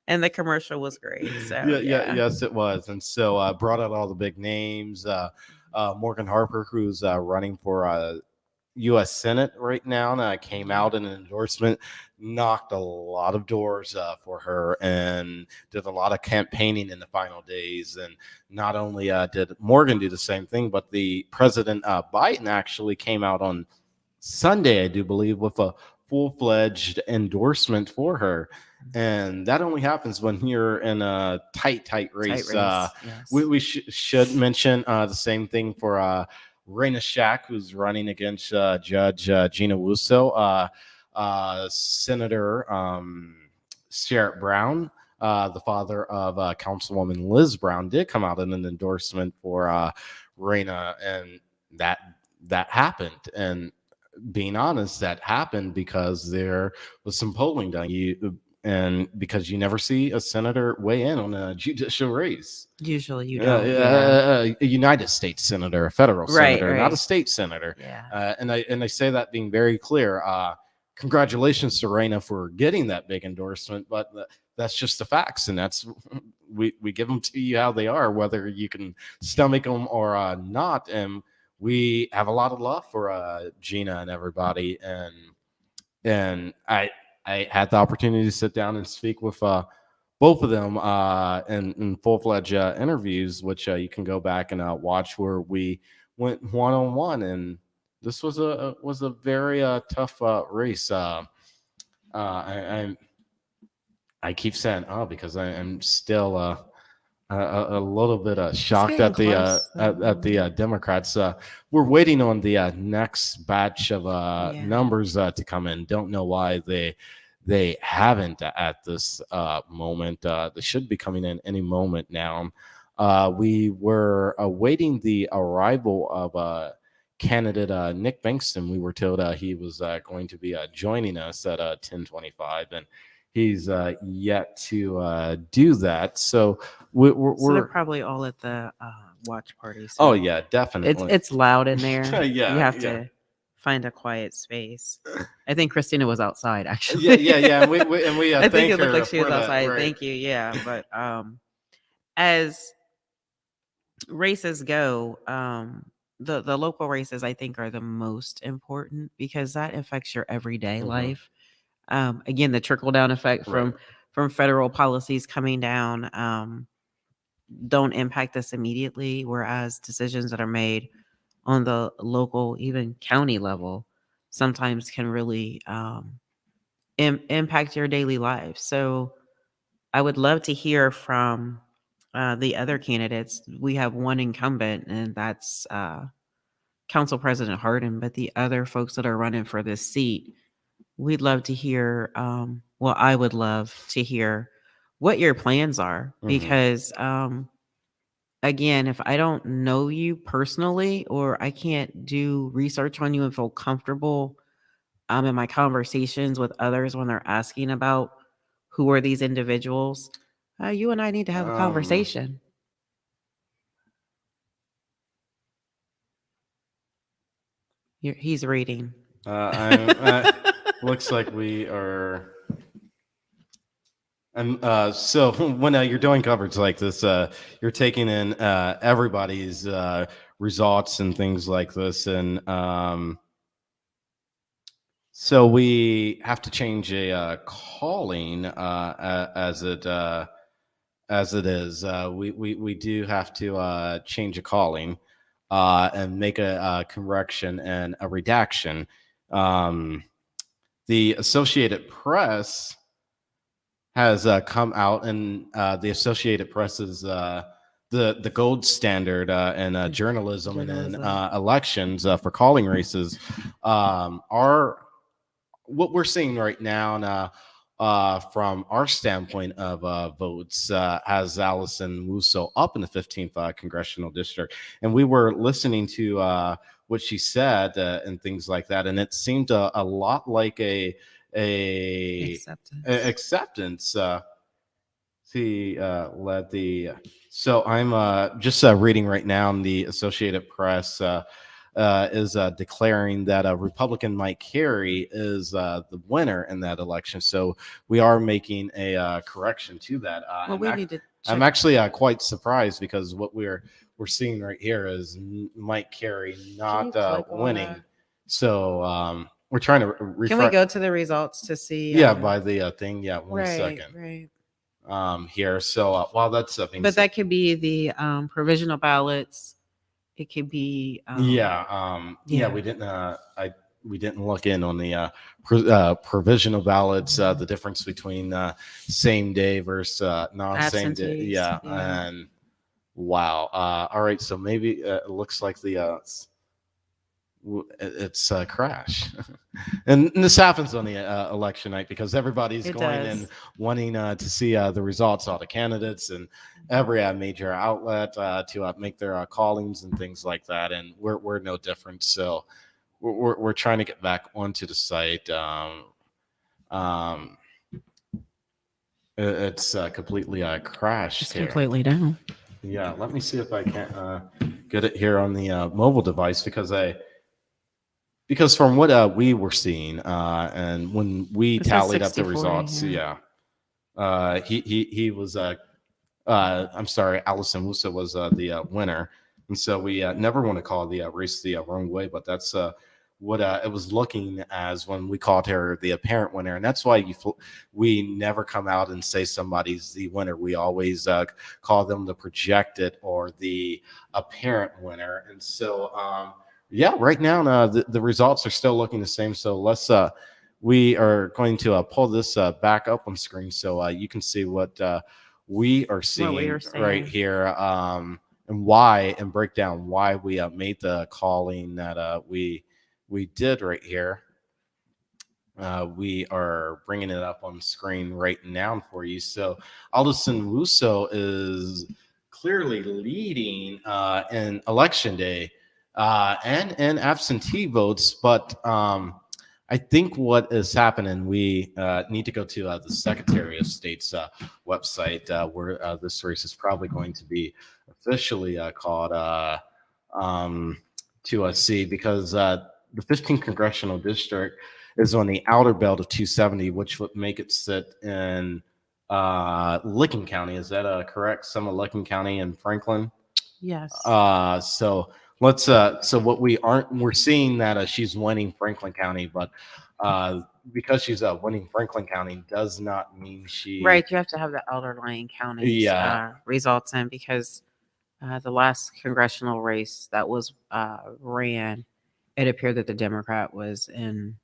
And the commercial was great. So Yes, it was. And so brought out all the big names. Morgan Harper, who's running for U.S. Senate right now, and came out in an endorsement, knocked a lot of doors for her, and did a lot of campaigning in the final days. And not only did Morgan do the same thing, but the President Biden actually came out on Sunday, I do believe, with a full-fledged endorsement for her. And that only happens when you're in a tight race. Yes. We should mention the same thing for Raina Shack, who's running against Judge Gina Wusso, Senator Sherrod Brown, the father of Councilwoman Liz Brown, did come out in an endorsement for Raina, and that happened. And being honest, that happened because there was some polling done. And because you never see a senator weigh in on a judicial race. Usually you don't. A United States senator, a federal senator, Right. not a state senator. Yeah. And I say that being very clear. Congratulations to Raina for getting that big endorsement, but that's just the facts, and that's we give them to you how they are, whether you can stomach them or not. And we have a lot of love for Gina and everybody, and I had the opportunity to sit down and speak with both of them in full-fledged interviews, which you can go back and watch, where we went one-on-one. And this was a very tough race. I keep saying because I'm still a little bit shocked at the Democrats. We're waiting on the next batch of numbers to come in. Don't know why they haven't at this moment. They should be coming in any moment now. We were awaiting the arrival of candidate Nick Bankston. We were told he was going to be joining us at 10:25, and he's yet to do that. So they're probably all at the watch party. So oh yeah, definitely. It's loud in there. Yeah, you have to find a quiet space. I think Christina was outside, actually. Yeah. And we I think it looked like her she was for that, outside. right. Thank you. Yeah, but as races go, the local races I think are the most important because that affects your everyday life. Again, the trickle down effect from federal policies coming down don't impact us immediately, whereas decisions that are made on the local, even county level, sometimes can really impact your daily life. So I would love to hear from the other candidates. We have one incumbent, and that's Council President Hardin, but the other folks that are running for this seat, we'd love to hear, well, I would love to hear what your plans are, because again, if I don't know you personally or I can't do research on you and feel comfortable in my conversations with others when they're asking about who are these individuals, you and I need to have a conversation. He's reading. Looks like we are. So when you're doing coverage like this, you're taking in everybody's results and things like this, and so we have to change a calling as it is. We do have to change a calling and make a correction and a redaction. The Associated Press has come out, and the Associated Press is the gold standard in journalism and in elections for calling races. Are what we're seeing right now, from our standpoint of votes, has Allison Musso up in the 15th congressional district, and we were listening to what she said and things like that, and it seemed a lot like a acceptance. He led the. So I'm just reading right now in the Associated Press is declaring that Republican Mike Carey is the winner in that election. So we are making a correction to that. I'm actually quite surprised because what we're seeing right here is Mike Carey not winning. So we're trying to refresh. Can we go to the results to see? Yeah, by the thing. Yeah, one second. Right. Here. So while that's being but that could be the provisional ballots. It could be. We didn't. We didn't look in on the provisional ballots. The difference between same day versus non-same day. Yeah. And wow. All right. So maybe it looks like the. It's a crash, and this happens on the election night because everybody's going and wanting to see the results, all the candidates and every major outlet to make their callings and things like that, and we're no different. So we're trying to get back onto the site. It's completely crashed. It's completely down. Yeah, let me see if I can get it here on the mobile device because from what we were seeing, and when we tallied up the results, he was. I'm sorry, Allison Musso was the winner, and so we never want to call the race the wrong way, but that's what it was looking as when we called her the apparent winner, and that's why we never come out and say somebody's the winner. We always call them the projected or the apparent winner, and so. Yeah, right now the results are still looking the same. So let's we are going to pull this back up on screen so you can see what we are seeing right here and why, and break down why we made the calling that we did right here. We are bringing it up on screen right now for you. So Allison Musso is clearly leading in election day. And absentee votes, but I think what is happening, we need to go to the Secretary of State's website where this race is probably going to be officially called to see, because the 15th congressional district is on the outer belt of 270, which would make it sit in Licking County. Is that correct? Some of Licking County and Franklin. Yes. So let's so what we're seeing that she's winning Franklin County, but because she's winning Franklin County does not mean she Right. You have to have the underlying counties results in, because the last congressional race that was ran, it appeared that the Democrat was in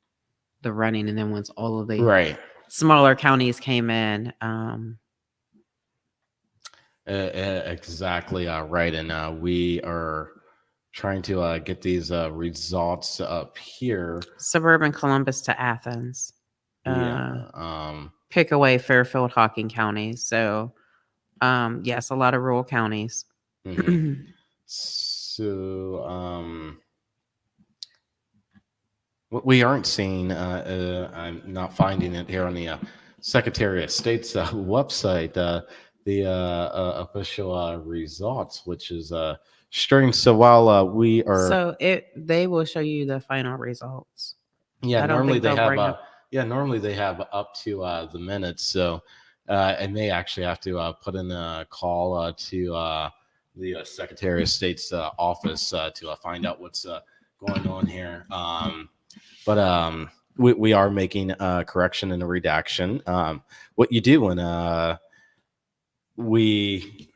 the running, and then once all of the smaller counties came in, exactly right, and we are trying to get these results up here. Suburban Columbus to Athens, pick away Fairfield, Hocking counties. So yes, a lot of rural counties. So what we aren't seeing, I'm not finding it here on the Secretary of State's website, the official results, which is strange. So while we are, they will show you the final results. Yeah, normally they have. Normally they have up to the minutes. So, and they actually have to put in a call to the Secretary of State's office to find out what's going on here. But we are making a correction in the redaction. What you do when we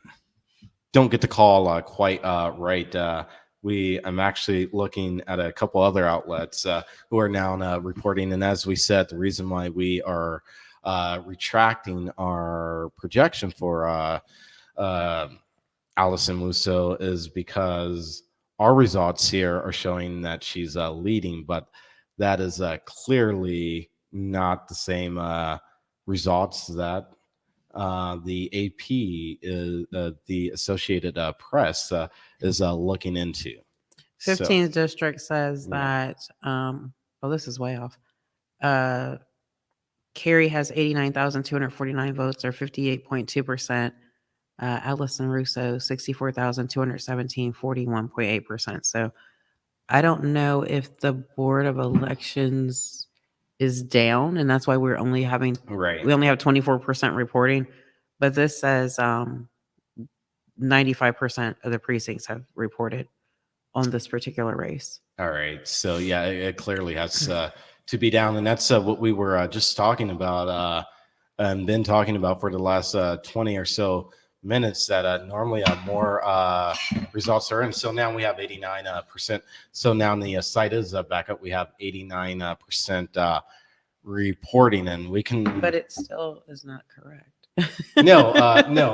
don't get the call quite right, I'm actually looking at a couple other outlets who are now reporting. And as we said, the reason why we are retracting our projection for Allison Musso is because our results here are showing that she's leading, but that is clearly not the same results that the AP is the Associated Press is looking into. 15th district says that this is way off. Carrie has 89,249 votes, or 58.2%. Allison Russo 64,217, 41.8%. So I don't know if the Board of Elections is down, and that's why we're only having we only have 24% reporting. But this says 95% of the precincts have reported on this particular race. All right. So yeah, it clearly has to be down, and that's what we were just talking about and been talking about for the last 20 or so minutes, that normally more results are in. So now we have 89%. So now the site is back up. We have 89% reporting, and we can. But it still is not correct. No,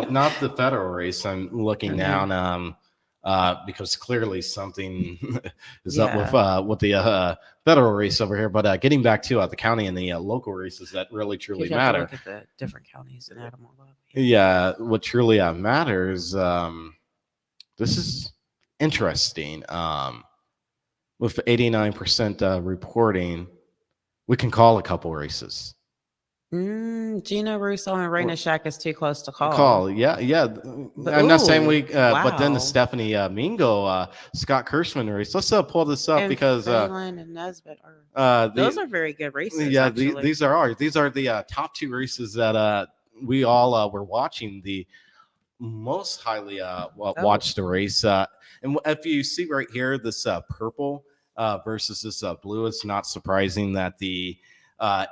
not the federal race. I'm looking down because clearly something is up with the federal race over here. But getting back to the county and the local races that really truly matter. Look at the different counties and add them all up. Yeah, what truly matters. This is interesting. With 89% reporting, we can call a couple races. Gina Russo and Raina Shack is too close to call. Yeah. But, I'm not saying we, but then the Stephanie Mingo, Scott Kirschman race. Let's pull this up, because Phelan and Nesbitt are those are very good races. Yeah, these are the top two races that we all were watching. The most highly watched the race. And if you see right here, this purple versus this blue, it's not surprising that the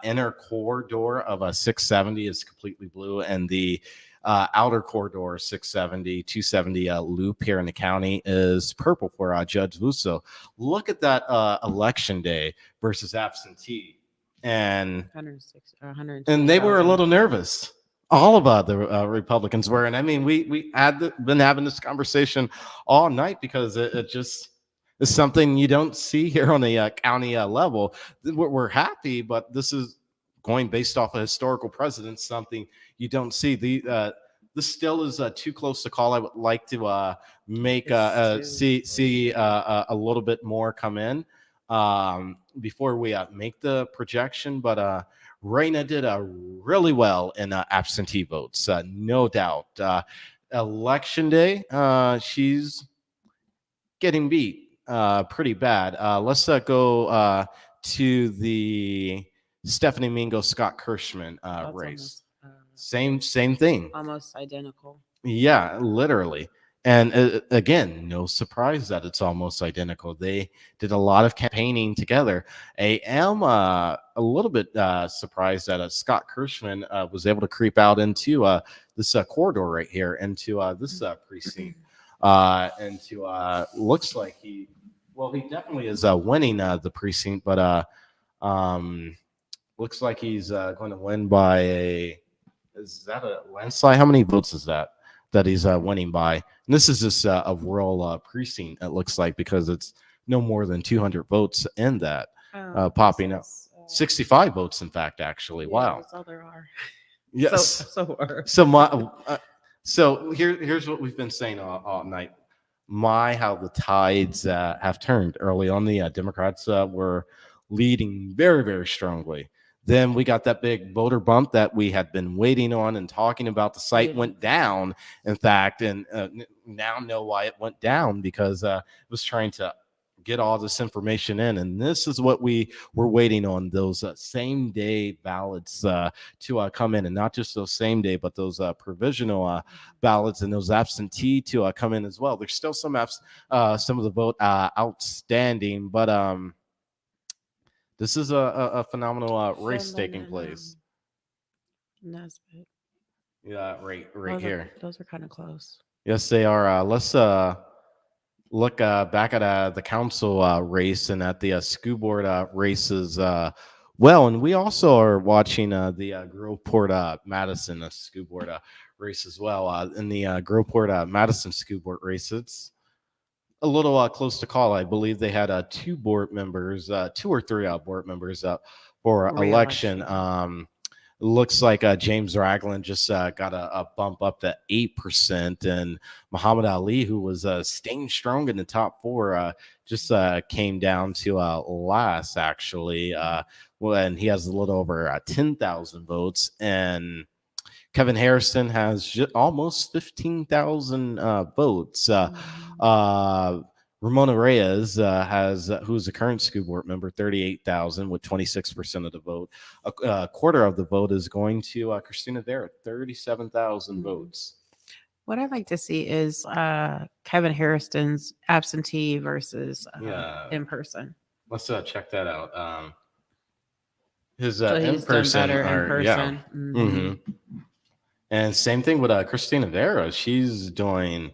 inner corridor of 670 is completely blue, and the outer corridor 670, 270 loop here in the county is purple for Judge Musso. Look at that election day versus absentee, and 106, and they were a little nervous. All of the Republicans were, and I mean, we had been having this conversation all night, because it just is something you don't see here on the county level. We're happy, but this is going based off of historical precedent, something you don't see. This still is too close to call. I would like to make see a little bit more come in before we make the projection. But Raina did really well in absentee votes, no doubt. Election day, she's getting beat. pretty bad. Let's go to the Stephanie Mingo Scott Kirschman race. Almost, Same thing. almost identical. Yeah, literally. And again, no surprise that it's almost identical. They did a lot of campaigning together. I am a little bit surprised that Scott Kirschman was able to creep out into this corridor right here, into this precinct. Looks like he definitely is winning the precinct, but looks like he's going to win by is that a landslide? How many votes is that he's winning by? And this is just a rural precinct, it looks like, because it's no more than 200 votes in that popping up. 65 votes, in fact, actually. Yeah, wow. that's all there are. Yes. So here's what we've been saying all night. How the tides have turned. Early on, the Democrats were leading very, very strongly. Then we got that big voter bump that we had been waiting on and talking about. The site went down, in fact, and now know why it went down, because it was trying to get all this information in. And this is what we were waiting on, those same day ballots to come in. And not just those same day, but those provisional ballots and those absentee to come in as well. There's still some of the vote outstanding, but this is a phenomenal race taking place. Nesbitt. Yeah, right here. Those are kind of close. Yes, they are. Let's look back at the council race and at the school board races. Well, and we also are watching the Groveport Madison school board race as well. In the Groveport Madison school board race, it's a little close to call. I believe they had two or three board members for election. Looks like James Ragland just got a bump up to 8%, and Muhammad Ali, who was staying strong in the top four, just came down to last, actually. And he has a little over 10,000 votes, and Kevin Harrison has almost 15,000 votes. Ramona Reyes who's a current school board member, 38,000 with 26% of the vote. A quarter of the vote is going to Christina Dara, 37,000 votes. What I'd like to see is Kevin Harrison's absentee versus in person. Let's check that out. His So he's in person, done better in person. Yeah. Mm-hmm. And same thing with Christina Vera. She's doing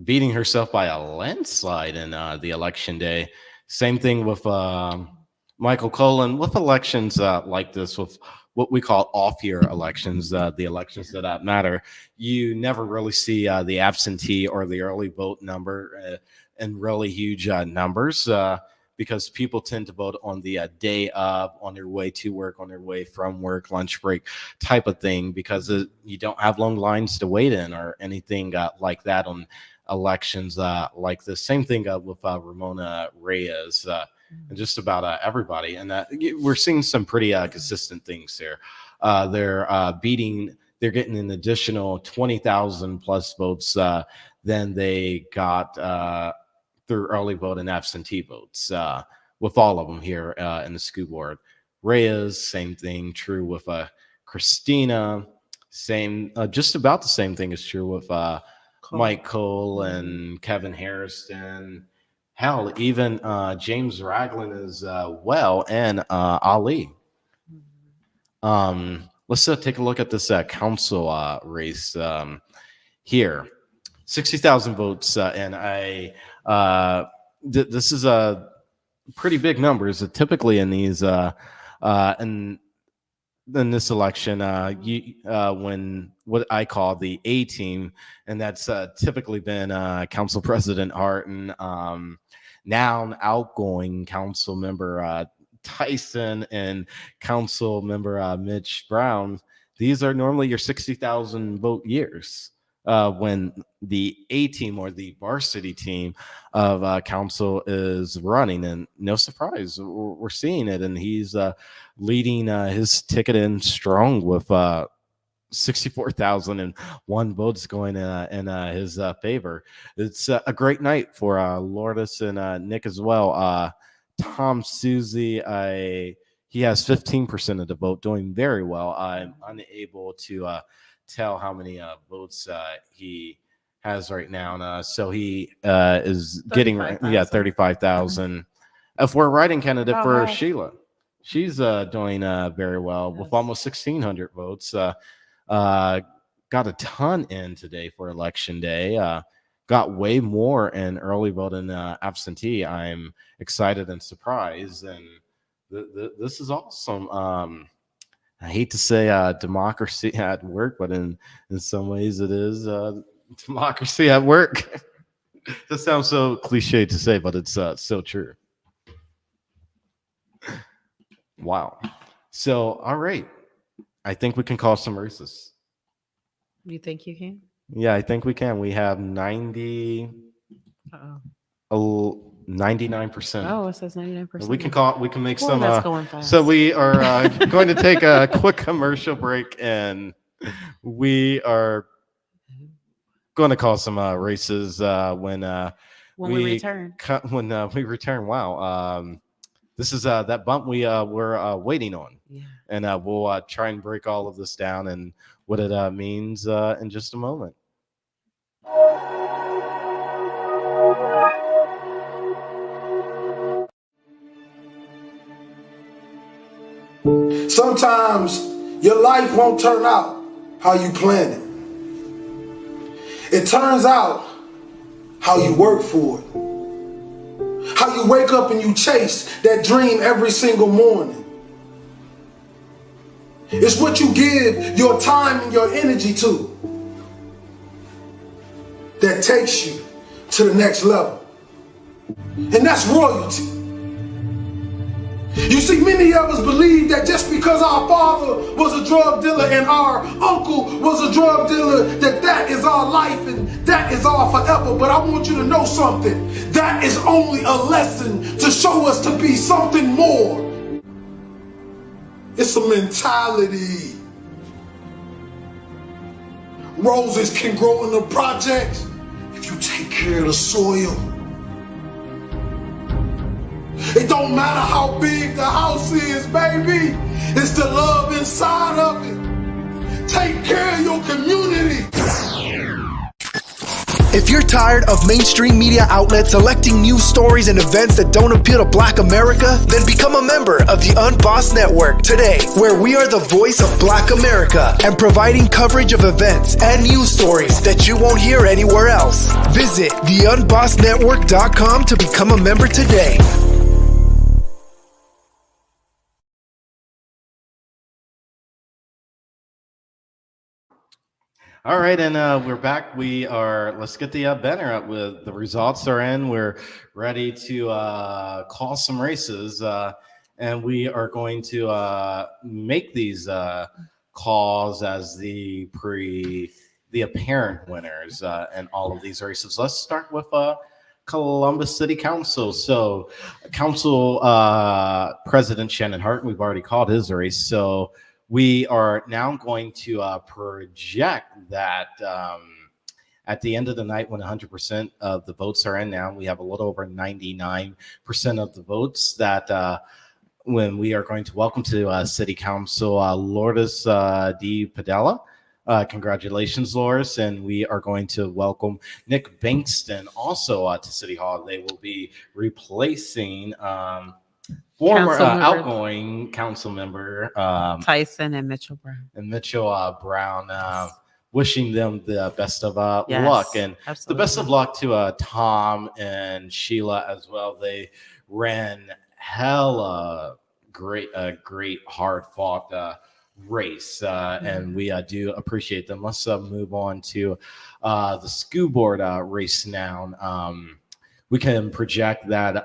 beating herself by a landslide in the election day. Same thing with Michael Cullen. With elections like this, with what we call off-year elections, the elections that matter, you never really see the absentee or the early vote number in really huge numbers. Because people tend to vote on the day of, on their way to work, on their way from work, lunch break type of thing, because you don't have long lines to wait in or anything like that on elections like this. Same thing with Ramona Reyes and just about everybody. And we're seeing some pretty consistent things here. They're getting an additional 20,000 plus votes than they got through early vote and absentee votes with all of them here in the school board. Reyes, same thing, true with Christina. Same, just about the same thing is true with Mike Cole and Kevin Harrison. Hell, even James Ragland as well, and Ali. Let's take a look at this council race here. 60,000 votes, and this is a pretty big numbers. Typically in these in this election, when what I call the A team, and that's typically been Council President Harton, now outgoing Council Member Tyson, and Council Member Mitch Brown. These are normally your 60,000 vote years. When the A team or the varsity team of council is running, and no surprise, we're seeing it, and he's leading his ticket in strong with 64,001 votes going in his favor. It's a great night for Lourdes and Nick as well. Tom Susie, he has 15% of the vote, doing very well. I'm unable to tell how many votes he has right now. And, so he is getting 35,000. For a writing candidate for Sheila, she's doing very well with almost 1,600 votes. Got a ton in today for election day. Got way more in early vote and absentee. I'm excited and surprised, and this is awesome. I hate to say democracy at work, but in some ways it is democracy at work. That sounds so cliche to say, but it's so true. Wow. So, all right. I think we can call some races. You think you can? Yeah, I think we can. We have 99%. Oh, it says 99%. We can make some. That's going fast. So we are going to take a quick commercial break, and we are going to call some races when we return. When we return. Wow. This is that bump we were waiting on. Yeah. And we'll try and break all of this down and what it means in just a moment. Sometimes your life won't turn out how you plan it. It turns out how you work for it. How you wake up and you chase that dream every single morning. It's what you give your time and your energy to that takes you to the next level. And that's royalty. You see, many of us believe that just because our father was a drug dealer and our uncle was a drug dealer, that is our life and that is our forever. But I want you to know something. That is only a lesson to show us to be something more. It's a mentality. Roses can grow in the projects if you take care of the soil. It don't matter how big the house is, baby. It's the love inside of it. Take care of your community. If you're tired of mainstream media outlets selecting news stories and events that don't appeal to Black America, then become a member of the UnBossed Network today, where we are the voice of Black America and providing coverage of events and news stories that you won't hear anywhere else. Visit theunbossednetwork.com to become a member today. All right, and we're back. Let's get the banner up. With the results are in. We're ready to call some races, and we are going to make these calls as the apparent winners in all of these races. Let's start with Columbus City Council. So, Council President Shannon Hart, we've already called his race. So, we are now going to project that at the end of the night, when 100% of the votes are in now, we have a little over 99% of the votes that when we are going to welcome to City Council Lourdes D. Padilla. Congratulations, Lourdes. And we are going to welcome Nick Bankston also to City Hall. They will be replacing former outgoing council member Tyson and Mitchell Brown. Wishing them the best of luck, and absolutely. The best of luck to Tom and Sheila as well. They ran hella great hard fought race, and we do appreciate them. Let's move on to the school board race now. We can project that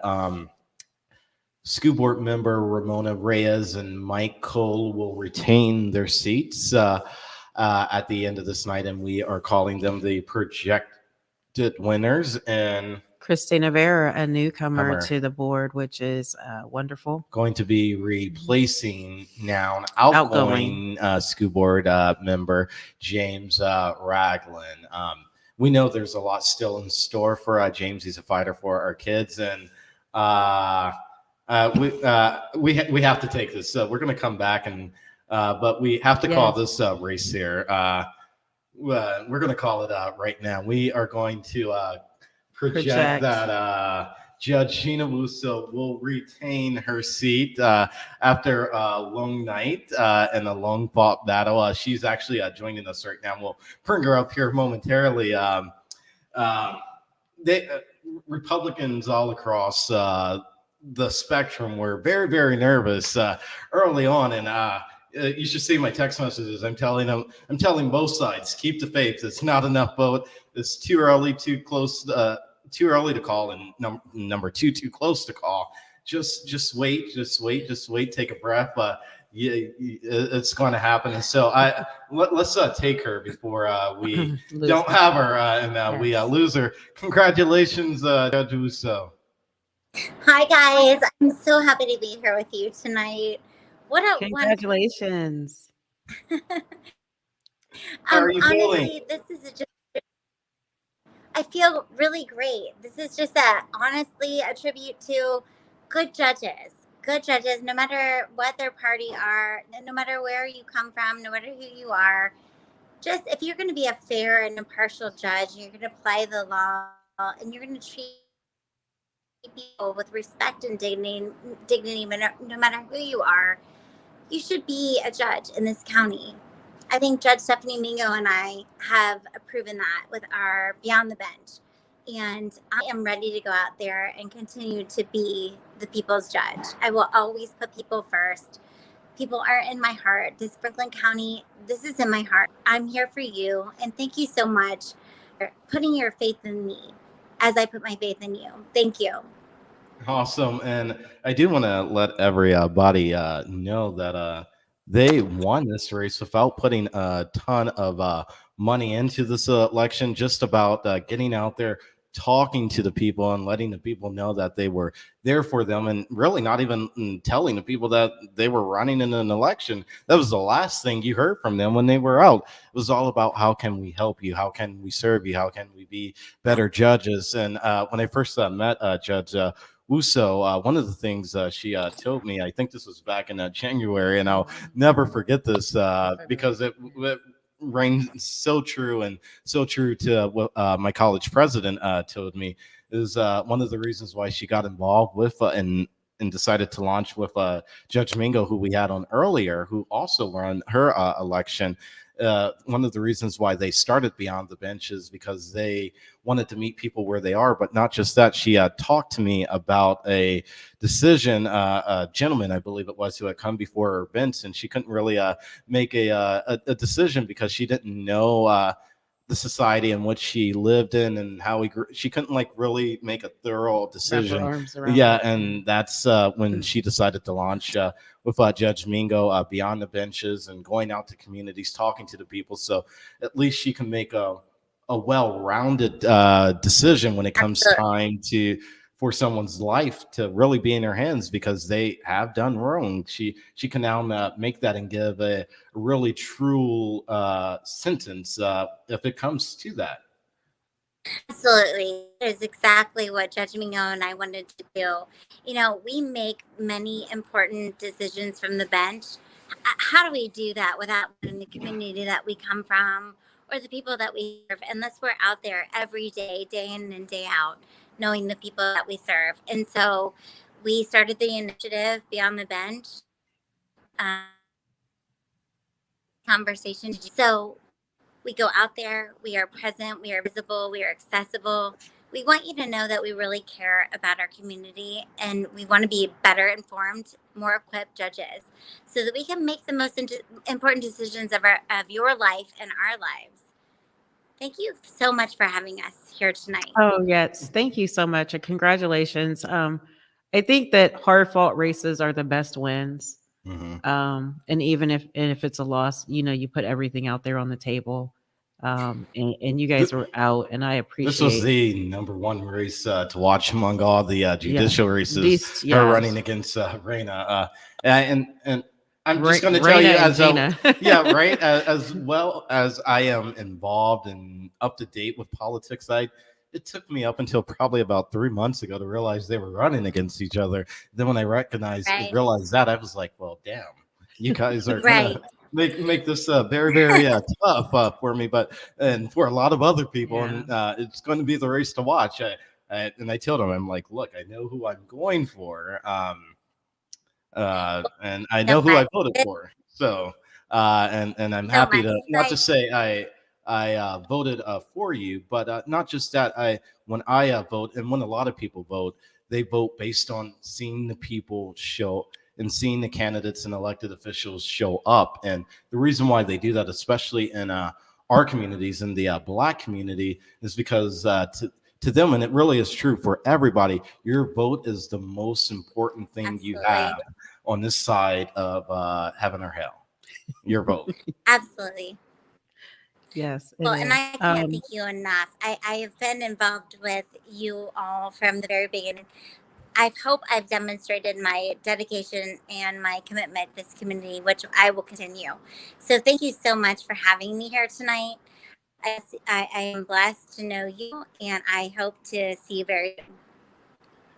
school board member Ramona Reyes and Mike Cole will retain their seats at the end of this night, and we are calling them the projected winners. And Christina Vera, a newcomer to the board, which is wonderful. Going to be replacing now an outgoing school board member, James Ragland. We know there's a lot still in store for James. He's a fighter for our kids, and we have to take this. We're going to come back, and but we have to call this race here. We're going to call it right now. We are going to project that Judge Gina Musso will retain her seat after a long night and a long fought battle. She's actually joining us right now. We'll bring her up here momentarily. Republicans all across the spectrum were very, very nervous early on, and you should see my text messages. I'm telling both sides, keep the faith. It's not enough vote. It's too early, too close. Too early to call, and number two, too close to call. Just wait. Take a breath. It's going to happen. And so let's take her before we don't have her and we lose her. Congratulations, Judge Musso. Hi guys, I'm so happy to be here with you tonight. What a congratulations! How are you honestly, this is just. I feel really great. This is just honestly a tribute to good judges, no matter what their party are, no matter where you come from, no matter who you are. Just if you're going to be a fair and impartial judge, you're going to apply the law, and you're going to treat people with respect and dignity, no matter who you are, you should be a judge in this county. I think Judge Stephanie Mingo and I have proven that with our Beyond the Bench. And I am ready to go out there and continue to be the people's judge. I will always put people first. People are in my heart. This Franklin County, this is in my heart. I'm here for you. And thank you so much for putting your faith in me as I put my faith in you. Thank you. Awesome. And I do want to let everybody know that they won this race without putting a ton of money into this election, just about getting out there, talking to the people and letting the people know that they were there for them, and really not even telling the people that they were running in an election. That was the last thing you heard from them when they were out. It was all about, how can we help you? How can we serve you? How can we be better judges? And when I first met Judge Musso, one of the things she told me, I think this was back in January, and I'll never forget this because it rang so true, and so true to what my college president told me, is one of the reasons why she got involved with and decided to launch with Judge Mingo, who we had on earlier, who also ran her election. One of the reasons why they started Beyond the Bench is because they wanted to meet people where they are. But not just that, she talked to me about a decision, a gentleman, I believe it was, who had come before her bench, and she couldn't really make a decision because she didn't know the society in which she lived in and how he grew. She couldn't really make a thorough decision. Yeah, and that's when she decided to launch with Judge Mingo, Beyond the Benches, and going out to communities, talking to the people, so at least she can make a well-rounded decision when it comes time for someone's life to really be in her hands, because they have done wrong. She can now make that and give a really true sentence if it comes to that. Absolutely. That is exactly what Judge Mingo and I wanted to do. You know, we make many important decisions from the bench. How do we do that without in the community that we come from or the people that we serve, unless we're out there every day, day in and day out, knowing the people that we serve? And so we started the initiative Beyond the Bench conversation. So we go out there, we are present, we are visible, we are accessible. We want you to know that we really care about our community, and we want to be better informed, more equipped judges, so that we can make the most important decisions of your life and our lives. Thank you so much for having us here tonight. Oh, yes. Thank you so much. And congratulations. I think that hard fought races are the best wins. Mm-hmm. And even if it's a loss, you put everything out there on the table. And you guys were out, and I appreciate. This was the number one race to watch among all the judicial races. Yes. Her running against Reina, and I'm just going to tell you, as right, as well as I am involved and up to date with politics, it took me up until probably about 3 months ago to realize they were running against each other. Then when I realized that, I was like, well, damn, you guys are gonna make this very, very tough for me, and for a lot of other people, and it's going to be the race to watch. And I told him, I'm like, look, I know who I'm going for, and I know who I voted for. So, and I'm happy to not to say I voted for you, but not just that. When I vote, and when a lot of people vote, they vote based on seeing the people show and seeing the candidates and elected officials show up. And the reason why they do that, especially in our communities, in the Black community, is because to them, and it really is true for everybody, your vote is the most important thing you have on this side of heaven or hell. Your vote. Absolutely. Yes. Well, and I can't thank you enough. I have been involved with you all from the very beginning. I hope I've demonstrated my dedication and my commitment to this community, which I will continue. So thank you so much for having me here tonight. I am blessed to know you, and I hope to see you very soon.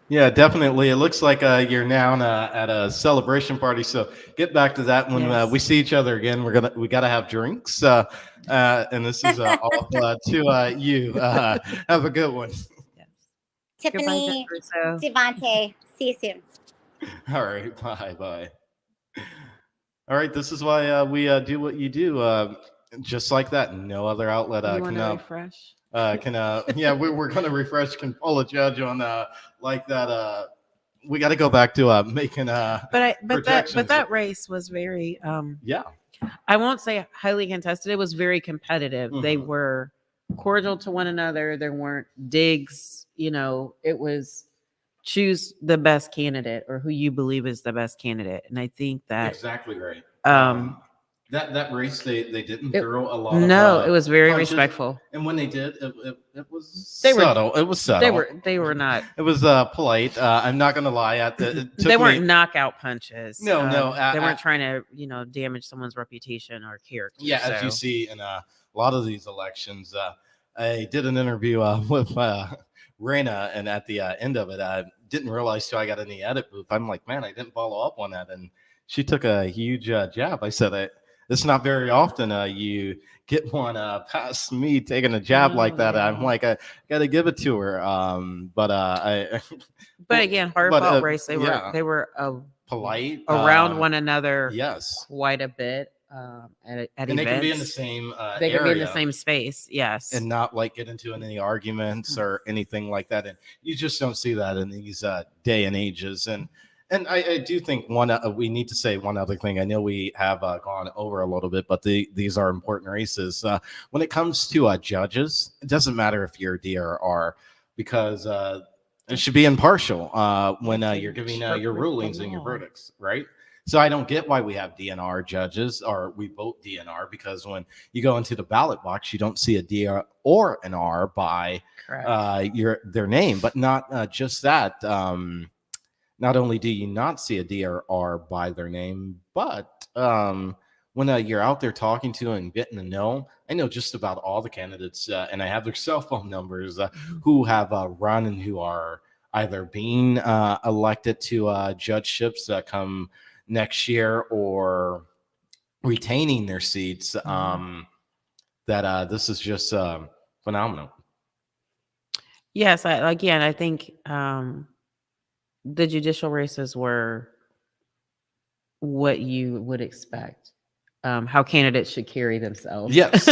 Yeah, definitely. It looks like you're now at a celebration party. So get back to that when we see each other again. We gotta have drinks. And this is all to you. Have a good one. Tiffany, DaVante, see you soon. All right, bye. All right, this is why we do what you do. Just like that, no other outlet can refresh. We're gonna refresh. Can pull a judge on like that. We got to go back to making but that race was very I won't say highly contested. It was very competitive. Mm-hmm. They were cordial to one another. There weren't digs. It was choose the best candidate or who you believe is the best candidate. And I think that exactly right. That race, they didn't throw a lot. It was very punches. Respectful. And when they did, it was subtle. It was subtle. They were not. It was polite. I'm not gonna lie. They weren't knockout punches. No. They weren't trying to damage someone's reputation or character. Yeah, as you see in a lot of these elections. I did an interview with Reina, and at the end of it, I didn't realize till I got in the edit booth. I'm like, man, I didn't follow up on that, and she took a huge jab. I said, it's not very often you get one past me taking a jab like that. I'm like, I got to give it to her. But again, hard-fought race. They were polite around one another. Yes, quite a bit. At and events. They can be in the same they can be in the same space, yes, and not like get into any arguments or anything like that. And you just don't see that in these day and ages. And I do think we need to say one other thing. I know we have gone over a little bit, but these are important races. When it comes to judges, it doesn't matter if you're D or R, because it should be impartial when you're giving your rulings and your verdicts, right? So I don't get why we have DNR judges, or we vote DNR, because when you go into the ballot box, you don't see a D or an R by their name. But not just that. Not only do you not see a D or R by their name, but when you're out there talking to and getting to know, I know just about all the candidates, and I have their cell phone numbers, who have run and who are either being elected to judgeships come next year or retaining their seats. That this is just phenomenal. Yes, I think the judicial races were what you would expect, how candidates should carry themselves. Yes.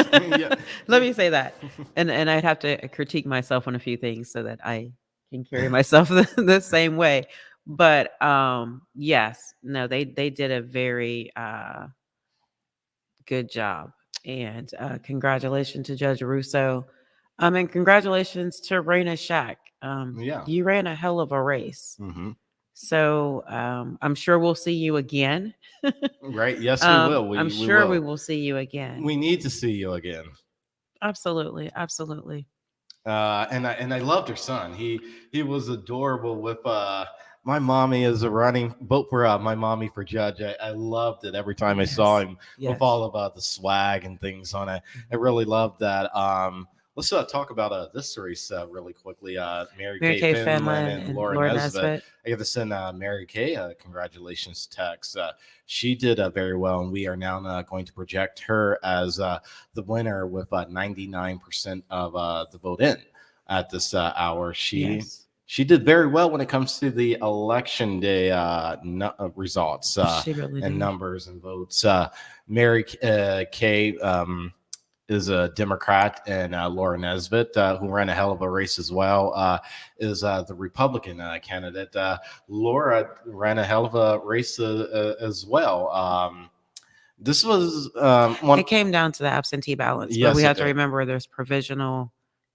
Let me say that. And I'd have to critique myself on a few things so that I can carry myself the same way. But yes, no, they did a very good job. And congratulations to Judge Russo. And congratulations to Reina Shack. You ran a hell of a race. Mm-hmm. So I'm sure we'll see you again. Right. Yes, we will. I'm sure we will see you again. We need to see you again. Absolutely. And I loved her son. He was adorable with my mommy as a running vote for my mommy for judge. I loved it every time I saw him with all of the swag and things on it. I really loved that. Let's talk about this race really quickly. Mary Kay Finland and Laura Nesbitt. I got to send Mary Kay congratulations text. She did very well, and we are now going to project her as the winner with 99% of the vote in at this hour. She did very well when it comes to the election day results and numbers and votes. Mary Kay is a Democrat, and Laura Nesbitt, who ran a hell of a race as well, is the Republican candidate. Laura ran a hell of a race as well. This was it came down to the absentee ballots, but we have to remember there's provisional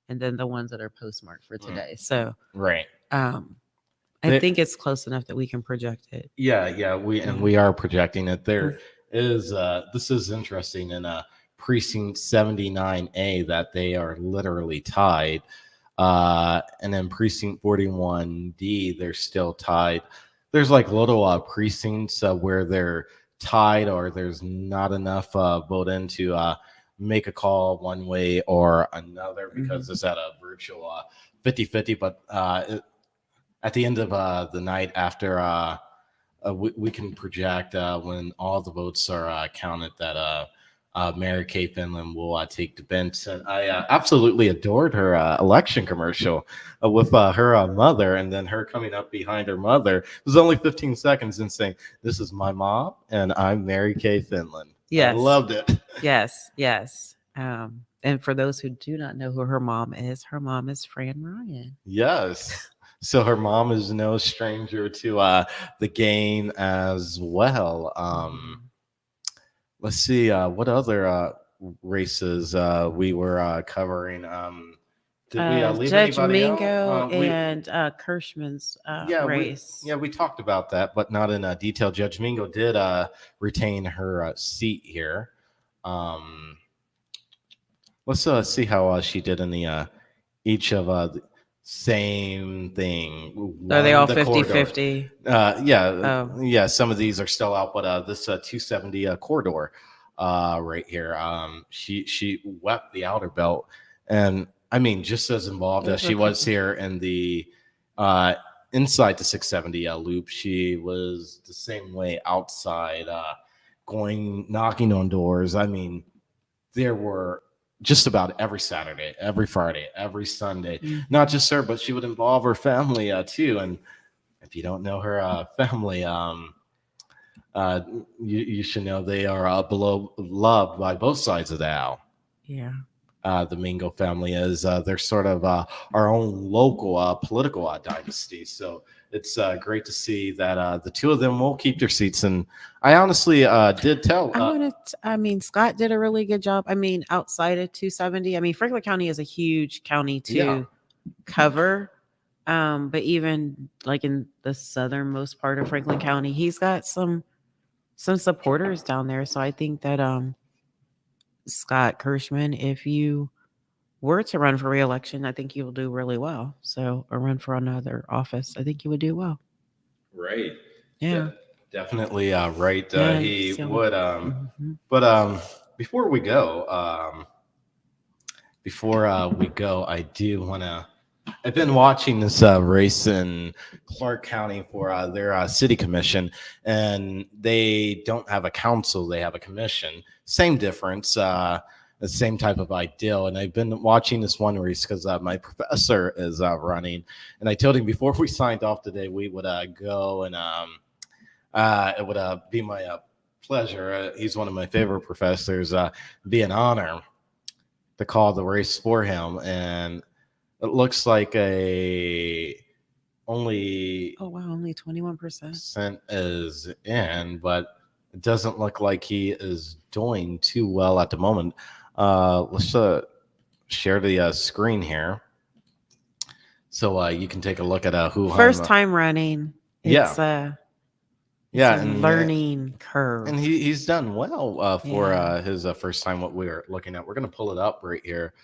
and then the ones that are postmarked for today. So right. I think it's close enough that we can project it. Yeah, we are projecting it. There is this is interesting in precinct 79A that they are literally tied. And then precinct 41D, they're still tied. There's like little precincts where they're tied or there's not enough vote in to make a call one way or another because it's at a virtual 50-50. But at the end of the night after we can project when all the votes are counted that Mary Kay Finland will take the bench. And I absolutely adored her election commercial with her mother, and then her coming up behind her mother. It was only 15 seconds and saying, "This is my mom, and I'm Mary Kay Finland." Yes. I loved it. Yes. And for those who do not know who her mom is Fran Ryan. Yes. So her mom is no stranger to the game as well. Let's see what other races we were covering. Did we leave Judge anybody Mingo out? and Kirschman's race. We talked about that, but not in detail. Judge Mingo did retain her seat here. Let's see how she did in the each of the same thing. Are they all 50-50? Yeah. Some of these are still out, but this 270 corridor right here. She wept the outer belt, and I mean, just as involved as she was here in the inside the 670 loop, she was the same way outside, knocking on doors. I mean, there were just about every Saturday, every Friday, every Sunday, not just her, but she would involve her family too. And if you don't know her family, you should know they are beloved by both sides of the aisle. Yeah. The Mingo family is they're sort of our own local political dynasty. So it's great to see that the two of them will keep their seats. And I honestly did tell. Scott did a really good job. I mean, outside of 270, I mean, Franklin County is a huge county to cover. But even like in the southernmost part of Franklin County, he's got some supporters down there. So I think that Scott Kirschman, if you were to run for re-election, I think you will do really well. So, or run for another office, I think you would do well. Right. Yeah. Definitely right. He would. But before we go, I do want to. I've been watching this race in Clark County for their city commission, and they don't have a council; they have a commission. Same difference, the same type of ideal. And I've been watching this one race because my professor is running, and I told him before we signed off today we would go, and it would be my pleasure. He's one of my favorite professors. Be an honor to call the race for him, and it looks like only 21% is in, but it doesn't look like he is doing too well at the moment. Let's share the screen here so you can take a look at who first time running. It's Yeah, a and learning curve. and he's done well for Yeah. his first time. What we're looking at, we're gonna pull it up right here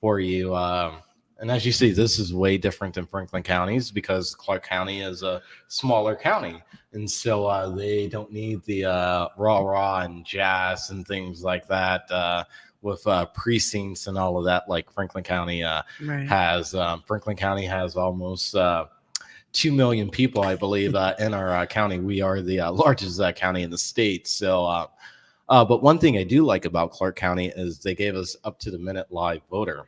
for you. And as you see, this is way different than Franklin counties because Clark County is a smaller county, and so they don't need the rah and jazz and things like that with precincts and all of that like Franklin County Right. has. Franklin County has almost 2 million people, I believe, in our county. We are the largest county in the state. So, but one thing I do like about Clark County is they gave us up to the minute live voter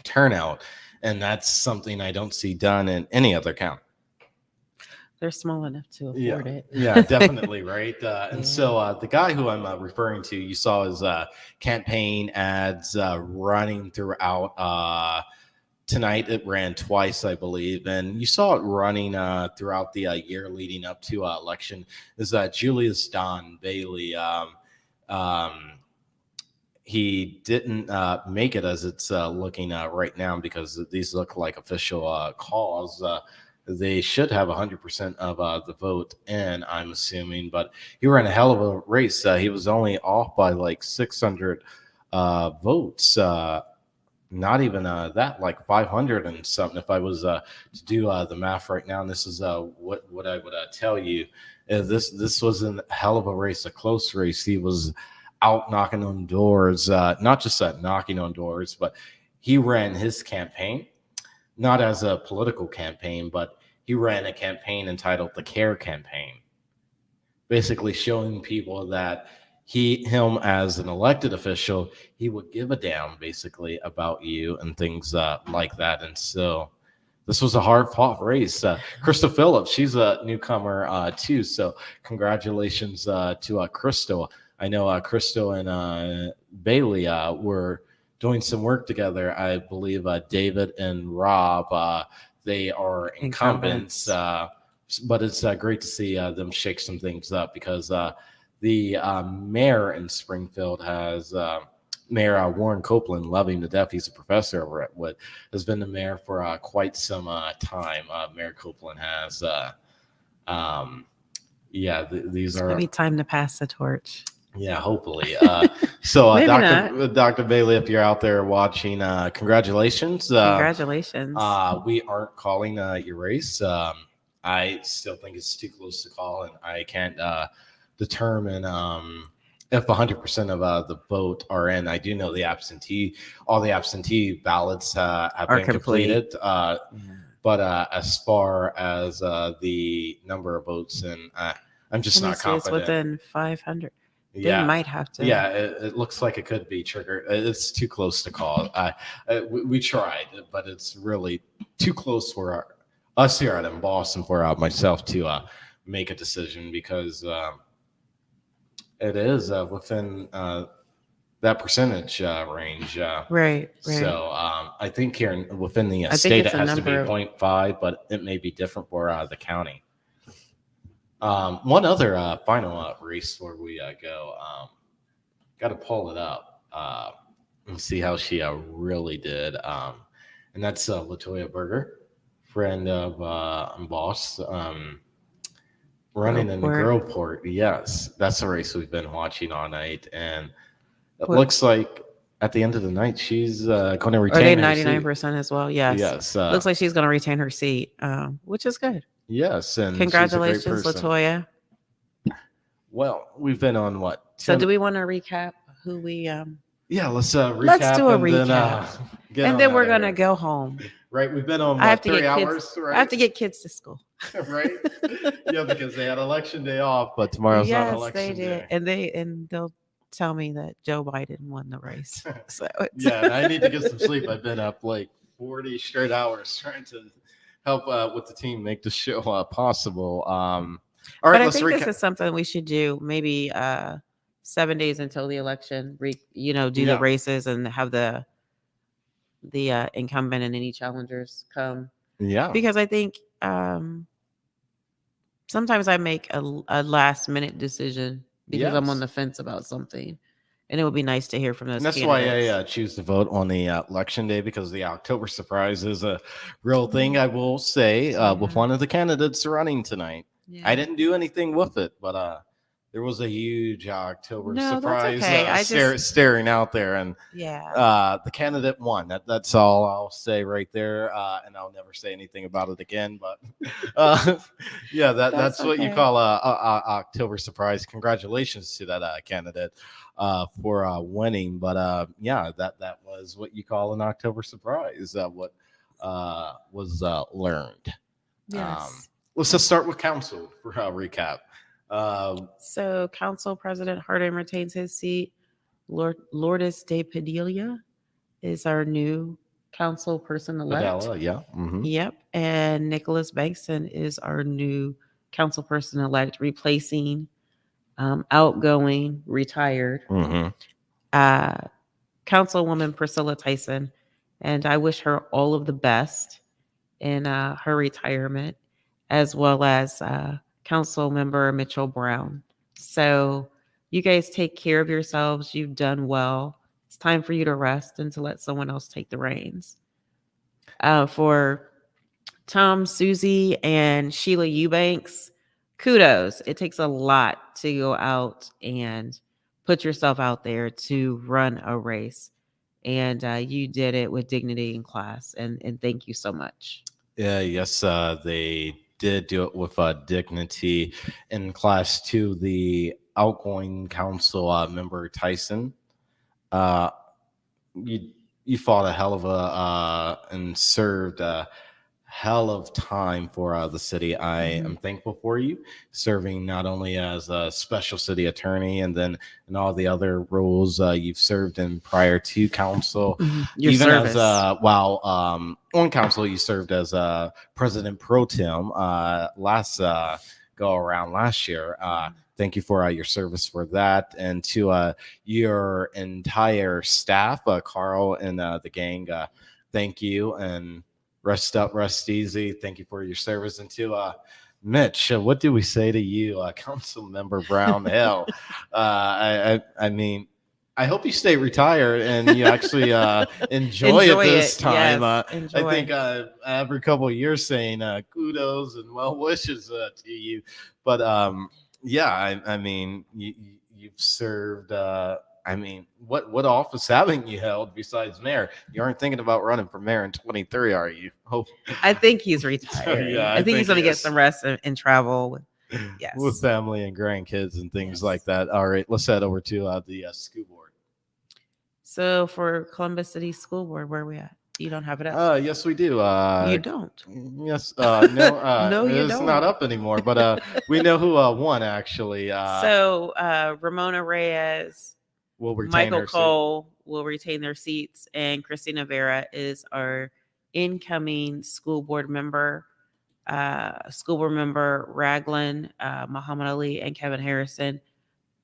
turnout, and that's something I don't see done in any other county. They're small enough to afford it. Yeah, definitely, right? And so the guy who I'm referring to, you saw his campaign ads running throughout. Tonight it ran twice, I believe, and you saw it running throughout the year leading up to election. Is Julius Don Bailey? He didn't make it as it's looking right now because these look like official calls. They should have 100% of the vote in, I'm assuming, but he ran a hell of a race. He was only off by like 600 votes. Not even that, like 500 and something. If I was to do the math right now, and this is what I would tell you, this was a hell of a race, a close race. He was out knocking on doors, not just knocking on doors, but he ran his campaign, not as a political campaign, but he ran a campaign entitled the CARE campaign, basically showing people that him as an elected official, he would give a damn basically about you and things like that. And so this was a hard fought race. Crystal Phillips, she's a newcomer too. So congratulations to Crystal. I know Crystal and Bailey were doing some work together. I believe David and Rob, they are incumbents. But it's great to see them shake some things up because the mayor in Springfield has Mayor Warren Copeland, loving to death. He's a professor over at Wood, has been the mayor for quite some time. Mayor Copeland has. These are maybe time to pass the torch. Yeah, hopefully. So, Dr. Bailey, if you're out there watching, congratulations. Congratulations. We aren't calling your race. I still think it's too close to call, and I can't determine if 100% of the vote are in. I do know all the absentee ballots have been completed. But as far as the number of votes, and I'm just not confident. It's within 500. They might have to. Yeah, it looks like it could be triggered. It's too close to call. We tried, but it's really too close for us here at UnBossed and for myself to make a decision because it is within that percentage range. Right. So I think here within the state it has to be 0.5, but it may be different for the county. One other final race where we go, got to pull it up and see how she really did. And that's Latoya Berger, friend of UnBossed, running in the Girlport. Yes, that's the race we've been watching all night. And it looks like at the end of the night, she's going to retain her 99% as well. Yes. Looks like she's going to retain her seat, which is good. Yes, and congratulations, Latoya. Well, we've been on what? So, do we want to recap who we? Yeah, let's recap. Let's do a recap, and then we're gonna go home. Right, we've been on what, 3 hours. Right? I have to get kids to school. Right. Yeah, because they had election day off, but tomorrow's not election day. And they'll tell me that Joe Biden won the race. So yeah, I need to get some sleep. I've been up like 40 straight hours trying to help with the team make the show possible. All right, I think this is something we should do. Maybe 7 days until the election. Do the races and have the incumbent and any challengers come. Yeah, because I think sometimes I make a last minute decision because I'm on the fence about something. And it would be nice to hear from those. And that's candidates. why I choose to vote on the election day, because the October surprise is a real thing. I will say with one of the candidates running tonight. I didn't do anything with it, but there was a huge October No, surprise that's okay. staring out there, and the candidate won. That's all I'll say right there, and I'll never say anything about it again. But yeah, that's what you call a October surprise. Congratulations to that candidate for winning. But yeah, that was what you call an October surprise. What was learned. Yes. Let's just start with council for a recap. So Council President Hardin retains his seat. Lourdes de Padilla is our new council person elect. Padilla, yeah. Mm-hmm. Yep. And Nicholas Bankston is our new council person elect, replacing outgoing, retired Councilwoman Priscilla Tyson. And I wish her all of the best in her retirement, as well as Council Member Mitchell Brown. So you guys take care of yourselves. You've done well. It's time for you to rest and to let someone else take the reins. For Tom, Susie, and Sheila Eubanks, kudos. It takes a lot to go out and put yourself out there to run a race. And you did it with dignity and class. And thank you so much. Yeah, yes, they did do it with dignity in class 2. The outgoing council member Tyson, you fought a hell of a and served a hell of time for the city. I am thankful for you serving not only as a special city attorney and then in all the other roles you've served in prior to council. Your even service. as while on council you served as president pro tem last go around last year. Thank you for your service for that, and to your entire staff, Carl and the gang. Thank you, and rest up, rest easy. Thank you for your service. And to Mitch, what do we say to you, Council Member Brown? Hell, I mean, I hope you stay retired and you actually enjoy it this time. Yes, I think every couple of years saying kudos and well wishes to you. But yeah, I mean, you've served. I mean, what office haven't you held besides mayor? You aren't thinking about running for mayor in 23, are you? Hope. I think he's retired. Yeah, I think he's going to get some rest and travel. Yes. With family and grandkids and things like that. All right, let's head over to the school board. So for Columbus City School Board, where are we at? You don't have it up? Yes, we do. You don't? Yes. No, No, you it's don't. not up anymore, but we know who won, actually. So Ramona Reyes, will retain Michael her seat. Cole will retain their seats, and Christina Vera is our incoming school board member. School board member Raglan, Muhammad Ali, and Kevin Harrison.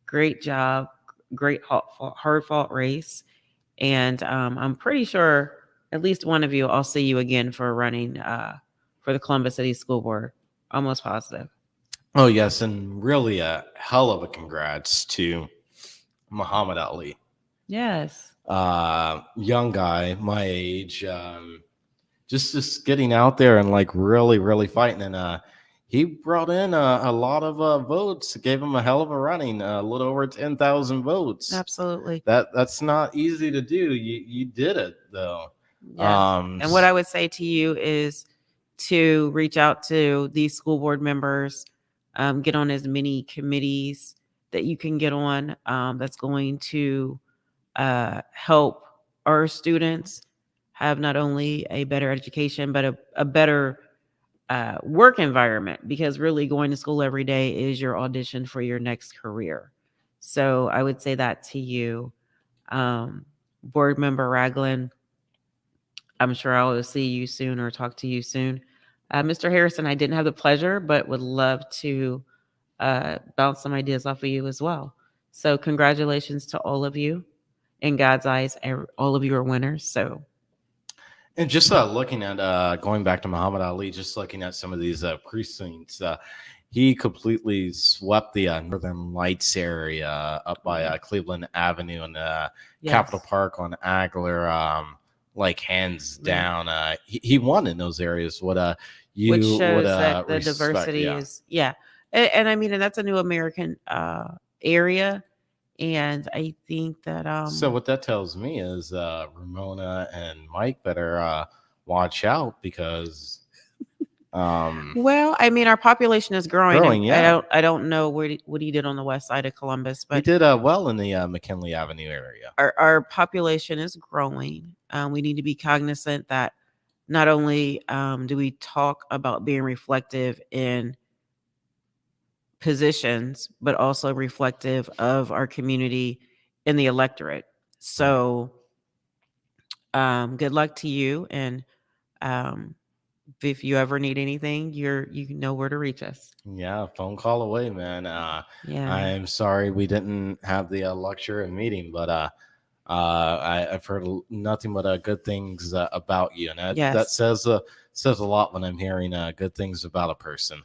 Great job. Great hard-fought race. And I'm pretty sure at least one of you, I'll see you again for running for the Columbus City School Board. Almost positive. Oh, yes. And really a hell of a congrats to Muhammad Ali. Yes. Young guy, my age, just getting out there and like really fighting. And he brought in a lot of votes, gave him a hell of a running, a little over 10,000 votes. Absolutely. That's not easy to do. You did it though. Yeah. And what I would say to you is to reach out to these school board members, get on as many committees that you can get on. That's going to help our students have not only a better education, but a better work environment, because really going to school every day is your audition for your next career. So I would say that to you. Board member Raglan, I'm sure I'll see you soon or talk to you soon. Mr. Harrison, I didn't have the pleasure, but would love to bounce some ideas off of you as well. So congratulations to all of you. In God's eyes, all of you are winners. So. And just looking at going back to Muhammad Ali, just looking at some of these precincts, he completely swept the Northern Lights area up by Cleveland Avenue and Capitol Park on Agler, like hands down. He won in those areas. What you which shows would that the respect, diversity is And I mean, and that's a new American area. And I think that So what that tells me is Ramona and Mike better watch out because well, I mean, our population is growing. yeah. I don't know what he did on the west side of Columbus, but he did well in the McKinley Avenue area. Our population is growing. We need to be cognizant that not only do we talk about being reflective in positions, but also reflective of our community in the electorate. So good luck to you. And if you ever need anything, you know where to reach us. Yeah, phone call away, man. Yeah. I'm sorry we didn't have the luxury of meeting, but I've heard nothing but good things about you, and that says a lot when I'm hearing good things about a person.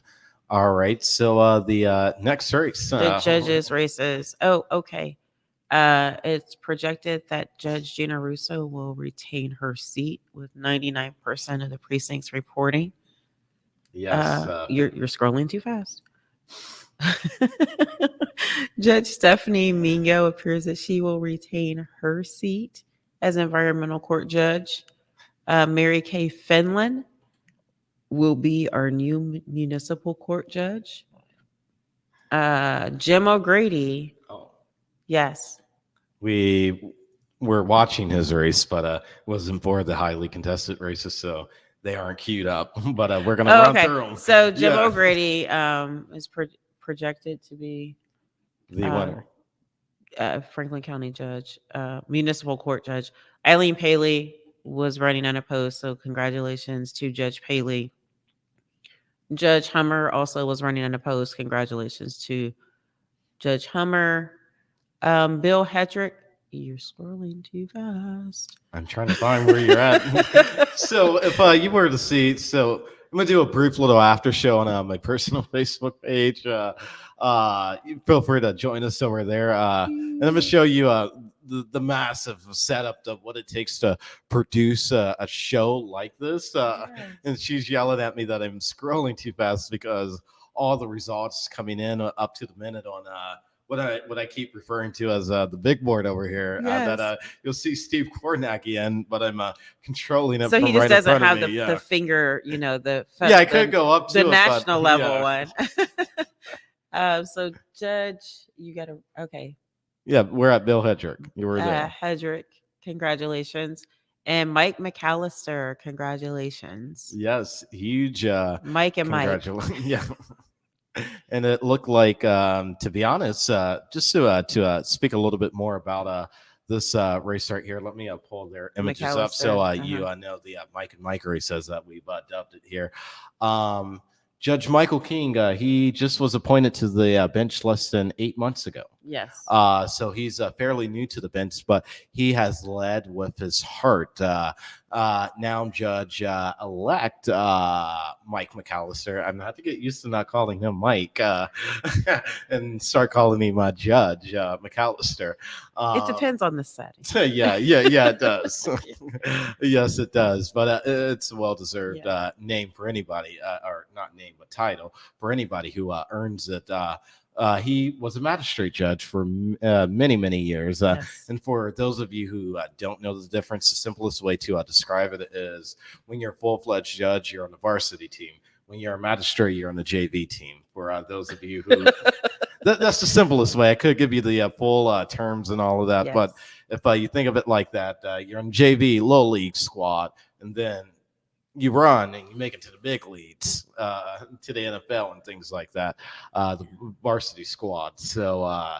All right, so the next race, the judges' races. Oh, okay. It's projected that Judge Gina Russo will retain her seat with 99% of the precincts reporting. Yes, you're scrolling too fast. Judge Stephanie Mingo appears that she will retain her seat as environmental court judge. Mary Kay Fenlon will be our new municipal court judge. Jim O'Grady. Oh. Yes. We were watching his race, but wasn't for the highly contested races, so they aren't queued up. But we're gonna run through them. So Jim O'Grady is projected to be the winner. Franklin County judge, municipal court judge. Eileen Paley was running unopposed, so congratulations to Judge Paley. Judge Hummer also was running unopposed. Congratulations to Judge Hummer. Bill Hedrick, you're scrolling too fast. I'm trying to find where you're at. So if you were to see, so I'm gonna do a brief little after show on my personal Facebook page. You feel free to join us over there, and I'm gonna show you the massive setup of what it takes to produce a show like this. And she's yelling at me that I'm scrolling too fast because all the results coming in up to the minute on what I keep referring to as the big board over here. Yes. That you'll see Steve Kornacki in, but I'm controlling it. So from he just right doesn't in front have of me. the finger, the I could go up to the it, national but, level one. So Judge, you got to okay. Yeah, we're at Bill Hedrick. You were there. Hedrick, congratulations. And Mike McAllister, congratulations. Yes, huge. Mike and Mike. Yeah. And it looked like, to be honest, just to speak a little bit more about this race right here. Let me pull their images up so you know the Mike and Mike races that we've dubbed it here. Judge Michael King, he just was appointed to the bench less than 8 months ago. Yes. So he's fairly new to the bench, but he has led with his heart. Now Judge-elect Mike McAllister. I'm going to have to get used to not calling him Mike and start calling him Judge McAllister. It depends on the setting. Yeah, it does. Yes, it does. But it's a well-deserved name for anybody, or not name, but title for anybody who earns it. He was a magistrate judge for many, many years. And for those of you who don't know the difference, the simplest way to describe it is when you're a full-fledged judge, you're on the varsity team. When you're a magistrate, you're on the JV team. For those of you who... that's the simplest way. I could give you the full terms and all of that. Yes. But if you think of it like that, you're on JV, low league squad, and then you run and you make it to the big leagues, to the NFL and things like that, the varsity squad. So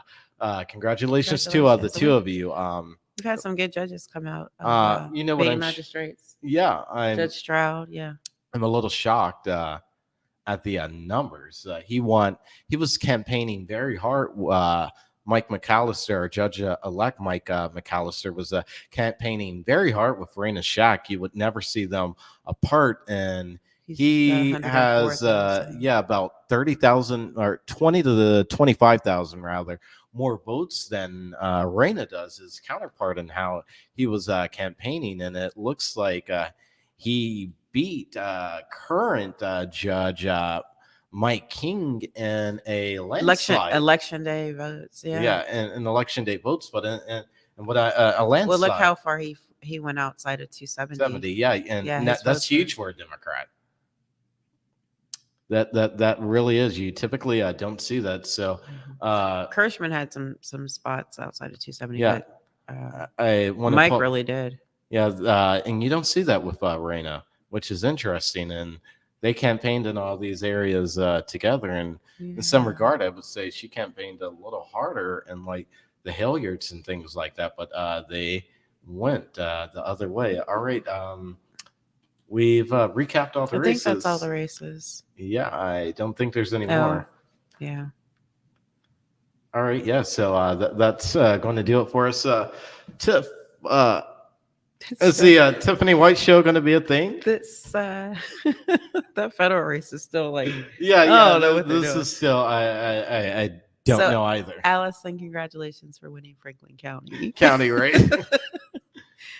congratulations to the two of you. We've had some good judges come out. You know what? Magistrates. Yeah, Judge Stroud. Yeah, I'm a little shocked at the numbers. He was campaigning very hard. Mike McAllister, Judge-elect Mike McAllister, was campaigning very hard with Raina Shack. You would never see them apart, and he has about 30,000 or 20 to the 25,000 rather more votes than Raina does, his counterpart, in how he was campaigning, and it looks like he beat current judge Mike King in a landslide. Election day votes. Yeah. Yeah, and election day votes, but and what a landslide. Well, look how far he went outside of 270. Yeah, and that's huge for a Democrat. That really is. You typically don't see that. So Kirschman had some spots outside of 270. Yeah, but, Mike really did. Yeah, and you don't see that with Reyna, which is interesting. And they campaigned in all these areas together. And in some regard, I would say she campaigned a little harder in like the Hilliards and things like that. But they went the other way. All right. We've recapped all the races. I think that's all the races. Yeah, I don't think there's any more. Yeah. All right. Yeah. So that's going to do it for us. Tiff, is the Tiffany White show going to be a thing? This that federal race is still like. Yeah. This is still. I don't know either. Allison, congratulations for winning Franklin County. Right?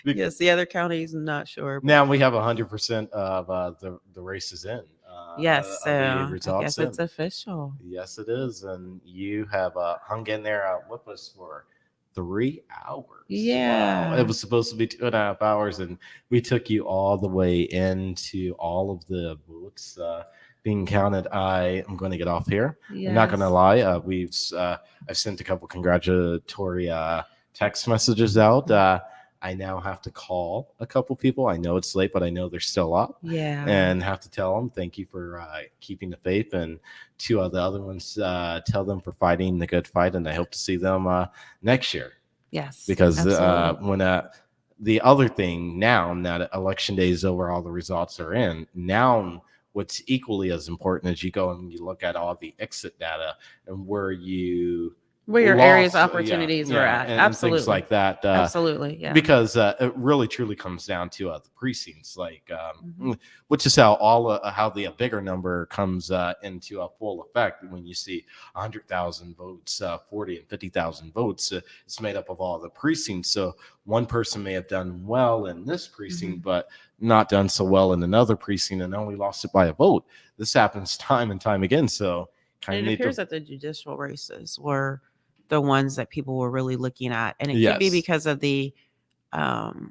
Yes, the other counties, I'm not sure. Now we have 100% of the races in. Yes, so I guess it's official. Yes, it is, and you have hung in there with us for 3 hours. Yeah, wow. It was supposed to be 2.5 hours, and we took you all the way into all of the votes being counted. I am going to get off here. Yes. I'm not going to lie. I've sent a couple congratulatory text messages out. I now have to call a couple people. I know it's late, but I know they're still up. Yeah. And have to tell them thank you for keeping the faith. And 2 of the other ones, tell them for fighting the good fight. And I hope to see them next year. Yes. Because when the other thing now that election day is over, all the results are in. Now, what's equally as important is you go and you look at all the exit data and where your areas of opportunities were at. And absolutely. Things like that. Absolutely. Yeah. Because it really truly comes down to the precincts, like which is how how the bigger number comes into a full effect when you see 100,000 votes, 40 and 50,000 votes. It's made up of all the precincts. So one person may have done well in this precinct, but not done so well in another precinct and only lost it by a vote. This happens time and time again. So it appears that the judicial races were the ones that people were really looking at, and it could be because of the climate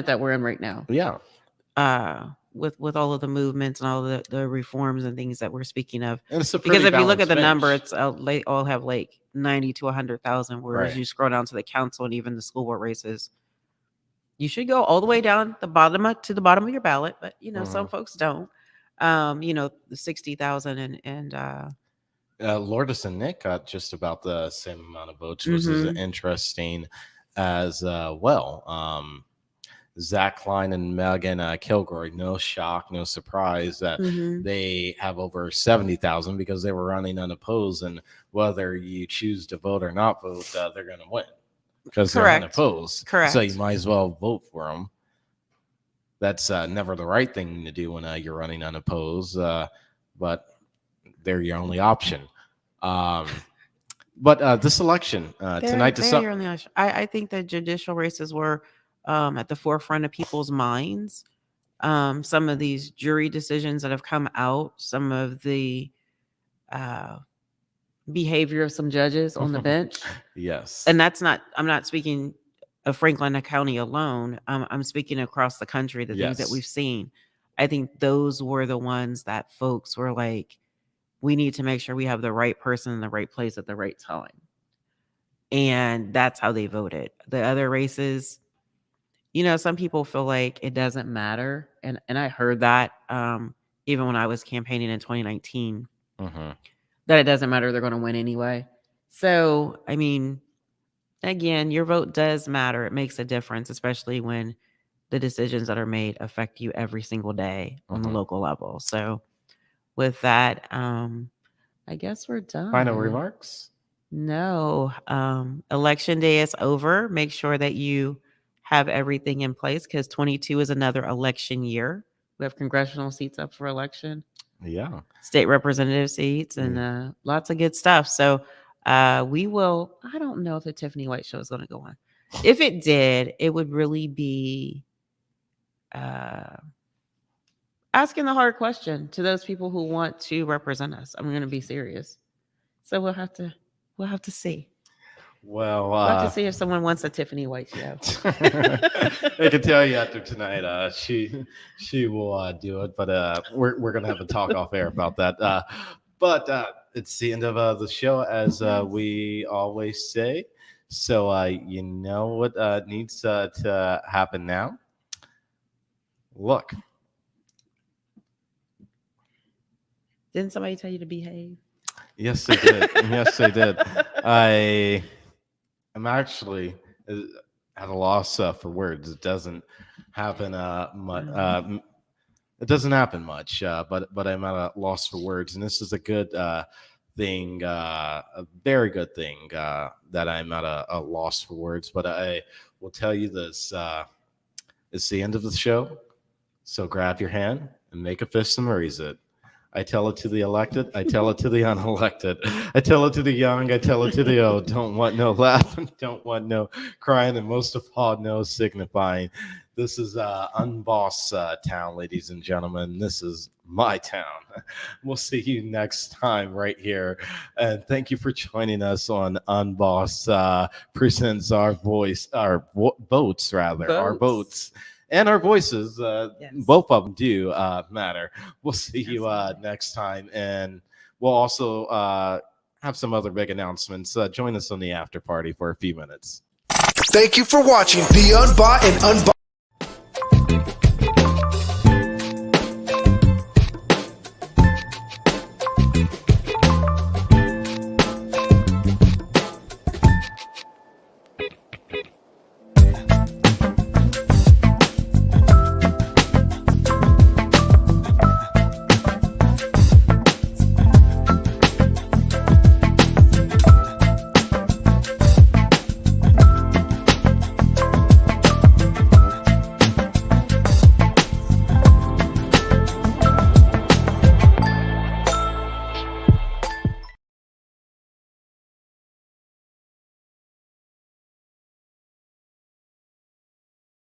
that we're in right now. Yeah. With all of the movements and all the reforms and things that we're speaking of. Because if you look at the number, it's they all have like 90 to 100,000. Whereas you scroll down to the council and even the school board races, you should go all the way down the bottom of your ballot. But some folks don't. The 60,000 and Lourdes and Nick got just about the same amount of votes, which is interesting as well. Zach Klein and Megan Kilgore, no shock, no surprise that they have over 70,000 because they were running unopposed. And whether you choose to vote or not vote, they're going to win because they're unopposed. Correct. So you might as well vote for them. That's never the right thing to do when you're running unopposed, but they're your only option. But this election tonight, they're your only option. I think the judicial races were at the forefront of people's minds. Some of these jury decisions that have come out, some of the behavior of some judges on the bench. Yes. And I'm not speaking of Franklin County alone. I'm speaking across the country, the things that we've seen. I think those were the ones that folks were like, we need to make sure we have the right person in the right place at the right time. And that's how they voted. The other races, some people feel like it doesn't matter. And I heard that even when I was campaigning in 2019, that it doesn't matter. They're going to win anyway. So, I mean, again, your vote does matter. It makes a difference, especially when the decisions that are made affect you every single day on the local level. So with that, I guess we're done. Final remarks? No. Election day is over. Make sure that you have everything in place because 22 is another election year. We have congressional seats up for election. Yeah. State representative seats and lots of good stuff. So we will, I don't know if the Tiffany White show is going to go on. If it did, it would really be, asking the hard question to those people who want to represent us. I'm going to be serious. So we'll have to see. Well, we'll have to see if someone wants a Tiffany White show. I can tell you after tonight, she will do it, but we're gonna have a talk off air about that. But it's the end of the show, as we always say. So you know what needs to happen now? Look. Didn't somebody tell you to behave? Yes, they did. Yes, they did. I'm actually at a loss for words. It doesn't happen much. It doesn't happen much, but I'm at a loss for words, and this is a good thing, a very good thing that I'm at a loss for words. But I will tell you this: it's the end of the show, so grab your hand and make a fist and raise it. I tell it to the elected. I tell it to the unelected. I tell it to the young. I tell it to the old. Don't want no laughing. Don't want no crying. And most of all, no signifying. This is UnBossed town, ladies and gentlemen. This is my town. We'll see you next time right here. And thank you for joining us on UnBossed presents our voice, our votes, rather. Our votes. And our voices, yes. Both of them do matter. We'll see you next time. And we'll also have some other big announcements. Join us on the after party for a few minutes. Thank you for watching the UnBought and UnBossed